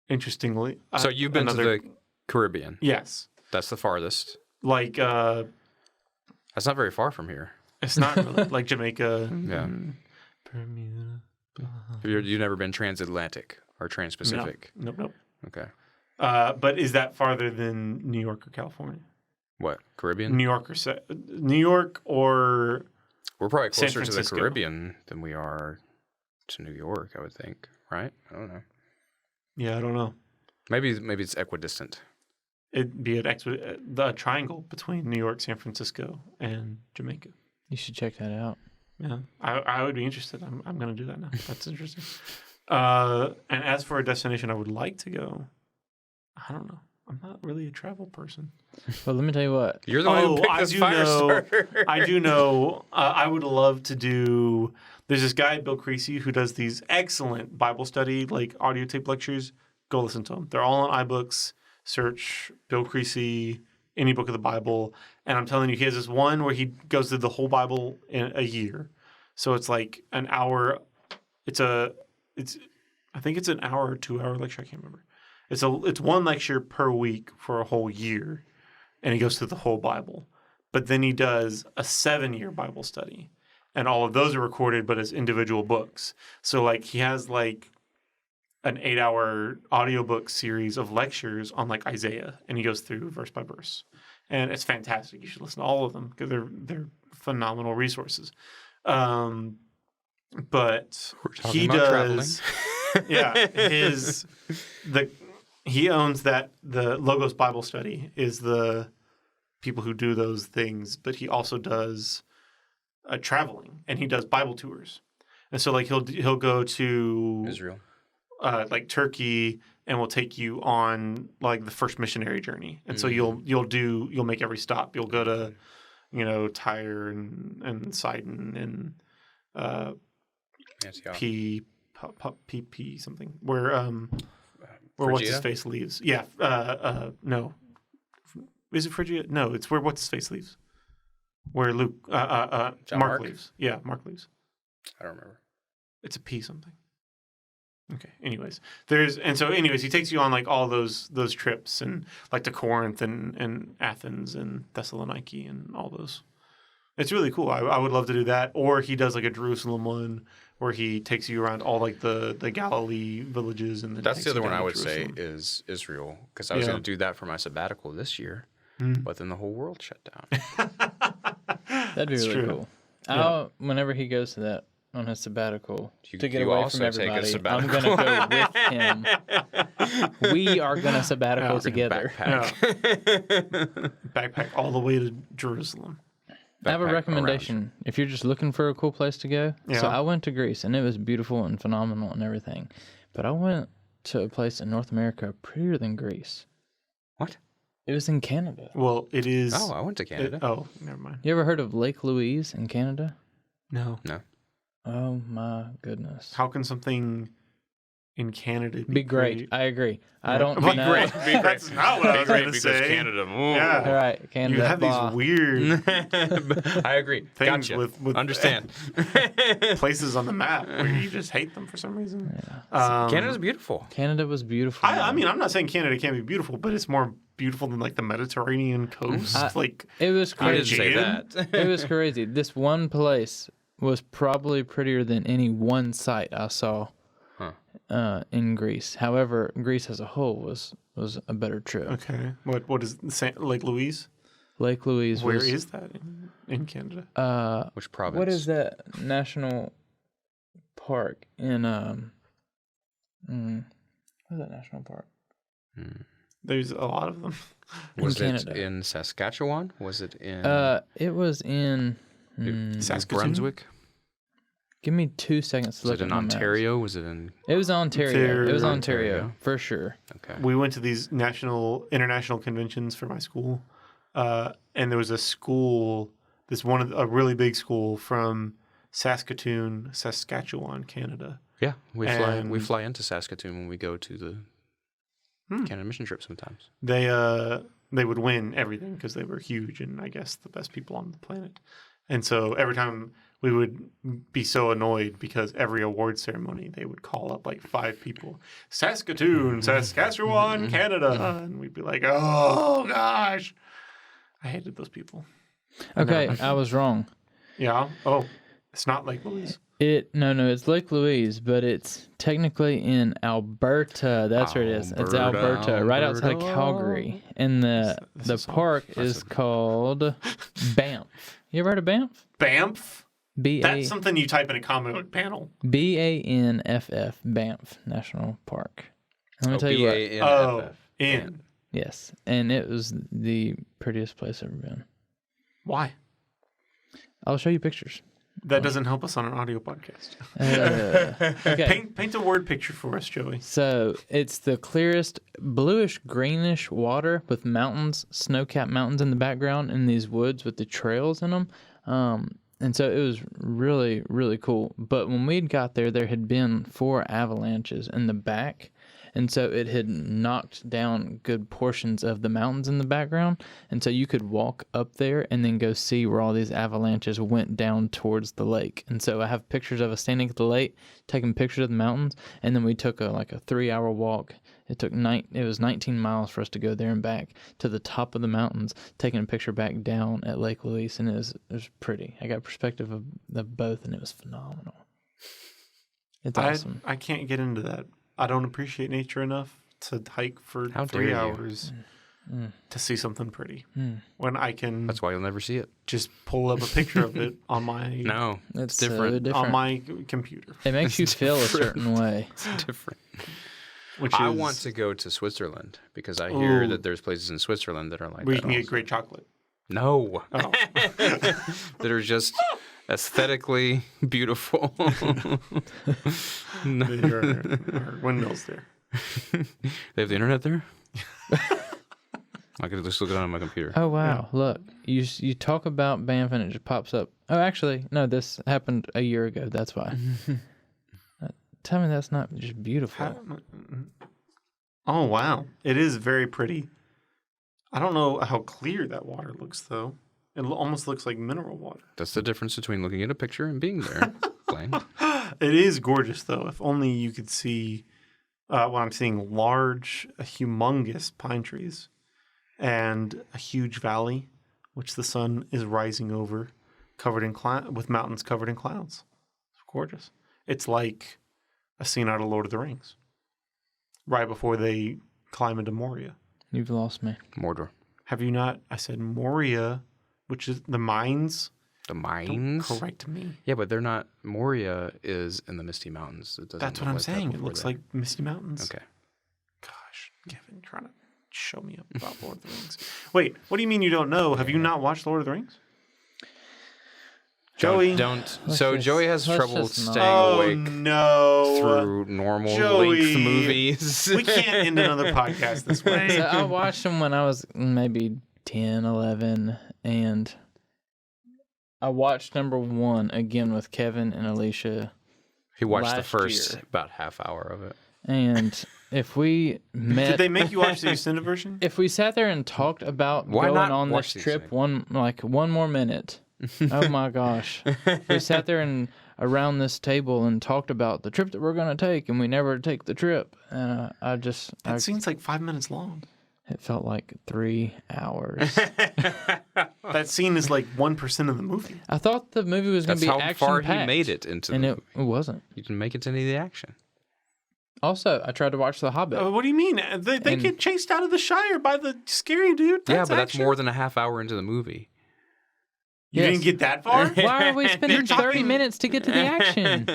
[SPEAKER 1] interestingly,
[SPEAKER 2] So you've been to the Caribbean.
[SPEAKER 1] yes,
[SPEAKER 2] That's the farthest.
[SPEAKER 1] like
[SPEAKER 2] That's not very far from here.
[SPEAKER 1] it's not really like Jamaica.
[SPEAKER 2] Yeah.
[SPEAKER 1] Bermuda.
[SPEAKER 2] You've never been transatlantic or trans-Pacific.
[SPEAKER 1] Nope.
[SPEAKER 2] Okay.
[SPEAKER 1] But is that farther than New York or California?
[SPEAKER 2] What? Caribbean?
[SPEAKER 1] New York or
[SPEAKER 2] We're probably
[SPEAKER 1] San
[SPEAKER 2] closer to the
[SPEAKER 1] Francisco.
[SPEAKER 2] Caribbean than we are to New York, I would think. Right? I don't know.
[SPEAKER 1] yeah, I don't know.
[SPEAKER 2] Maybe it's equidistant.
[SPEAKER 1] It'd be the triangle between New York, San Francisco, and Jamaica.
[SPEAKER 3] You should check that out.
[SPEAKER 1] Yeah, I would be interested. I'm going to do that now. That's interesting. And as for a destination I would like to go, I don't know. I'm not really a travel person.
[SPEAKER 3] Well, let me tell you what.
[SPEAKER 2] You're the one who picked this fire starter.
[SPEAKER 1] I do know. I would love to do. There's this guy, Bill Creasy, who does these excellent Bible study, like audio tape lectures. Go listen to them. They're all on iBooks. Search Bill Creasy, any book of the Bible. And I'm telling you, he has this one where he goes through the whole Bible in a year. So it's like an hour. I think it's an hour or 2 hour lecture. I can't remember. It's one lecture per week for a whole year, and he goes through the whole Bible. But then he does a 7-year Bible study, and all of those are recorded, but as individual books. So like he has like an 8-hour audiobook series of lectures on like Isaiah, and he goes through verse by verse, and it's fantastic. You should listen to all of them because they're phenomenal resources. But he does, yeah. He owns that. The Logos Bible Study is the people who do those things, but he also does traveling, and he does Bible tours. And so like he'll go to
[SPEAKER 2] Israel,
[SPEAKER 1] like Turkey, and will take you on like the first missionary journey. And so you'll make every stop. You'll go to Tyre and Sidon and P something where what's his face leaves. Yeah. No. Is it Phrygia? No, it's where what's his face leaves. Where Luke Mark leaves. Yeah, Mark leaves.
[SPEAKER 2] I don't remember.
[SPEAKER 1] It's a P something. Okay. Anyways, he takes you on like all those trips and like to Corinth and Athens and Thessaloniki and all those. It's really cool. I would love to do that. Or he does like a Jerusalem one where he takes you around all like the Galilee villages and then
[SPEAKER 2] That's
[SPEAKER 1] takes
[SPEAKER 2] the other
[SPEAKER 1] you
[SPEAKER 2] one
[SPEAKER 1] down
[SPEAKER 2] I
[SPEAKER 1] to
[SPEAKER 2] would say
[SPEAKER 1] Jerusalem.
[SPEAKER 2] is Israel, because I was going to do that for my sabbatical this year, but then the whole world shut down.
[SPEAKER 3] That'd be
[SPEAKER 1] That's
[SPEAKER 3] really
[SPEAKER 1] true.
[SPEAKER 3] cool. Whenever he goes to that on his sabbatical to get
[SPEAKER 2] you
[SPEAKER 3] away
[SPEAKER 2] also
[SPEAKER 3] from
[SPEAKER 2] take a
[SPEAKER 3] everybody, I'm
[SPEAKER 2] sabbatical.
[SPEAKER 3] gonna go with him. We are gonna sabbatical together.
[SPEAKER 2] Backpack.
[SPEAKER 1] Backpack all the way to Jerusalem.
[SPEAKER 3] I have a
[SPEAKER 2] Backpack
[SPEAKER 3] recommendation if you're just looking for a cool place to go. So
[SPEAKER 1] Yeah.
[SPEAKER 3] I went to Greece and it was beautiful and phenomenal and everything. But I went to a place in North America prettier than Greece.
[SPEAKER 2] What?
[SPEAKER 3] It was in Canada.
[SPEAKER 1] Well, it is.
[SPEAKER 2] Oh, I went to Canada.
[SPEAKER 1] Never mind.
[SPEAKER 3] You ever heard of Lake Louise in Canada?
[SPEAKER 1] No.
[SPEAKER 2] No.
[SPEAKER 3] Oh my goodness.
[SPEAKER 1] How can something in Canada
[SPEAKER 3] Be great. I agree. I don't
[SPEAKER 1] Be
[SPEAKER 3] know.
[SPEAKER 1] great. That's not what I was going to say.
[SPEAKER 2] Canada.
[SPEAKER 1] Yeah.
[SPEAKER 3] All right, Canada.
[SPEAKER 1] You have
[SPEAKER 3] blah.
[SPEAKER 1] these weird
[SPEAKER 2] I agree.
[SPEAKER 1] things
[SPEAKER 2] Gotcha.
[SPEAKER 1] with
[SPEAKER 2] Understand.
[SPEAKER 1] places on the map where you just hate them for some reason.
[SPEAKER 2] Canada's beautiful.
[SPEAKER 3] Canada was beautiful.
[SPEAKER 1] I mean, I'm not saying Canada can't be beautiful, but it's more beautiful than like the Mediterranean coast.
[SPEAKER 3] It was
[SPEAKER 2] I didn't
[SPEAKER 3] crazy.
[SPEAKER 2] say
[SPEAKER 1] Aegean?
[SPEAKER 2] that.
[SPEAKER 3] It was crazy. This one place was probably prettier than any one site I saw in Greece. However, Greece as a whole was a better trip.
[SPEAKER 1] Okay. What is Lake Louise?
[SPEAKER 3] Lake Louise
[SPEAKER 1] Where
[SPEAKER 3] was...
[SPEAKER 1] is that in Canada?
[SPEAKER 2] Which province?
[SPEAKER 3] What is that national park in... what's that national park?
[SPEAKER 1] There's a lot of them.
[SPEAKER 2] Was it
[SPEAKER 3] Canada.
[SPEAKER 2] in Saskatchewan? Was it in
[SPEAKER 3] It was in...
[SPEAKER 1] Saskatoon?
[SPEAKER 2] Brunswick?
[SPEAKER 3] Give me 2 seconds to
[SPEAKER 2] Was
[SPEAKER 3] look
[SPEAKER 2] it
[SPEAKER 3] at
[SPEAKER 2] in
[SPEAKER 3] my maps.
[SPEAKER 2] Ontario? Was it in...
[SPEAKER 3] It was Ontario. It was
[SPEAKER 2] Ontario.
[SPEAKER 3] Ontario, for sure.
[SPEAKER 2] Okay.
[SPEAKER 1] We went to these international conventions for my school, and there was a school, a really big school from Saskatchewan, Canada.
[SPEAKER 2] Yeah, we
[SPEAKER 1] And-
[SPEAKER 2] fly into Saskatoon when we go to the Canada mission trip sometimes.
[SPEAKER 1] They would win everything because they were huge and I guess the best people on the planet. And so every time we would be so annoyed because every award ceremony they would call up like 5 people, Saskatoon, Saskatchewan, Canada, and we'd be like, oh gosh, I hated those people.
[SPEAKER 3] Okay, I was wrong.
[SPEAKER 1] Yeah. Oh, it's not Lake Louise.
[SPEAKER 3] No, it's Lake Louise, but it's technically in Alberta. That's where it is. It's Alberta, right outside of Calgary. And the park is called Banff. You ever heard of Banff?
[SPEAKER 1] Banff.
[SPEAKER 3] B-A-
[SPEAKER 1] That's something you type in a comic book panel.
[SPEAKER 3] BANFF, Banff National Park. Let me tell you what.
[SPEAKER 2] B-A-N-F-F.
[SPEAKER 1] In.
[SPEAKER 3] Yes, and it was the prettiest place I've ever been.
[SPEAKER 1] Why?
[SPEAKER 3] I'll show you pictures.
[SPEAKER 1] That doesn't help us on an audio podcast.
[SPEAKER 3] Okay.
[SPEAKER 1] Paint a word picture for us, Joey.
[SPEAKER 3] So it's the clearest bluish greenish water with mountains, snow-capped mountains in the background, and these woods with the trails in them. And so it was really, really cool. But when we got there, there had been 4 avalanches in the back. And so it had knocked down good portions of the mountains in the background. And so you could walk up there and then go see where all these avalanches went down towards the lake. And so I have pictures of us standing at the lake, taking pictures of the mountains. And then we took a 3-hour walk. It was 19 miles for us to go there and back to the top of the mountains, taking a picture back down at Lake Louise. And it was pretty. I got perspective of both, and it was phenomenal. It's awesome.
[SPEAKER 1] I can't get into that. I don't appreciate nature enough to hike for
[SPEAKER 2] How
[SPEAKER 1] 3
[SPEAKER 2] dare you.
[SPEAKER 1] hours to see something pretty. When I can
[SPEAKER 2] That's why you'll never see it.
[SPEAKER 1] just pull up a picture of it on my
[SPEAKER 2] No,
[SPEAKER 3] It's
[SPEAKER 2] it's different.
[SPEAKER 1] on my computer.
[SPEAKER 3] It makes you feel a certain way.
[SPEAKER 2] It's different.
[SPEAKER 1] Which
[SPEAKER 2] I
[SPEAKER 1] is
[SPEAKER 2] want to go to Switzerland because I hear
[SPEAKER 1] Ooh.
[SPEAKER 2] that there's places in Switzerland that are like
[SPEAKER 1] where you
[SPEAKER 2] that
[SPEAKER 1] can get
[SPEAKER 2] also.
[SPEAKER 1] great chocolate.
[SPEAKER 2] No,
[SPEAKER 1] Oh,
[SPEAKER 2] that are just aesthetically beautiful.
[SPEAKER 1] there are windmills there.
[SPEAKER 2] They have the internet there? I could just look it on my computer.
[SPEAKER 3] Oh wow! Look, you talk about Banff and it just pops up. Oh, actually, no. This happened a year ago. That's why. Tell me that's not just beautiful.
[SPEAKER 1] Oh wow, it is very pretty. I don't know how clear that water looks though. It almost looks like mineral water.
[SPEAKER 2] That's the difference between looking at a picture and being there. Blaine.
[SPEAKER 1] It is gorgeous though. If only you could see what I'm seeing: large, humongous pine trees, and a huge valley, which the sun is rising over, covered in with mountains covered in clouds. It's gorgeous. It's like a scene out of Lord of the Rings, right before they climb into Moria.
[SPEAKER 3] You've lost me.
[SPEAKER 2] Mordor.
[SPEAKER 1] Have you not? I said Moria, which is the mines
[SPEAKER 2] The
[SPEAKER 1] Don't
[SPEAKER 2] mines?
[SPEAKER 1] correct me.
[SPEAKER 2] Yeah, but they're not. Moria is in the Misty Mountains. It doesn't
[SPEAKER 1] That's what
[SPEAKER 2] look
[SPEAKER 1] I'm
[SPEAKER 2] like that
[SPEAKER 1] saying. It
[SPEAKER 2] before
[SPEAKER 1] looks
[SPEAKER 2] that.
[SPEAKER 1] like Misty Mountains.
[SPEAKER 2] Okay.
[SPEAKER 1] Gosh, Kevin, trying to show me up about Lord of the Rings. Wait, what do you mean you don't know? Have you not watched Lord of the Rings? Joey,
[SPEAKER 2] Don't.
[SPEAKER 3] Let's
[SPEAKER 2] So
[SPEAKER 3] just-
[SPEAKER 2] Joey has
[SPEAKER 3] let's
[SPEAKER 2] trouble
[SPEAKER 3] just not.
[SPEAKER 2] staying awake
[SPEAKER 1] no!
[SPEAKER 2] through normal
[SPEAKER 1] Joey,
[SPEAKER 2] length movies.
[SPEAKER 1] We can't end another podcast this
[SPEAKER 3] So
[SPEAKER 1] way.
[SPEAKER 3] I watched them when I was maybe 10, 11, and I watched number 1 again with Kevin and Alicia.
[SPEAKER 2] He watched the
[SPEAKER 3] last
[SPEAKER 2] first
[SPEAKER 3] year.
[SPEAKER 2] about half hour of it.
[SPEAKER 3] And if we met,
[SPEAKER 1] Did they make you watch the extended version?
[SPEAKER 3] if we sat there and talked about
[SPEAKER 2] Why
[SPEAKER 3] going
[SPEAKER 2] not
[SPEAKER 3] on
[SPEAKER 2] watch
[SPEAKER 3] this
[SPEAKER 2] these
[SPEAKER 3] trip
[SPEAKER 2] things?
[SPEAKER 3] one more minute, oh my gosh, we sat there and around this table and talked about the trip that we're gonna take, and we never take the trip. And
[SPEAKER 1] That scene's like 5 minutes long.
[SPEAKER 3] it felt like 3 hours.
[SPEAKER 1] That scene is like 1% of the movie.
[SPEAKER 3] I thought the movie was gonna
[SPEAKER 2] That's
[SPEAKER 3] be
[SPEAKER 2] how
[SPEAKER 3] action
[SPEAKER 2] far
[SPEAKER 3] packed,
[SPEAKER 2] he made it into
[SPEAKER 3] and
[SPEAKER 2] the
[SPEAKER 3] it
[SPEAKER 2] movie.
[SPEAKER 3] wasn't.
[SPEAKER 2] You didn't make it to any of the action.
[SPEAKER 3] Also, I tried to watch The Hobbit.
[SPEAKER 1] What do you mean? They
[SPEAKER 3] And-
[SPEAKER 1] get chased out of the Shire by the scary dude.
[SPEAKER 2] Yeah, but that's
[SPEAKER 1] action.
[SPEAKER 2] more than a half hour into the movie.
[SPEAKER 1] You
[SPEAKER 3] Yes.
[SPEAKER 1] didn't get that far?
[SPEAKER 3] Why are we spending 30 minutes to get to the action?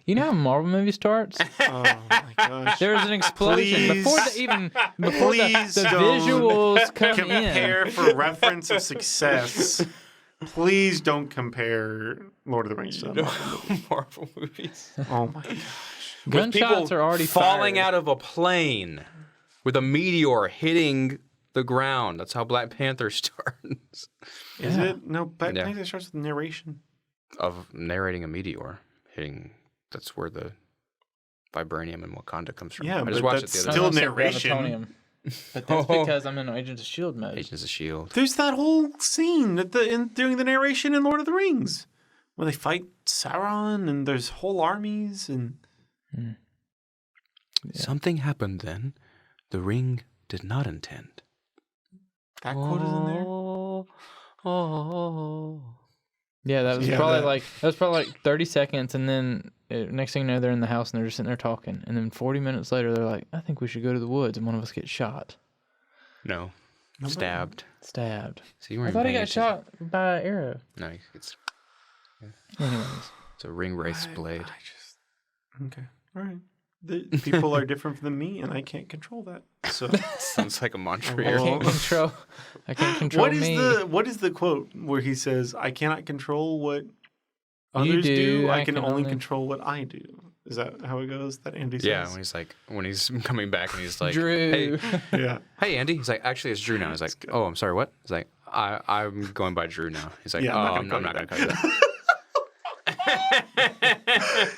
[SPEAKER 3] You know how a Marvel movie starts?
[SPEAKER 1] Oh my gosh.
[SPEAKER 3] There's an explosion before the
[SPEAKER 1] Please
[SPEAKER 3] the
[SPEAKER 1] don't
[SPEAKER 3] visuals come
[SPEAKER 1] compare
[SPEAKER 3] in.
[SPEAKER 1] for reference of success. Please don't compare Lord of the Rings to the Marvel movie.
[SPEAKER 2] Marvel movies.
[SPEAKER 1] Oh my gosh.
[SPEAKER 3] Gunshots are already
[SPEAKER 2] falling
[SPEAKER 3] fired.
[SPEAKER 2] out of a plane with a meteor hitting the ground. That's how Black Panther starts.
[SPEAKER 1] Is it? No, Black
[SPEAKER 2] Yeah.
[SPEAKER 1] Panther starts with narration.
[SPEAKER 2] Of narrating a meteor hitting. That's where the vibranium in Wakanda comes from.
[SPEAKER 1] Yeah,
[SPEAKER 2] I just
[SPEAKER 1] but
[SPEAKER 2] watched
[SPEAKER 1] that's
[SPEAKER 2] it the other
[SPEAKER 1] still
[SPEAKER 2] day.
[SPEAKER 1] narration.
[SPEAKER 3] Gravitonium. But that's because I'm in Agents of S.H.I.E.L.D. mode.
[SPEAKER 2] Agents of S.H.I.E.L.D.
[SPEAKER 1] There's that whole scene during the narration in Lord of the Rings where they fight Sauron and there's whole armies and
[SPEAKER 2] Something happened then. The ring did not intend.
[SPEAKER 1] that quote is in there.
[SPEAKER 2] Oh.
[SPEAKER 3] Yeah, that was
[SPEAKER 1] Yeah,
[SPEAKER 3] probably
[SPEAKER 1] that-
[SPEAKER 3] like 30 seconds, and then next thing you know, they're in the house and they're just sitting there talking, and then 40 minutes later, they're like, "I think we should go to the woods," and one of us gets shot,
[SPEAKER 2] No.
[SPEAKER 1] Nobody-
[SPEAKER 2] Stabbed.
[SPEAKER 3] stabbed.
[SPEAKER 2] So you
[SPEAKER 3] I
[SPEAKER 2] weren't
[SPEAKER 3] thought he
[SPEAKER 2] paying
[SPEAKER 3] got
[SPEAKER 2] attention.
[SPEAKER 3] shot by an arrow.
[SPEAKER 2] No, it's
[SPEAKER 3] Anyways,
[SPEAKER 2] a ring wraith's blade.
[SPEAKER 1] I just okay. All right. The people are different from me, and I can't control that. So,
[SPEAKER 2] Sounds like a mantra.
[SPEAKER 1] Oh.
[SPEAKER 3] I
[SPEAKER 2] here.
[SPEAKER 3] can't control. I can't control
[SPEAKER 1] what is
[SPEAKER 3] me.
[SPEAKER 1] what is the quote where he says, "I cannot control what others
[SPEAKER 3] do,
[SPEAKER 1] do. I
[SPEAKER 3] I
[SPEAKER 1] can
[SPEAKER 3] can
[SPEAKER 1] only
[SPEAKER 3] only-"
[SPEAKER 1] control what I do." Is that how it goes? That Andy says.
[SPEAKER 2] Yeah, when he's coming back and he's like,
[SPEAKER 3] Drew.
[SPEAKER 1] Yeah.
[SPEAKER 2] Hey, Andy. He's like, actually, it's Drew now. He's like, oh, I'm sorry, what? He's like, I'm going by Drew now. He's like,
[SPEAKER 1] Yeah,
[SPEAKER 2] oh,
[SPEAKER 1] I'm
[SPEAKER 2] I'm
[SPEAKER 1] not
[SPEAKER 2] not
[SPEAKER 1] gonna
[SPEAKER 2] going to
[SPEAKER 1] call
[SPEAKER 2] call
[SPEAKER 1] you
[SPEAKER 2] you that.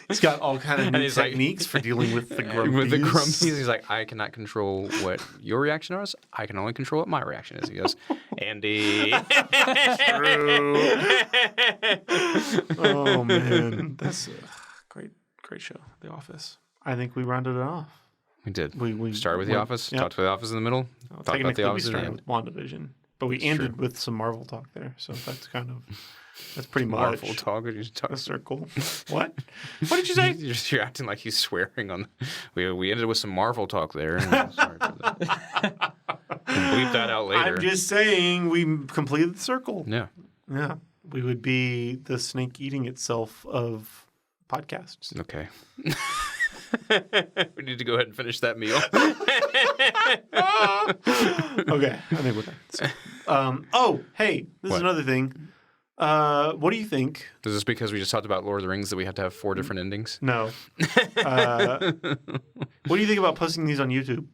[SPEAKER 1] He's got all kind of
[SPEAKER 2] And
[SPEAKER 1] new
[SPEAKER 2] he's like-
[SPEAKER 1] techniques for dealing with the grumpies.
[SPEAKER 2] With the grumpies, he's like, I cannot control what your reaction is. I can only control what my reaction is. He goes, Andy.
[SPEAKER 1] True. Oh man, that's a great show, The Office. I think we rounded it off.
[SPEAKER 2] We did.
[SPEAKER 1] We
[SPEAKER 2] Started with The
[SPEAKER 1] went-
[SPEAKER 2] Office,
[SPEAKER 1] yeah.
[SPEAKER 2] talked to The Office in the middle,
[SPEAKER 1] Well,
[SPEAKER 2] talked about
[SPEAKER 1] technically,
[SPEAKER 2] The
[SPEAKER 1] we
[SPEAKER 2] Office at the
[SPEAKER 1] started
[SPEAKER 2] end.
[SPEAKER 1] with WandaVision, but we ended with some Marvel talk there. So that's pretty much
[SPEAKER 2] Marvel talk. Or you just talk
[SPEAKER 1] a circle. What? What did you say?
[SPEAKER 2] You're acting like he's swearing on. We ended with some Marvel talk there. Sorry for that. We'll bleep that out later.
[SPEAKER 1] I'm just saying we completed the circle.
[SPEAKER 2] Yeah.
[SPEAKER 1] Yeah, we would be the snake eating itself of podcasts.
[SPEAKER 2] Okay. We need to go ahead and finish that meal.
[SPEAKER 1] Okay, I think we're done. So, oh, hey, this is
[SPEAKER 2] What?
[SPEAKER 1] another thing. What do you think?
[SPEAKER 2] Is this because we just talked about Lord of the Rings that we had to have 4 different endings?
[SPEAKER 1] No. What do you think about posting these on YouTube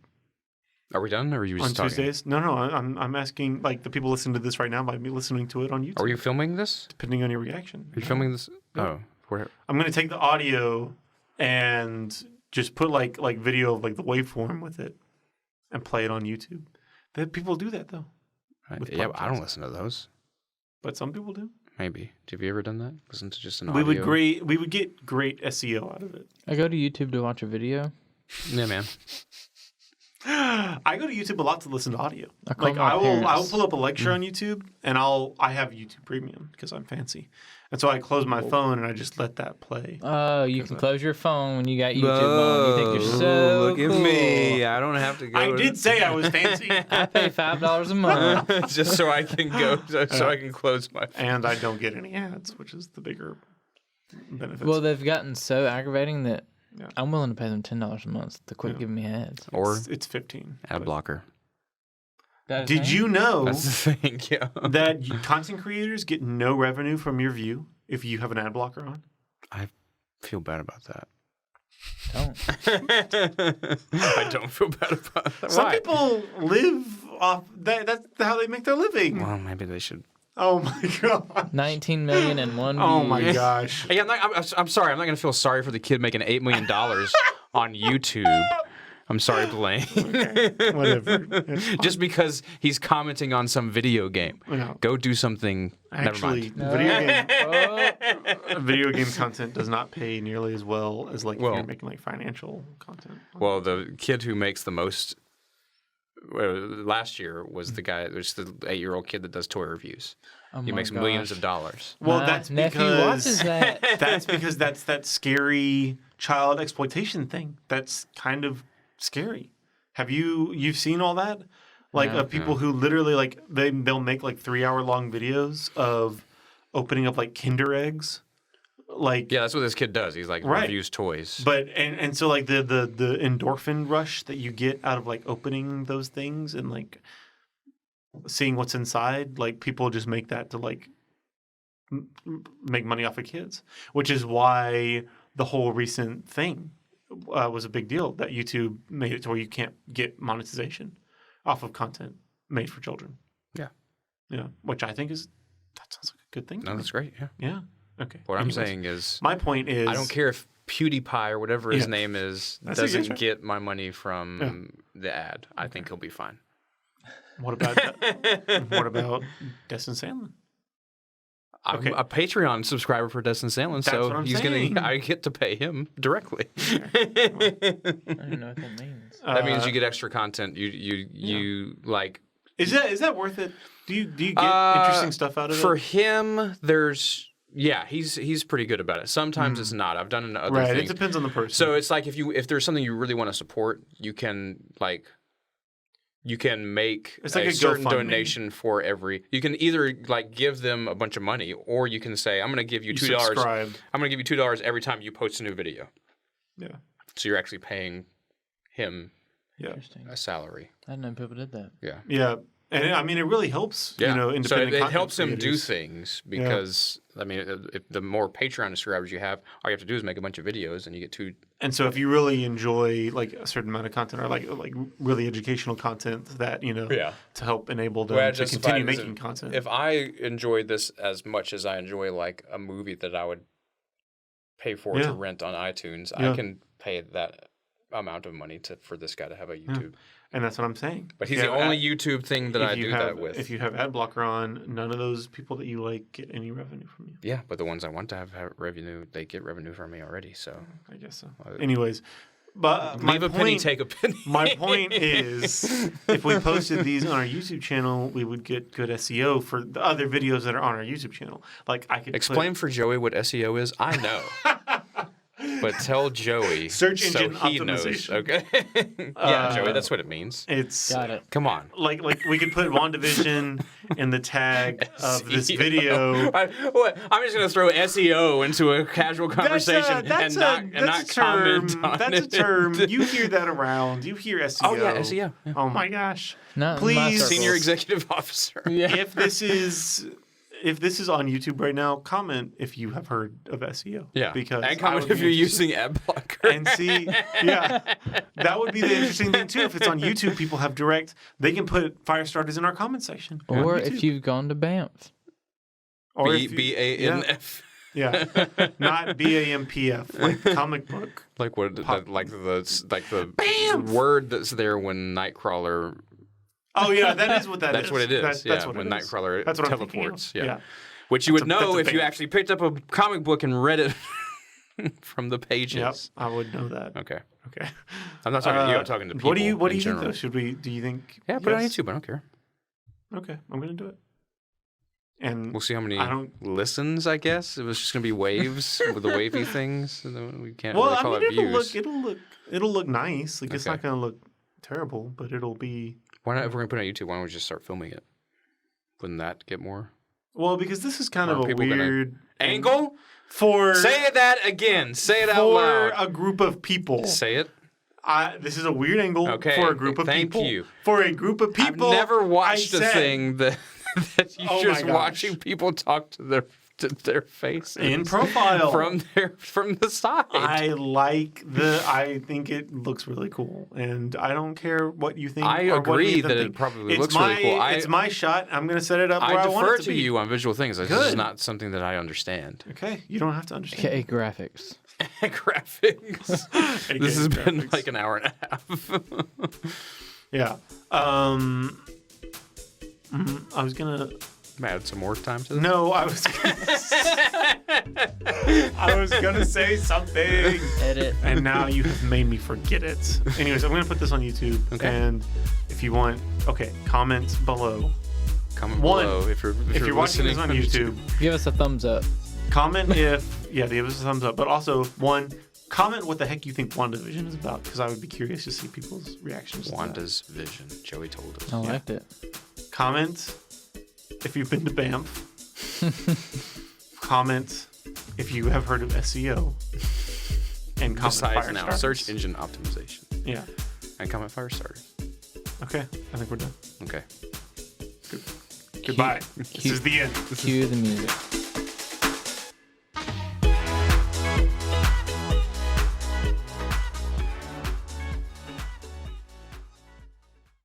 [SPEAKER 2] Are we done, or are you
[SPEAKER 1] on
[SPEAKER 2] just talking?
[SPEAKER 1] Tuesdays? No, I'm asking like the people listening to this right now might be listening to it on YouTube.
[SPEAKER 2] Are you filming this?
[SPEAKER 1] depending on your reaction?
[SPEAKER 2] Are you filming this? Oh, where?
[SPEAKER 1] I'm gonna take the audio and just put like video of like the waveform with it and play it on YouTube. People do that though, with
[SPEAKER 2] Yeah, but I don't
[SPEAKER 1] podcasts.
[SPEAKER 2] listen to those.
[SPEAKER 1] but some people do.
[SPEAKER 2] Maybe. Have you ever done that? Listen to just an
[SPEAKER 1] We
[SPEAKER 2] audio?
[SPEAKER 1] would get great SEO out of it.
[SPEAKER 3] I go to YouTube to watch a video.
[SPEAKER 2] Yeah, man.
[SPEAKER 1] I go to YouTube a lot to listen to audio.
[SPEAKER 3] call
[SPEAKER 1] Like
[SPEAKER 3] my
[SPEAKER 1] I will
[SPEAKER 3] parents.
[SPEAKER 1] pull up a lecture on YouTube, and I have YouTube Premium because I'm fancy, and so I close my phone and I just let that play.
[SPEAKER 3] Oh, you can close your phone when you got YouTube on. You think you're so
[SPEAKER 2] look at
[SPEAKER 3] cool.
[SPEAKER 2] me. I don't have to go.
[SPEAKER 1] I did say I was fancy,
[SPEAKER 3] I pay $5 a month.
[SPEAKER 2] just so I can go, so I can close my phone.
[SPEAKER 1] and I don't get any ads, which is the bigger benefit.
[SPEAKER 3] Well, they've gotten so aggravating that
[SPEAKER 1] Yeah.
[SPEAKER 3] I'm willing to pay them $10 a month to quit giving me ads.
[SPEAKER 2] Or
[SPEAKER 1] it's 15.
[SPEAKER 2] ad
[SPEAKER 1] but-
[SPEAKER 2] blocker.
[SPEAKER 1] Did you know
[SPEAKER 2] That's the thing, yeah.
[SPEAKER 1] that content creators get no revenue from your view if you have an ad blocker on?
[SPEAKER 2] I feel bad about that.
[SPEAKER 3] Don't.
[SPEAKER 2] I don't feel bad about that.
[SPEAKER 1] Some
[SPEAKER 2] Why?
[SPEAKER 1] people live off that. That's how they make their living.
[SPEAKER 2] Well, maybe they should.
[SPEAKER 1] Oh my god.
[SPEAKER 3] 19 million and one
[SPEAKER 1] Oh
[SPEAKER 3] view.
[SPEAKER 1] my gosh.
[SPEAKER 2] Hey, I'm sorry. I'm not going to feel sorry for the kid making $8 million on YouTube. I'm sorry, Blaine.
[SPEAKER 1] Whatever. It's fine.
[SPEAKER 2] Just because he's commenting on some video game.
[SPEAKER 1] No.
[SPEAKER 2] Go do something.
[SPEAKER 1] Actually,
[SPEAKER 2] Never mind.
[SPEAKER 1] video game content does not pay nearly as well as like if
[SPEAKER 2] Well-
[SPEAKER 1] you're making like financial content.
[SPEAKER 2] Well, the kid who makes the most last year was the guy. There's the 8-year-old kid that does toy reviews.
[SPEAKER 3] Oh
[SPEAKER 2] He
[SPEAKER 3] my
[SPEAKER 2] makes millions
[SPEAKER 3] gosh.
[SPEAKER 2] of dollars.
[SPEAKER 1] Well,
[SPEAKER 3] My
[SPEAKER 1] that's
[SPEAKER 3] nephew
[SPEAKER 1] because
[SPEAKER 3] watches that.
[SPEAKER 1] that's because that's that scary child exploitation thing. That's kind of scary. Have you've seen all that? Like
[SPEAKER 3] No.
[SPEAKER 1] of people who literally like they'll make like 3-hour long videos of opening up like Kinder eggs. Like
[SPEAKER 2] Yeah, that's what this kid does. He's like
[SPEAKER 1] Right.
[SPEAKER 2] reviews toys.
[SPEAKER 1] but and so like the endorphin rush that you get out of like opening those things and like seeing what's inside, like people just make that to like make money off of kids, which is why the whole recent thing was a big deal that YouTube made it to where you can't get monetization off of content made for children.
[SPEAKER 2] Yeah.
[SPEAKER 1] Yeah, which I think is that sounds like a good thing. to
[SPEAKER 2] No,
[SPEAKER 1] me.
[SPEAKER 2] that's great. Yeah.
[SPEAKER 1] Yeah. Okay.
[SPEAKER 2] What
[SPEAKER 1] Anyways,
[SPEAKER 2] I'm saying is,
[SPEAKER 1] my point is,
[SPEAKER 2] I don't care if PewDiePie or whatever his
[SPEAKER 1] Yeah.
[SPEAKER 2] name is
[SPEAKER 1] That's a good
[SPEAKER 2] doesn't
[SPEAKER 1] try.
[SPEAKER 2] get my money from the ad. I think he'll be fine.
[SPEAKER 1] What about what about Destin Sandlin?
[SPEAKER 2] I'm
[SPEAKER 1] Okay.
[SPEAKER 2] a Patreon subscriber for Destin Sandlin,
[SPEAKER 1] That's
[SPEAKER 2] so
[SPEAKER 1] what I'm
[SPEAKER 2] he's
[SPEAKER 1] saying.
[SPEAKER 2] I get to pay him directly.
[SPEAKER 3] I don't even know what that means.
[SPEAKER 2] That means you get extra content. You like
[SPEAKER 1] Is that worth it? Do you get interesting stuff out of
[SPEAKER 2] for
[SPEAKER 1] it?
[SPEAKER 2] him. He's pretty good about it. Sometimes it's not. I've done other
[SPEAKER 1] Right. It
[SPEAKER 2] things.
[SPEAKER 1] depends on the person.
[SPEAKER 2] So it's like if there's something you really want to support, you can make
[SPEAKER 1] It's like
[SPEAKER 2] a
[SPEAKER 1] a
[SPEAKER 2] certain
[SPEAKER 1] GoFundMe.
[SPEAKER 2] donation for every. You can either like give them a bunch of money, or you can say, "I'm going to give you $2.
[SPEAKER 1] subscribe.
[SPEAKER 2] I'm going to give you $2 every time you post a new video."
[SPEAKER 1] Yeah.
[SPEAKER 2] So you're actually paying him
[SPEAKER 1] Yeah.
[SPEAKER 3] Interesting.
[SPEAKER 2] a salary.
[SPEAKER 3] I didn't know people did that.
[SPEAKER 2] Yeah.
[SPEAKER 1] Yeah. And I mean, it really helps.
[SPEAKER 2] Yeah.
[SPEAKER 1] You know,
[SPEAKER 2] so
[SPEAKER 1] independent
[SPEAKER 2] it
[SPEAKER 1] content
[SPEAKER 2] helps him do
[SPEAKER 1] creators.
[SPEAKER 2] things because I mean, if the more Patreon subscribers you have, all you have to do is make a bunch of videos, and you get two.
[SPEAKER 1] And so, if you really enjoy like a certain amount of content, or like really educational content, that to help enable them
[SPEAKER 2] Way I
[SPEAKER 1] to
[SPEAKER 2] justify
[SPEAKER 1] continue
[SPEAKER 2] it is
[SPEAKER 1] making content.
[SPEAKER 2] If I enjoyed this as much as I enjoy like a movie that I would pay for
[SPEAKER 1] Yeah.
[SPEAKER 2] to rent on iTunes,
[SPEAKER 1] Yeah.
[SPEAKER 2] I can pay that amount of money for this guy to have a YouTube.
[SPEAKER 1] And that's what I'm saying.
[SPEAKER 2] But he's
[SPEAKER 1] If
[SPEAKER 2] the
[SPEAKER 1] you have
[SPEAKER 2] only
[SPEAKER 1] ad-
[SPEAKER 2] YouTube thing that
[SPEAKER 1] if
[SPEAKER 2] I
[SPEAKER 1] you
[SPEAKER 2] do
[SPEAKER 1] have-
[SPEAKER 2] that with.
[SPEAKER 1] If you have ad blocker on, none of those people that you like get any revenue from you.
[SPEAKER 2] Yeah, but the ones I want to have revenue, they get revenue from me already. So
[SPEAKER 1] I guess so. Anyways, but my
[SPEAKER 2] leave a penny,
[SPEAKER 1] point-
[SPEAKER 2] take a penny.
[SPEAKER 1] My point is, if we posted these on our YouTube channel, we would get good SEO for the other videos that are on our YouTube channel. Like I could
[SPEAKER 2] Explain for Joey what SEO is. I know. But tell Joey
[SPEAKER 1] Search
[SPEAKER 2] so
[SPEAKER 1] engine
[SPEAKER 2] he knows.
[SPEAKER 1] optimization.
[SPEAKER 2] Okay. Yeah, Joey, that's what it means.
[SPEAKER 1] It's
[SPEAKER 3] Got it.
[SPEAKER 2] Come on.
[SPEAKER 1] like we could put WandaVision in the tag of this
[SPEAKER 2] SEO.
[SPEAKER 1] video.
[SPEAKER 2] I'm just gonna throw SEO into a casual conversation and not comment on
[SPEAKER 1] That's
[SPEAKER 2] it.
[SPEAKER 1] a term. You hear that around. You hear SEO.
[SPEAKER 2] Oh yeah, SEO. Yeah.
[SPEAKER 1] Oh my gosh.
[SPEAKER 3] Not in my
[SPEAKER 1] Please,
[SPEAKER 3] circles.
[SPEAKER 2] Senior executive officer.
[SPEAKER 3] Yeah.
[SPEAKER 1] If this is on YouTube right now, comment if you have heard of SEO.
[SPEAKER 2] Yeah.
[SPEAKER 1] Because
[SPEAKER 2] and
[SPEAKER 1] I
[SPEAKER 2] comment
[SPEAKER 1] would
[SPEAKER 2] if
[SPEAKER 1] be
[SPEAKER 2] you're
[SPEAKER 1] interested.
[SPEAKER 2] using ad blocker.
[SPEAKER 1] And see, yeah, that would be the interesting thing too. If it's on YouTube, people have direct. They can put fire starters in our comment section. on
[SPEAKER 3] Or
[SPEAKER 1] YouTube.
[SPEAKER 3] if you've gone to Banff.
[SPEAKER 1] or if you-
[SPEAKER 2] BANF.
[SPEAKER 1] yeah, not BAMPF, like comic book.
[SPEAKER 2] Like what? Like the word that's there when Nightcrawler.
[SPEAKER 1] Oh yeah, that is what that is.
[SPEAKER 2] That's what it is.
[SPEAKER 1] That's
[SPEAKER 2] yeah,
[SPEAKER 1] what
[SPEAKER 2] when
[SPEAKER 1] it is.
[SPEAKER 2] Nightcrawler
[SPEAKER 1] That's what I'm thinking of.
[SPEAKER 2] teleports.
[SPEAKER 1] Yeah.
[SPEAKER 2] Yeah. Which you would
[SPEAKER 1] That's
[SPEAKER 2] know
[SPEAKER 1] a
[SPEAKER 2] if you
[SPEAKER 1] band.
[SPEAKER 2] actually picked up a comic book and read it from the pages.
[SPEAKER 1] Yep, I would know that.
[SPEAKER 2] Okay.
[SPEAKER 1] Okay.
[SPEAKER 2] I'm not talking to you. I'm talking to people.
[SPEAKER 1] What do you think
[SPEAKER 2] general.
[SPEAKER 1] though? Should we? Do you think?
[SPEAKER 2] Yeah, put it on
[SPEAKER 1] yes?
[SPEAKER 2] YouTube. I don't care.
[SPEAKER 1] Okay, I'm gonna do it. And
[SPEAKER 2] We'll see how many
[SPEAKER 1] I don't.
[SPEAKER 2] listens. I guess it was just gonna be waves with the wavy things. And then we can't
[SPEAKER 1] Well,
[SPEAKER 2] really call
[SPEAKER 1] I mean,
[SPEAKER 2] it views.
[SPEAKER 1] it'll look nice. Like it's
[SPEAKER 2] Okay.
[SPEAKER 1] not gonna look terrible, but it'll be.
[SPEAKER 2] Why not? If we're gonna put it on YouTube, why don't we just start filming it? Wouldn't that get more
[SPEAKER 1] Well, because this is kind
[SPEAKER 2] Are
[SPEAKER 1] of a
[SPEAKER 2] people gonna-
[SPEAKER 1] weird
[SPEAKER 2] angle?
[SPEAKER 1] for
[SPEAKER 2] Say that again. Say it out
[SPEAKER 1] for
[SPEAKER 2] loud.
[SPEAKER 1] a group of people.
[SPEAKER 2] Say it.
[SPEAKER 1] This is a weird angle
[SPEAKER 2] Okay,
[SPEAKER 1] for a group of
[SPEAKER 2] thank
[SPEAKER 1] people.
[SPEAKER 2] you.
[SPEAKER 1] For a group of people.
[SPEAKER 2] I've never watched
[SPEAKER 1] I
[SPEAKER 2] a
[SPEAKER 1] said-
[SPEAKER 2] thing that that you
[SPEAKER 1] Oh my
[SPEAKER 2] just
[SPEAKER 1] gosh.
[SPEAKER 2] watching people talk to their faces
[SPEAKER 1] In profile.
[SPEAKER 2] from the side.
[SPEAKER 1] I think it looks really cool, and I don't care what you think.
[SPEAKER 2] I
[SPEAKER 1] or what
[SPEAKER 2] agree
[SPEAKER 1] any of them
[SPEAKER 2] that it
[SPEAKER 1] think.
[SPEAKER 2] probably
[SPEAKER 1] It's
[SPEAKER 2] looks
[SPEAKER 1] my,
[SPEAKER 2] really cool.
[SPEAKER 1] It's my shot. I'm going to set it up where
[SPEAKER 2] I
[SPEAKER 1] I want
[SPEAKER 2] defer
[SPEAKER 1] it to
[SPEAKER 2] to
[SPEAKER 1] be.
[SPEAKER 2] you on visual things. This
[SPEAKER 1] Good.
[SPEAKER 2] is not something that I understand.
[SPEAKER 1] Okay, you don't have to understand.
[SPEAKER 3] Okay, graphics.
[SPEAKER 2] Graphics.
[SPEAKER 1] AKA
[SPEAKER 2] This has been
[SPEAKER 1] graphics.
[SPEAKER 2] like an hour and a half.
[SPEAKER 1] Yeah. I was gonna.
[SPEAKER 2] Add some more time to this.
[SPEAKER 1] No, I was. I was gonna say something.
[SPEAKER 3] Edit.
[SPEAKER 1] And now you have made me forget it. Anyways, I'm gonna put this on YouTube.
[SPEAKER 2] Okay.
[SPEAKER 1] And if you want, comment below.
[SPEAKER 2] Comment
[SPEAKER 1] One,
[SPEAKER 2] below if you're
[SPEAKER 1] watching this on YouTube,
[SPEAKER 3] Give us a thumbs up.
[SPEAKER 1] comment give us a thumbs up. But also, comment what the heck you think WandaVision is about, because I would be curious to see people's reactions. to
[SPEAKER 2] Wanda's vision. Joey told us.
[SPEAKER 3] I liked it.
[SPEAKER 1] that. Comment if you've been to Banff. Comment if you have heard of SEO. And comment
[SPEAKER 2] Besides
[SPEAKER 1] fire
[SPEAKER 2] now,
[SPEAKER 1] starters.
[SPEAKER 2] search engine optimization.
[SPEAKER 1] Yeah.
[SPEAKER 2] And comment fire starters.
[SPEAKER 1] Okay. I think we're done.
[SPEAKER 2] Okay.
[SPEAKER 1] Goodbye. This is the end.
[SPEAKER 3] Cue the music.